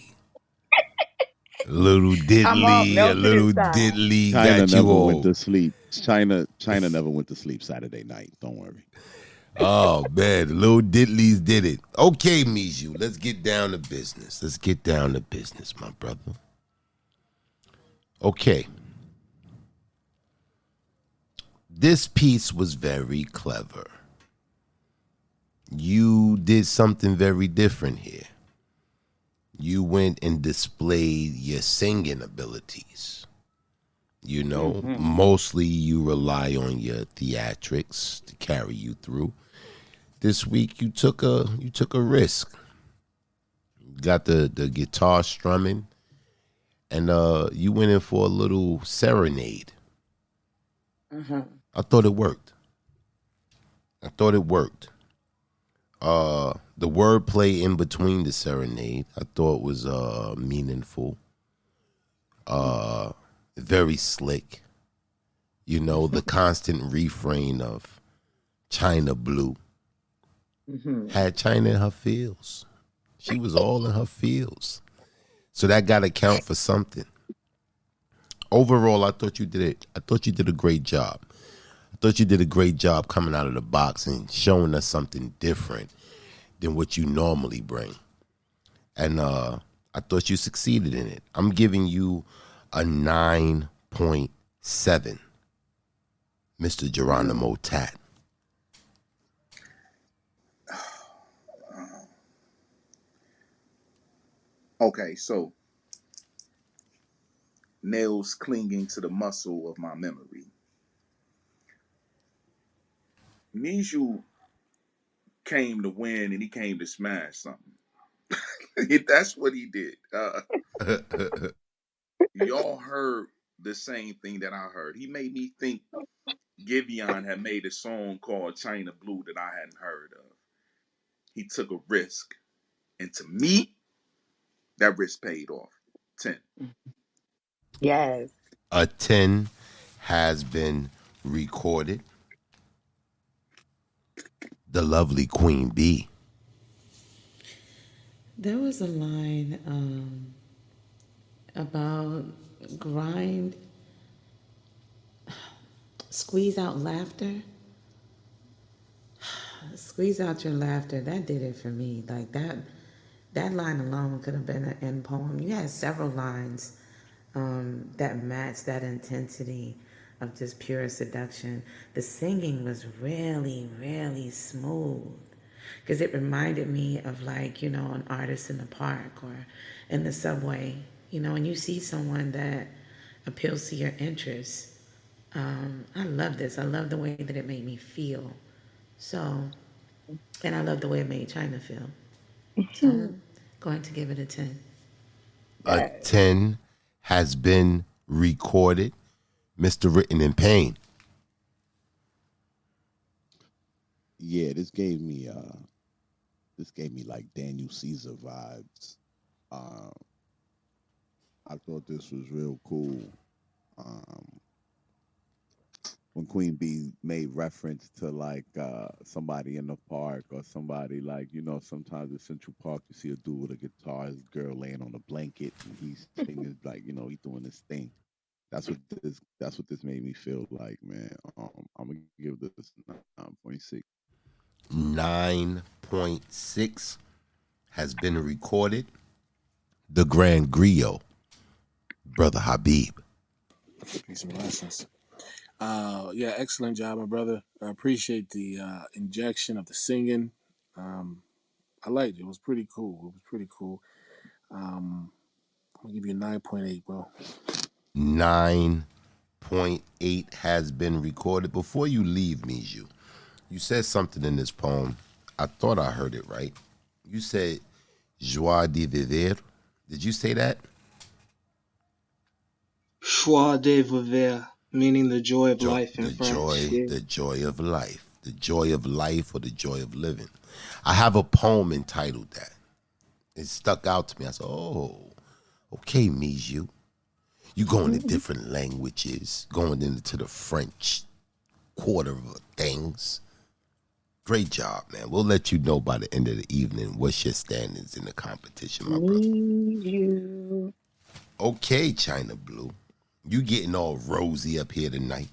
I'm all A melted little inside. diddly China got you never went all. to sleep. China never went to sleep Saturday night. Don't worry. Oh man, the little diddlies did it. Okay, Mijou, let's get down to business. Let's get down to business, my brother. Okay. This piece was very clever. You did something very different here. You went and displayed your singing abilities. You know, mostly you rely on your theatrics to carry you through. This week you took a risk. Got the guitar strumming, and you went in for a little serenade. I thought it worked. The wordplay in between the serenade, I thought was meaningful. Very slick. You know, the constant refrain of China Blue had China in her feels. She was all in her feels. So that got to count for something. Overall, I thought you did it. I thought you did a great job. I thought you did a great job coming out of the box and showing us something different than what you normally bring. And I thought you succeeded in it. I'm giving you a 9.7, Mr. Geronimo Tat. Okay, so nails clinging to the muscle of my memory. Mijou came to win and he came to smash something. That's what he did. Y'all heard the same thing that I heard. He made me think Giveon had made a song called China Blue that I hadn't heard of. He took a risk. And to me, that risk paid off. 10. Yes. A 10 has been recorded. The lovely Queen Bee. There was a line about grind, squeeze out laughter. Squeeze out your laughter. That did it for me. Like that line alone could have been an end poem. You had several lines that matched that intensity. of just pure seduction. The singing was really, really smooth because it reminded me of like, you know, an artist in the park or in the subway, you know, and you see someone that appeals to your interests. I love this. I love the way that it made me feel. So, and I love the way it made China feel. So I'm going to give it a 10. A 10 has been recorded. Mr. Written in Pain. Yeah, this gave me like Daniel Caesar vibes. Um, I thought this was real cool. Um, when Queen Bee made reference to like somebody in the park or somebody like, you know, sometimes at Central Park you see a dude with a guitar, his girl laying on a blanket and he's singing like, you know, he's doing this thing. That's what this made me feel like, man. I'm gonna give this 9.6. 9.6 has been recorded. The Grand Griot, Brother Habib. Peace and blessings. Yeah, excellent job, my brother. I appreciate the injection of the singing. I liked it. It was pretty cool. It was pretty cool. I'm gonna give you a 9.8, bro. 9.8 has been recorded. Before you leave, Mijou, you said something in this poem. I thought I heard it right. You said joie de vivre. Did you say that? Joie de vivre, meaning the joy of life in The French. joy, Yeah. the joy of life. The joy of life or the joy of living. I have a poem entitled that. It stuck out to me. I said, oh, okay, Mijou. You going to different languages, going into the French quarter of things. Great job, man. We'll let you know by the end of the evening what's your standings in the competition, my brother. Need you. Okay, China Blue. You getting all rosy up here tonight.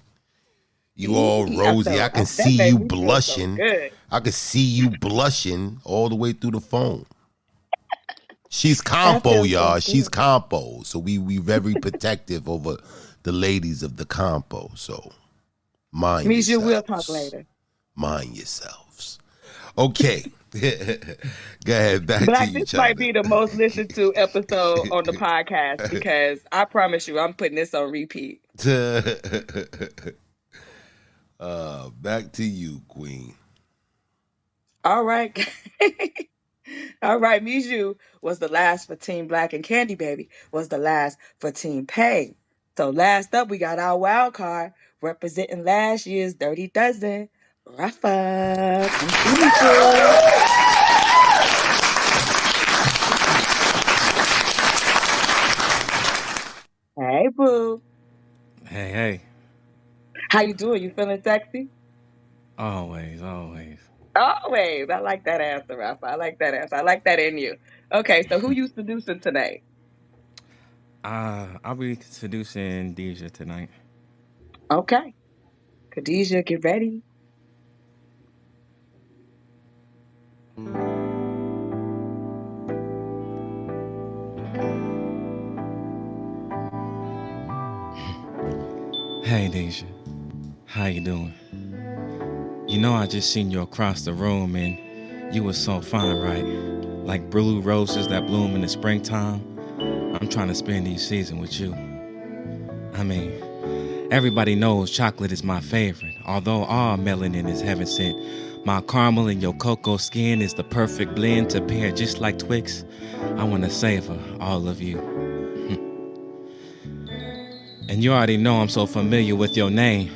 You all rosy. I can see That made you me feel so blushing. good. I can see you blushing all the way through the phone. She's That compo, feels so y'all. She's good. compo. So we very protective over the ladies of the compo. So mind Means you will talk yourselves. later. Mind yourselves. Okay. Go ahead. Back to Black, you, this might China. be the most listened to episode on the podcast because I promise you, I'm putting this on repeat. Back to you, Queen. All right. All right. Mijou was the last for Team Black and Candy Baby was the last for Team Pay. So last up, we got our wild card representing last year's Dirty Dozen. Rafa, come through, Mijou. Hey, boo. Hey, hey. How you doing? You feeling sexy? Always, always. Always. I like that answer, Rafa. I like that answer. I like that in you. Okay, so who you seducing tonight? I'll be seducing Deja tonight. Okay. Khadijah, get ready. Hey, Deja. How you doing? You know I just seen you across the room and you was so fine, right? Like blue roses that bloom in the springtime. I'm trying to spend each season with you. I mean, everybody knows chocolate is my favorite, although all melanin is heaven sent. My caramel and your cocoa skin is the perfect blend to pair just like Twix. I want to savor all of you. And you already know I'm so familiar with your name.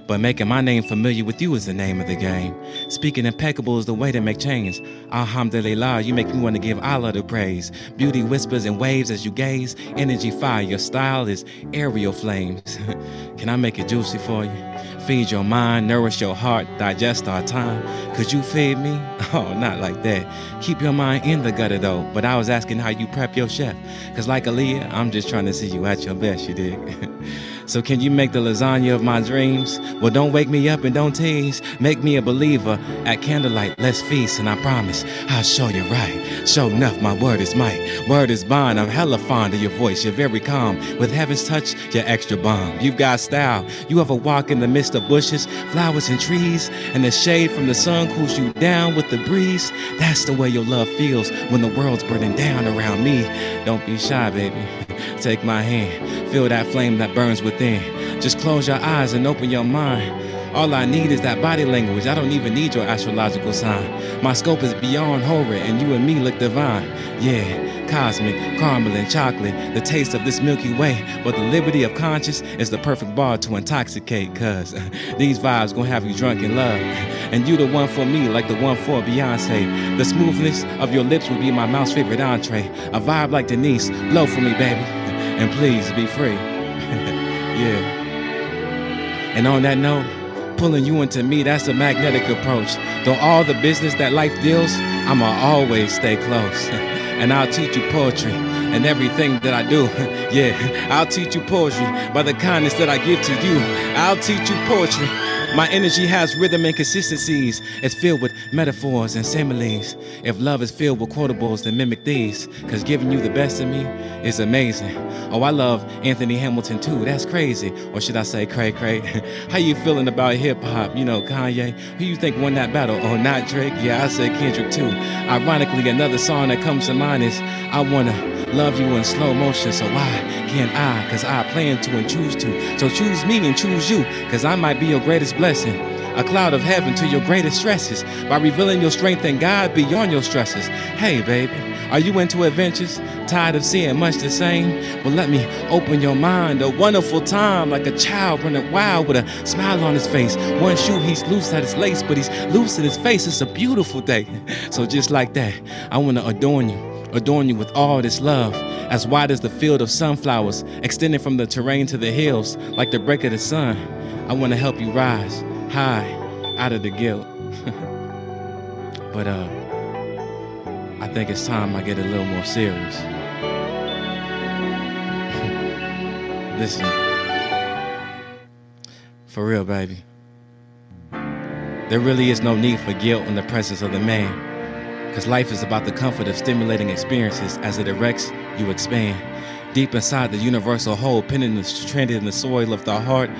But making my name familiar with you is the name of the game. Speaking impeccable is the way to make change. Alhamdulillah, you make me want to give Allah the praise. Beauty whispers and waves as you gaze. Energy fire, your style is aerial flames. Can I make it juicy for you? Feed your mind, nourish your heart, digest our time. Could you feed me? Oh, not like that. Keep your mind in the gutter though. But I was asking how you prep your chef. Cause like Aaliyah, I'm just trying to see you at your best, you dig? So can you make the lasagna of my dreams? Well, don't wake me up and don't tease. Make me a believer. At candlelight, let's feast, and I promise I'll show you right. Show enough, my word is might. Word is bond. I'm hella fond of your voice. You're very calm. With heaven's touch, you're extra bomb. You've got style. You ever walk in the midst of bushes, flowers and trees, and the shade from the sun cools you down with the breeze? That's the way your love feels when the world's burning down around me. Don't be shy, baby. Take my hand. Feel that flame that burns within. Just close your eyes and open your mind. All I need is that body language. I don't even need your astrological sign. My scope is beyond horror, and you and me look divine. Yeah, cosmic, caramel and chocolate, the taste of this Milky Way. But the liberty of conscience is the perfect bar to intoxicate, cause these vibes gonna have you drunk in love. And you the one for me, like the one for Beyonce. The smoothness of your lips would be my mouth's favorite entree. A vibe like Denise, blow for me, baby. And please be free. Yeah. And on that note, pulling you into me, that's a magnetic approach. Though all the business that life deals, I'ma always stay close. And I'll teach you poetry and everything that I do. Yeah, I'll teach you poetry by the kindness that I give to you. I'll teach you poetry. My energy has rhythm and consistencies. It's filled with metaphors and similes. If love is filled with quotables, then mimic these. Cause giving you the best of me is amazing. Oh, I love Anthony Hamilton too, that's crazy. Or should I say cray cray? How you feeling about hip hop? You know, Kanye. Who you think won that battle? Oh, not Drake? Yeah, I say Kendrick too. Ironically, another song that comes to mind is I Wanna Love You in Slow Motion. So why can't I? Cause I plan to and choose to. So choose me and choose you. Cause I might be your greatest blessing. A cloud of heaven to your greatest stresses. By revealing your strength and God beyond your stresses. Hey baby, are you into adventures? Tired of seeing much the same? Well, let me open your mind. A wonderful time, like a child running wild with a smile on his face. One shoe, he's loose at his lace, but he's loose in his face. It's a beautiful day. So just like that, I want to adorn you with all this love, as wide as the field of sunflowers, extending from the terrain to the hills, like the break of the sun. I want to help you rise high out of the guilt. But I think it's time I get a little more serious. Listen, for real, baby. There really is no need for guilt in the presence of the man. Cause life is about the comfort of stimulating experiences. As it erects, you expand. Deep inside the universal whole, penetrated in the soil of the heart,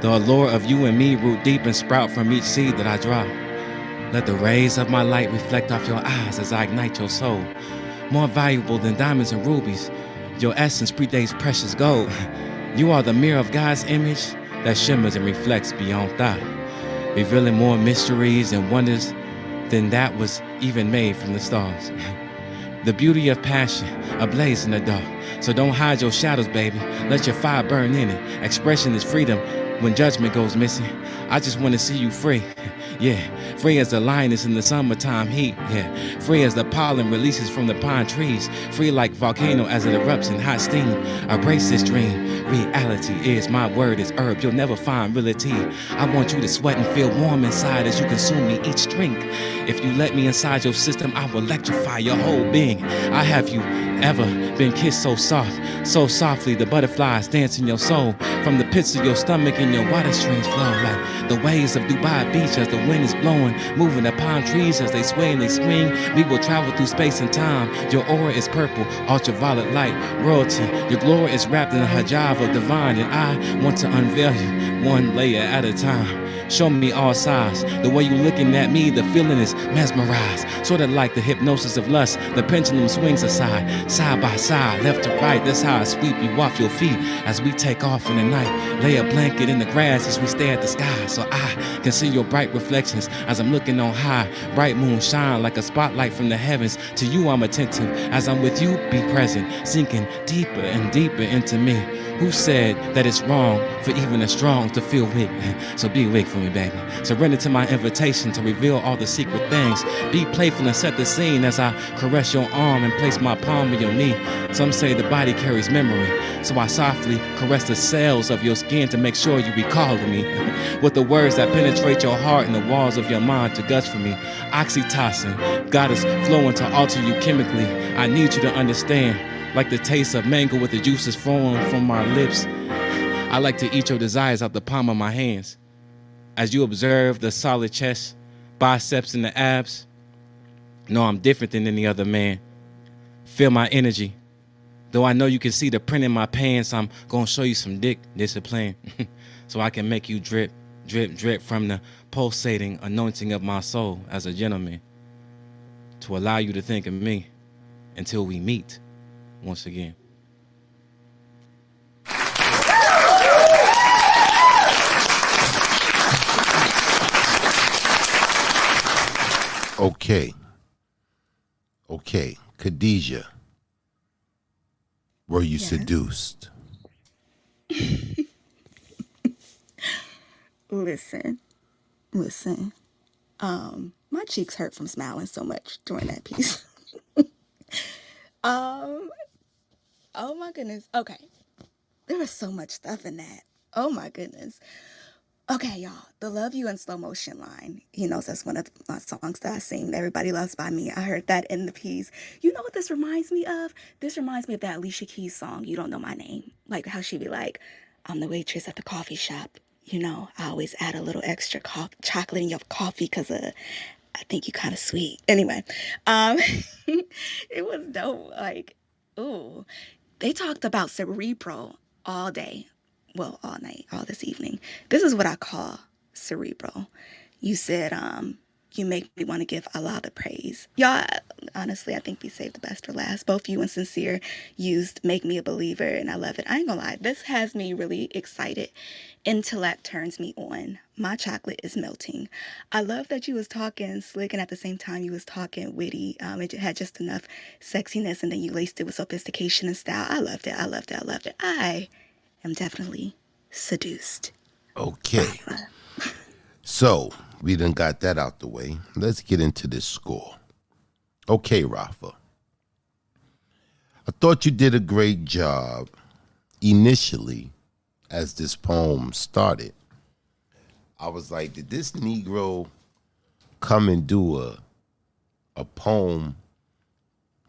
the allure of you and me root deep and sprout from each seed that I drop. Let the rays of my light reflect off your eyes as I ignite your soul. More valuable than diamonds and rubies, your essence predates precious gold. You are the mirror of God's image that shimmers and reflects beyond thought, revealing more mysteries and wonders than that was even made from the stars. The beauty of passion, ablaze in the dark. So don't hide your shadows, baby. Let your fire burn in it. Expression is freedom when judgment goes missing. I just want to see you free. Yeah, free as the lioness in the summertime heat. Yeah, free as the pollen releases from the pine trees. Free like volcano as it erupts in hot steam. Embrace this dream. Reality is, my word is herb. You'll never find reality. I want you to sweat and feel warm inside as you consume me each drink. If you let me inside your system, I will electrify your whole being. I have you ever been kissed so soft, so softly the butterflies dance in your soul. From the pits of your stomach and your water streams flow like the waves of Dubai Beach as the wind is blowing, moving the palm trees as they sway and they swing. We will travel through space and time. Your aura is purple, ultraviolet light, royalty. Your glory is wrapped in a hijab of divine, and I want to unveil you one layer at a time. Show me all sides. The way you looking at me, the feeling is mesmerized. Sort of like the hypnosis of lust. The pendulum swings aside, side by side, left to right. That's how I sweep you off your feet as we take off in the night. Lay a blanket in the grass as we stare at the sky, so I can see your bright reflections as I'm looking on high. Bright moon shine like a spotlight from the heavens. To you I'm attentive. As I'm with you, be present, sinking deeper and deeper into me. Who said that it's wrong for even the strong to feel weak? So be awake for me, baby. Surrender to my invitation to reveal all the secret things. Be playful and set the scene as I caress your arm and place my palm on your knee. Some say the body carries memory, so I softly caress the cells of your skin to make sure you recall me. With the words that penetrate your heart and the walls of your mind to gush for me. Oxytocin, God is flowing to alter you chemically. I need you to understand. Like the taste of mango with the juices flowing from my lips. I like to eat your desires out the palm of my hands. As you observe the solid chest, biceps, and the abs, no, I'm different than any other man. Feel my energy. Though I know you can see the print in my pants, I'm gonna show you some dick discipline so I can make you drip, drip, drip from the pulsating anointing of my soul as a gentleman to allow you to think of me until we meet once again. Okay. Khadijah, were you Yes. seduced? Listen. My cheeks hurt from smiling so much during that piece. um, oh my goodness. Okay. There was so much stuff in that. Oh my goodness. Okay, y'all. The Love You in Slow Motion line. He knows that's one of my songs that I sing. Everybody Loves by Me. I heard that in the piece. You know what this reminds me of? This reminds me of that Alicia Keys song, You Don't Know My Name. Like how she be like, I'm the waitress at the coffee shop. You know, I always add a little extra chocolate in your coffee because I think you kind of sweet. Anyway, it was dope. Like, ooh. They talked about cerebral all day. Well, all night, all this evening. This is what I call cerebral. You said, you make me want to give Allah the praise. Y'all, honestly, I think we saved the best for last. Both you and Sincere used Make Me a Believer, and I love it. I ain't gonna lie, this has me really excited. Intellect turns me on. My chocolate is melting. I love that you was talking slick, and at the same time you was talking witty. It had just enough sexiness, and then you laced it with sophistication and style. I loved it. I am definitely seduced. Okay. So, we done got that out the way. Let's get into this score. Okay, Rafa. I thought you did a great job initially as this poem started. I was like, did this Negro come and do a poem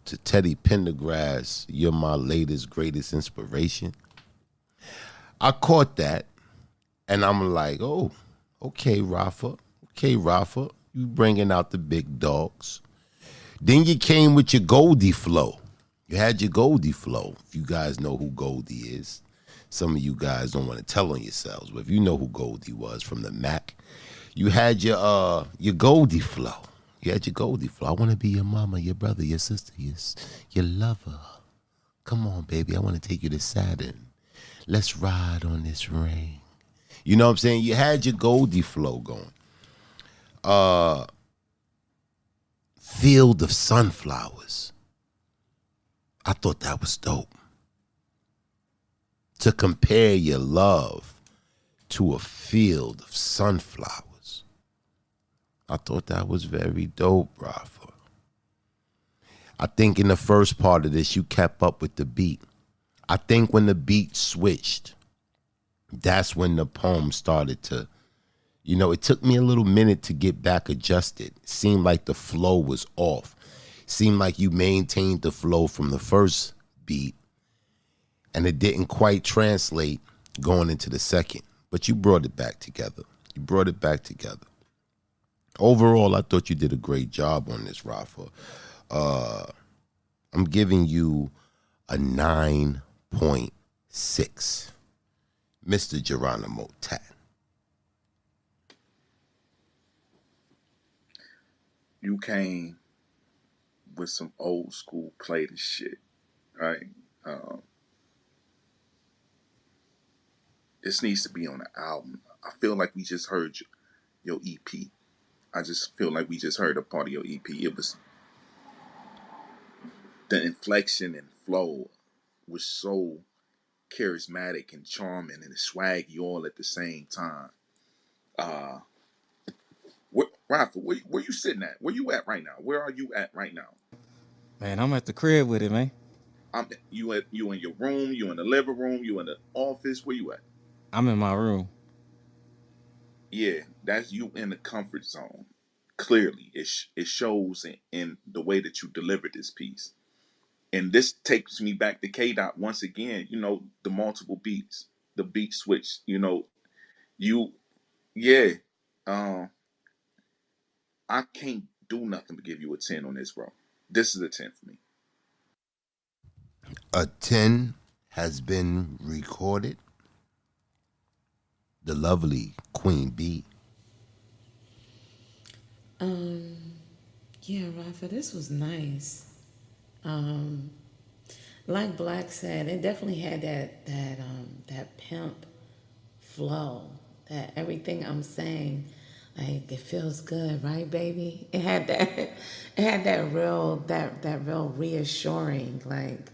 to Teddy Pendergrass, You're My Latest Greatest Inspiration? I caught that, and I'm like, oh, okay, Rafa. You bringing out the big dogs. Then you came with your Goldie flow. You had your Goldie flow. If you guys know who Goldie is, some of you guys don't want to tell on yourselves, but if you know who Goldie was from the Mac, you had your Goldie flow. You had your Goldie flow. I want to be your mama, your brother, your sister, your lover. Come on, baby. I want to take you to Saturn. Let's ride on this ring. You know what I'm saying? You had your Goldie flow going. Field of Sunflowers. I thought that was dope. To compare your love to a field of sunflowers. I thought that was very dope, Rafa. I think in the first part of this, you kept up with the beat. I think when the beat switched, that's when the poem started to, it took me a little minute to get back adjusted. It seemed like the flow was off. It seemed like you maintained the flow from the first beat, and it didn't quite translate going into the second. But you brought it back together. Overall, I thought you did a great job on this, Rafa. I'm giving you a 9.6. Mr. Geronimo Tat. You came with some old school plated shit, right? This needs to be on the album. I feel like we just heard your EP. I just feel like we just heard a part of your EP. It was the inflection and flow was so charismatic and charming and swaggy all at the same time. Rafa, where you sitting at? Where you at right now? Where are you at right now? Man, I'm at the crib with it, man. You in your room? You in the living room? You in the office? Where you at? I'm in my room. Yeah, that's you in the comfort zone. Clearly, it shows in the way that you delivered this piece. And this takes me back to K Dot once again. The multiple beats, the beat switch. You yeah. Um, I can't do nothing but give you a 10 on this, bro. This is a 10 for me. A 10 has been recorded. The lovely Queen B. Yeah, Rafa, this was nice. Um, like Black said, it definitely had that pimp flow. That everything I'm saying, like it feels good, right, baby? It had that it had that real reassuring, like,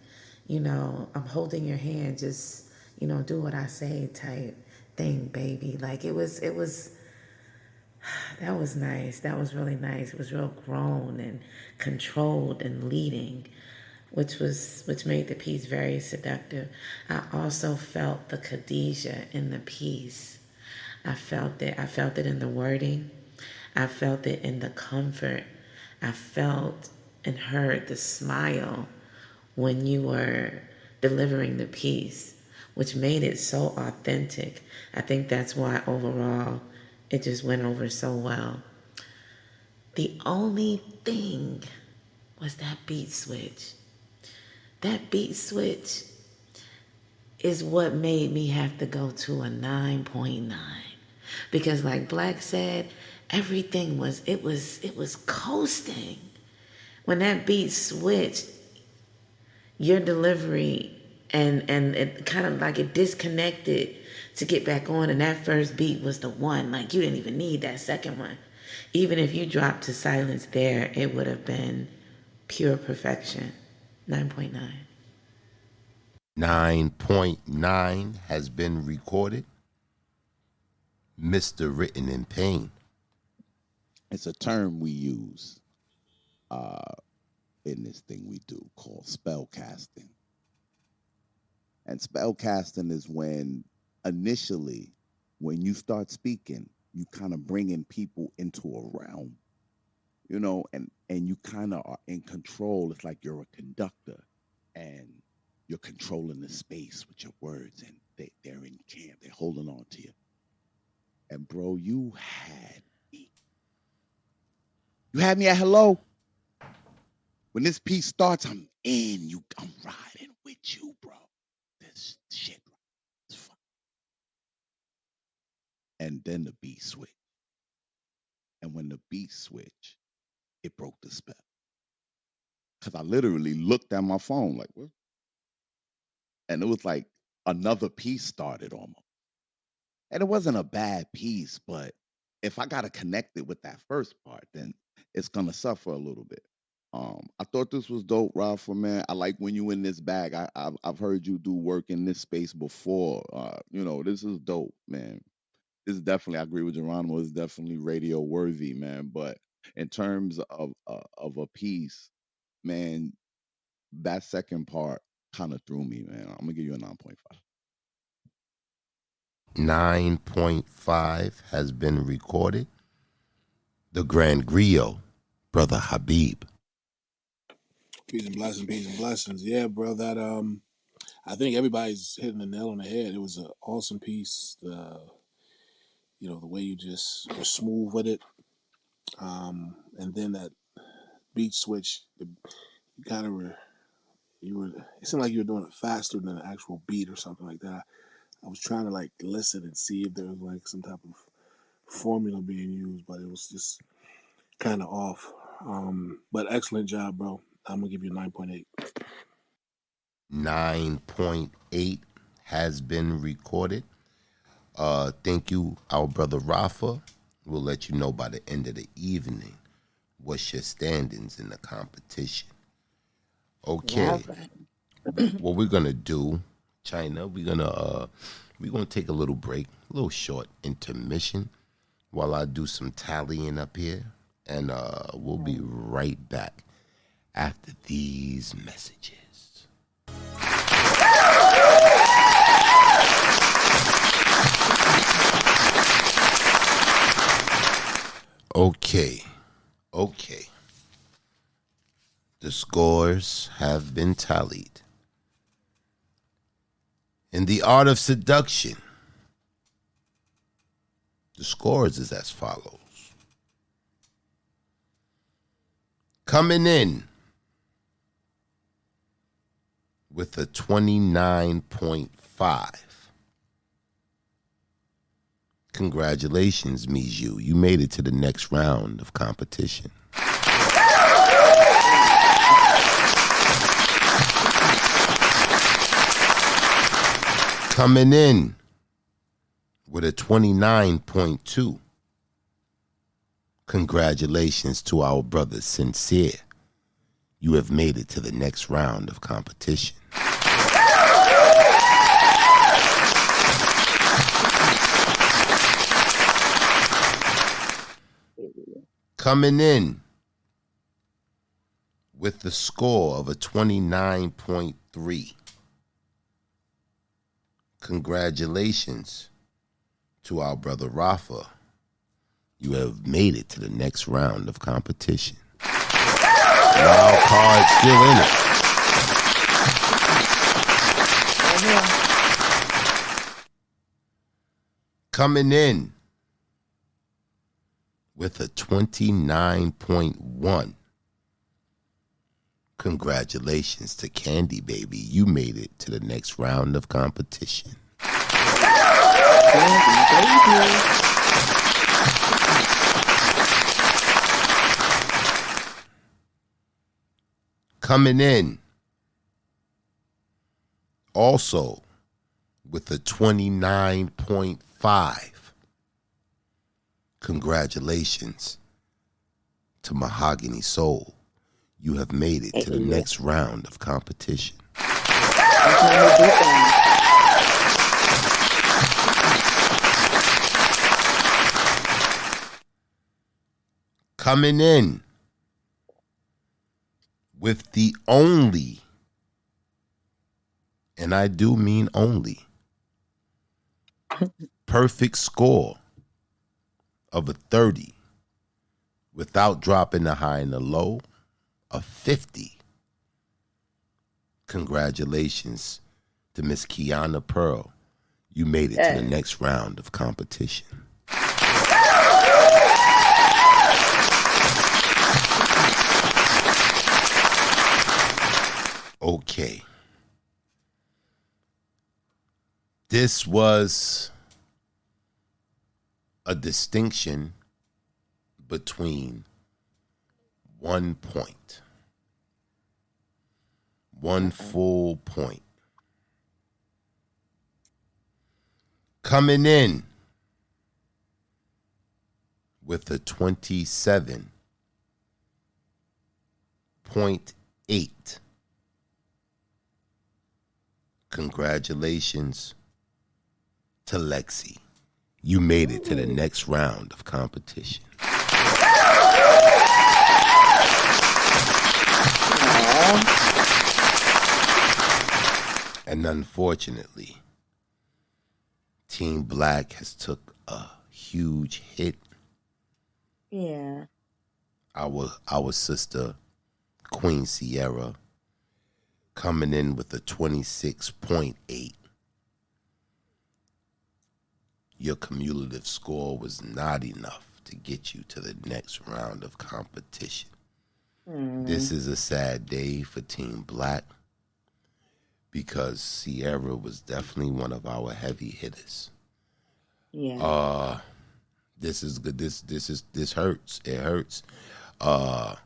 I'm holding your hand, just, do what I say type thing, baby. Like it was that was nice. That was really nice. It was real grown and controlled and leading, which made the piece very seductive. I also felt the Khadijah in the piece. I felt it. I felt it in the wording. I felt it in the comfort. I felt and heard the smile when you were delivering the piece, which made it so authentic. I think that's why overall it just went over so well. The only thing was that beat switch. That beat switch is what made me have to go to a 9.9. Because like Black said, everything was coasting. When that beat switched, your delivery and it kind of like it disconnected to get back on, and that first beat was the one. Like you didn't even need that second one. Even if you dropped to silence there, it would have been pure perfection. 9.9. 9.9 has been recorded. Mr. Written in Pain. It's a term we use in this thing we do called spell casting. And spell casting is when initially, when you start speaking, you kind of bringing people into a realm, and you kind of are in control. It's like you're a conductor and you're controlling the space with your words, and they're in camp, they're holding on to you. And bro, you had me. You had me at hello. When this piece starts, I'm in you. I'm riding with you, bro. This shit. Is fun. And then the beat switch. And when the beat switch, it broke the spell. Cause I literally looked at my phone like, what? And it was like another piece started almost. And it wasn't a bad piece, but if I gotta connect it with that first part, then it's gonna suffer a little bit. I thought this was dope, Rafa, man. I like when you in this bag. I've heard you do work in this space before. This is dope, man. This is definitely. I agree with Geronimo. It's definitely radio worthy, man. But in terms of a piece, man, that second part kind of threw me, man. I'm gonna give you a 9.5. 9.5 has been recorded. The Grand Griot, Brother Habib. Peace and blessings, peace and blessings. Yeah, bro. That I think everybody's hitting the nail on the head. It was an awesome piece. The way you just were smooth with it, and then that beat switch. You kind of were. You were. It seemed like you were doing it faster than an actual beat or something like that. I was trying to like listen and see if there was like some type of formula being used, but it was just kind of off. But excellent job, bro. I'm gonna give you a 9.8. 9.8 has been recorded. Thank you, our brother Rafa. We'll let you know by the end of the evening what's your standings in the competition. Okay. What we're gonna do, China, we're gonna take a little break, a little short intermission while I do some tallying up here. And we'll be right back after these messages. Okay. The scores have been tallied. In the art of seduction, the scores is as follows. Coming in with a 29.5. Congratulations, Mijou. You made it to the next round of competition. Coming in with a 29.2. Congratulations to our brother Sincere. You have made it to the next round of competition. Coming in with the score of a 29.3. Congratulations to our brother Rafa. You have made it to the next round of competition. Wild card still in it. Coming in with a 29.1. Congratulations to Candy Baby. You made it to the next round of competition. Coming in also with a 29.5. Congratulations to Mahogany Soul. You have made it to the next round of competition. Coming in with the only, and I do mean only, perfect score of a 30 without dropping the high and the low, a 50. Congratulations to Miss Kiana Pearl. You made it to the next round of competition. Okay. This was a distinction between 1 point. 1 full point. Coming in with a 27.8. Congratulations to Lexi. You made it to the next round of competition. And unfortunately, Team Black has took a huge hit. Yeah. Our sister, Queen Sierra, coming in with a 26.8. Your cumulative score was not enough to get you to the next round of competition. This is a sad day for Team Black because Sierra was definitely one of our heavy hitters. Yeah. This is good. This hurts. It hurts. But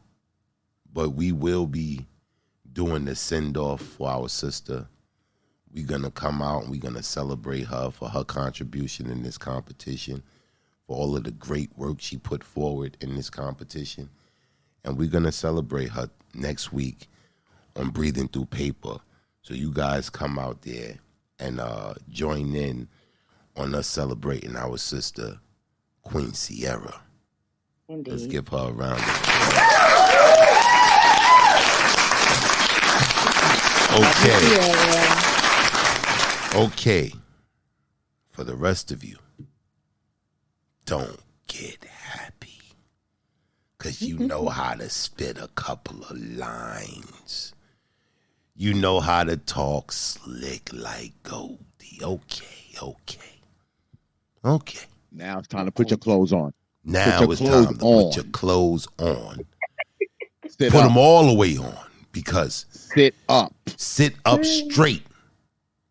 we will be doing the send off for our sister. We're gonna come out and we're gonna celebrate her for her contribution in this competition, for all of the great work she put forward in this competition. And we're gonna celebrate her next week on Breathing Through Paper. So you guys come out there and join in on us celebrating our sister, Queen Sierra. Indeed. Let's give her a round of applause. Okay. For the rest of you, don't get happy. Because you know how to spit a couple of lines. You know how to talk slick like Goldie. Okay. Now it's time to put your clothes on. Now it's time to put your clothes on. Sit Put up. them all the way on because sit up straight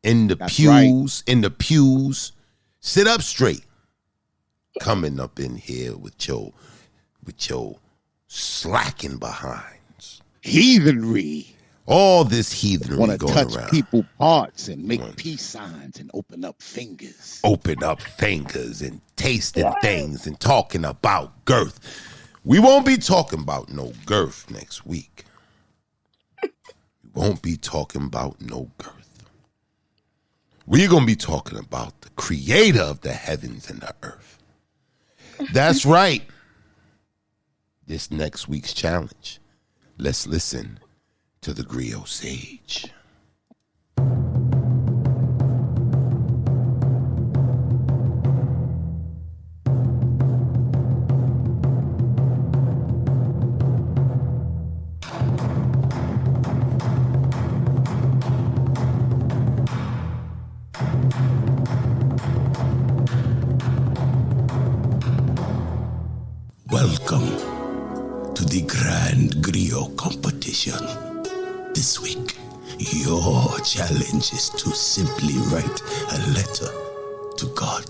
in the That's pews. Right. In the pews, sit up straight. Coming up in here with your slacking behinds, heathenry. All this heathenry want to going touch around. People parts and make peace signs and open up fingers. Open up fingers and tasting things and talking about girth. We won't be talking about no girth next week. We won't be talking about no girth. We're going to be talking about the creator of the heavens and the earth. That's right. This next week's challenge. Let's listen to the Griot Sage. Welcome to the Grand Griot competition. This week, your challenge is to simply write a letter to God.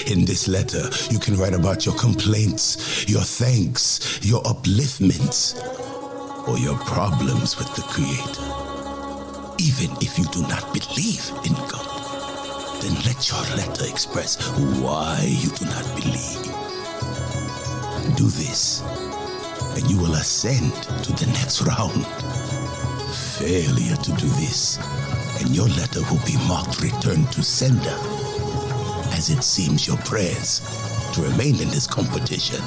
In this letter, you can write about your complaints, your thanks, your upliftments, or your problems with the Creator. Even if you do not believe in God, then let your letter express why you do not believe. Do this, and you will ascend to the next round. Failure to do this, and your letter will be marked return to sender, as it seems your prayers to remain in this competition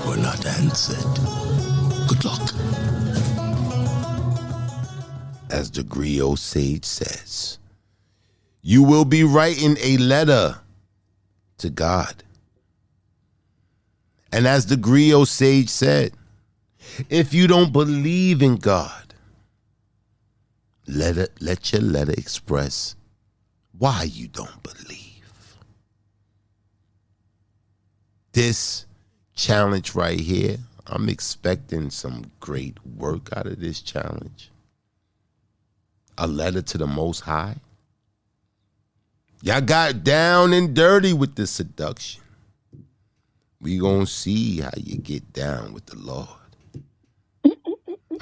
were not answered. Good luck. As the Griot Sage says, you will be writing a letter to God. And as the Griot Sage said, if you don't believe in God, let your letter express why you don't believe. This challenge right here, I'm expecting some great work out of this challenge. A letter to the Most High. Y'all got down and dirty with the seduction. We gonna see how you get down with the Lord.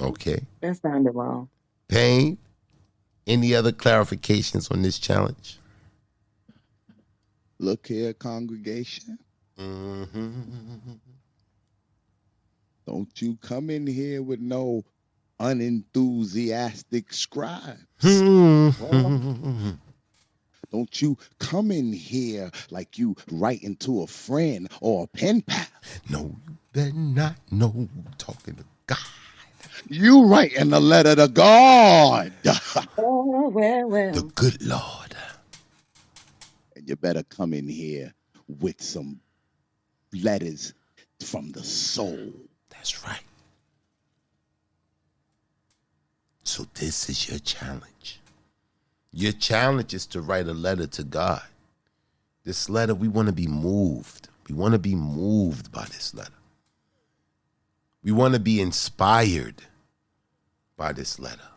Okay. That sounded wrong. Pain, any other clarifications on this challenge? Look here, congregation. Don't you come in here with no unenthusiastic scribes. Don't you come in here like you writing to a friend or a pen pal. No, you better not. No, talking to God. You writing a letter to God. Oh, well. The good Lord. And you better come in here with some letters from the soul. That's right. So this is your challenge. Your challenge is to write a letter to God. This letter, we want to be moved. We want to be moved by this letter. We want to be inspired by this letter.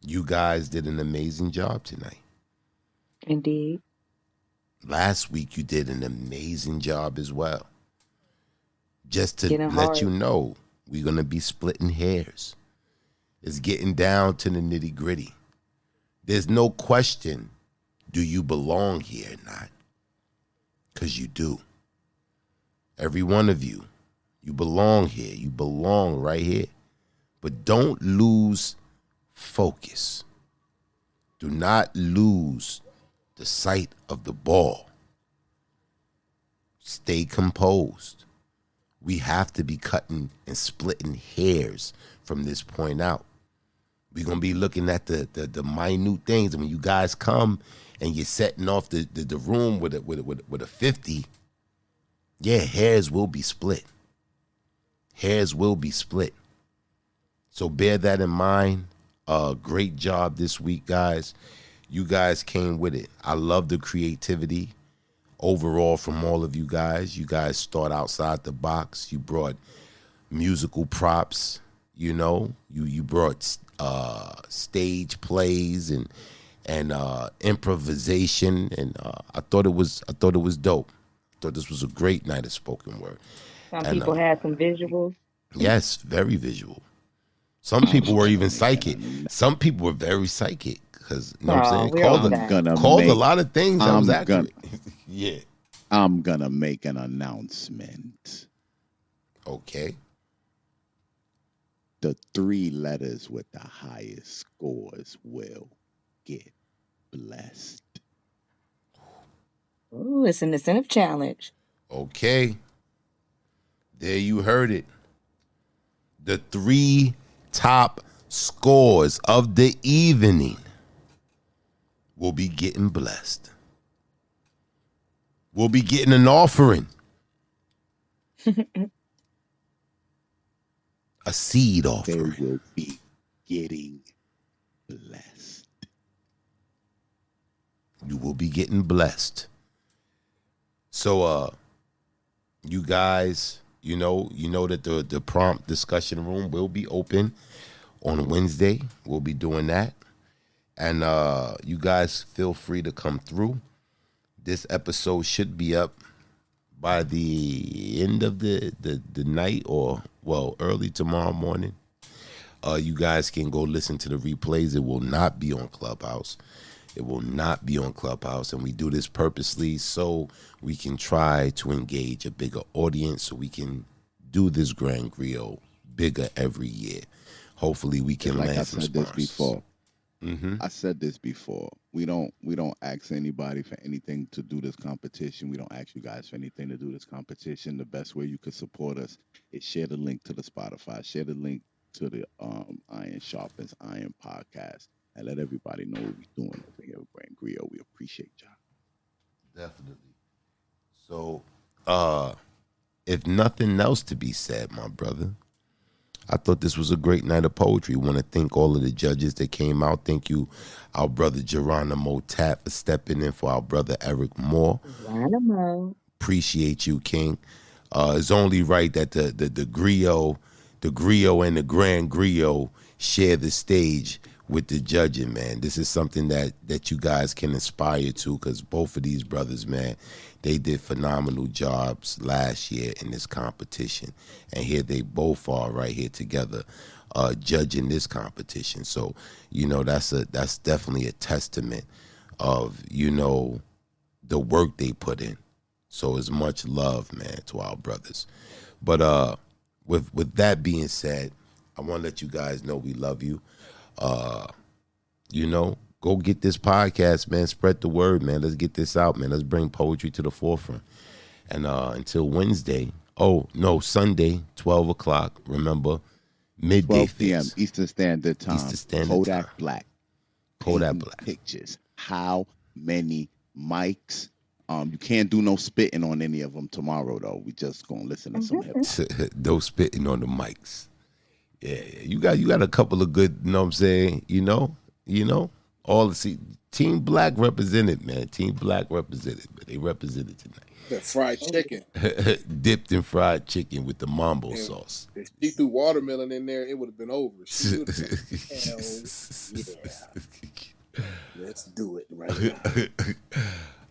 You guys did an amazing job tonight. Indeed. Last week, you did an amazing job as well. Just to Getting let hard. you know, we're going to be splitting hairs. It's getting down to the nitty gritty. There's no question, do you belong here or not? Because you do. Every one of you, you belong here. You belong right here. But don't lose focus. Do not lose the sight of the ball. Stay composed. We have to be cutting and splitting hairs from this point out. We're going to be looking at the minute things. And when you guys come and you're setting off the room with a 50, yeah, hairs will be split. Hairs will be split. So bear that in mind. Great job this week, guys. You guys came with it. I love the creativity overall from all of you guys. You guys thought outside the box. You brought musical props. You know, you brought stage plays and improvisation, and I thought it was dope. I thought this was a great night of spoken word. Some And people had some visuals. yes, very visual. Some people I'm were gonna even make psychic. an Some people were very psychic because you know what I'm Oh, saying. we're all I'm that. gonna Called a make lot of things that was I'm gonna accurate. Yeah. I'm gonna make an announcement. Okay. The 3 letters with the highest scores will get blessed. Ooh, it's an incentive challenge. Okay. There you heard it. The 3 top scores of the evening will be getting blessed. We'll be getting an offering. A seed They offering. will be getting blessed. You will be getting blessed. So you guys, you know that the prompt discussion room will be open on Wednesday. We'll be doing that. And you guys feel free to come through. This episode should be up by the end of the night, or well, early tomorrow morning. You guys can go listen to the replays. It will not be on Clubhouse. It will not be on Clubhouse. And we do this purposely so we can try to engage a bigger audience, so we can do this Grand Griot bigger every year. Hopefully we can Like I land some said this sponsors. before. I said this before. We don't ask anybody for anything to do this competition. We don't ask you guys for anything to do this competition. The best way you can support us is share the link to the Spotify, share the link to the Iron Sharpens Iron podcast, and let everybody know what we're doing over here with Grand Griot. We appreciate y'all. Definitely. So, if nothing else to be said, my brother, I thought this was a great night of poetry. Want to thank all of the judges that came out. Thank you, our brother Geronimo Tapp, for stepping in for our brother Eric Moore. Geronimo. Appreciate you, King. It's only right that the Griot and the Grand Griot share the stage with the judging, man. This is something that you guys can aspire to, because both of these brothers, man, they did phenomenal jobs last year in this competition. And here they both are right here together judging this competition. So, that's definitely a testament of, the work they put in. So it's much love, man, to our brothers. But with that being said, I want to let you guys know we love you. Go get this podcast, man. Spread the word, man. Let's get this out, man. Let's bring poetry to the forefront. And until Wednesday, Sunday, 12 o'clock, remember, midday 12 p.m. fix. Eastern Standard Time. Eastern Standard Kodak Time. Black. Kodak Painting Black. Pictures. How many mics? You can't do no spitting on any of them tomorrow, though. We just gonna listen to some hip hop. No spitting on the mics. Yeah, you got a couple of good, you know what I'm saying, all Team Black represented, man. Team Black represented, but they represented tonight. The fried chicken. Dipped in fried chicken with the mambo sauce. If she threw watermelon in there, it would have been over. She would have hell yeah. Let's do it right now.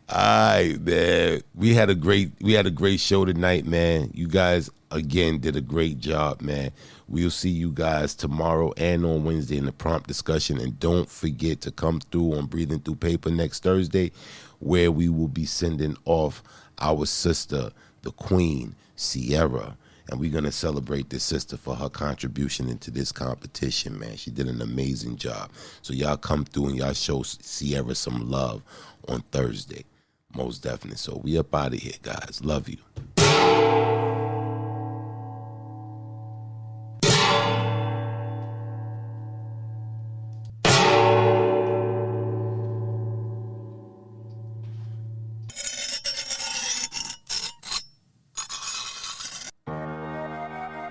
All right, man. We had a great show tonight, man. You guys again did a great job, man. We'll see you guys tomorrow and on Wednesday in the prompt discussion. And don't forget to come through on Breathing Through Paper next Thursday, where we will be sending off our sister, the Queen, Sierra. And we're going to celebrate this sister for her contribution into this competition, man. She did an amazing job. So y'all come through and y'all show Sierra some love on Thursday. Most definitely. So we up out of here, guys. Love you.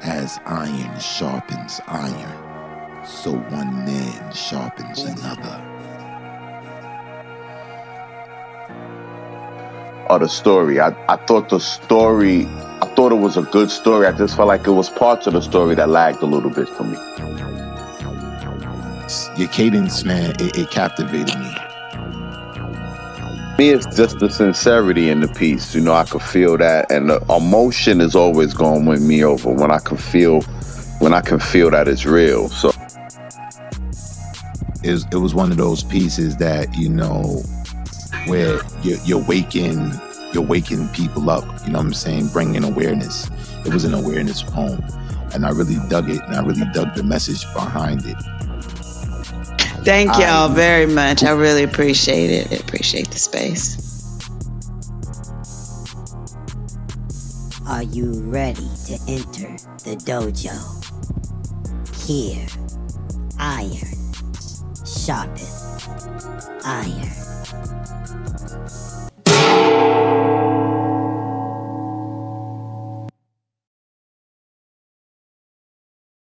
As iron sharpens iron, so one man sharpens another. Or the story. I thought the story, I thought it was a good story. I just felt like it was parts of the story that lagged a little bit for me. Your cadence, man, it captivated me. Me, it's just the sincerity in the piece. You know, I could feel that, and the emotion is always going to win me over when I can feel that it's real. So it was one of those pieces that, you know, where you're waking people up, you know what I'm saying, bringing awareness. It was an awareness poem, and I really dug it, and I really dug the message behind it. Thank y'all very much. I really appreciate it. I appreciate the space. Are you ready to enter the dojo? Here, iron sharpeth iron.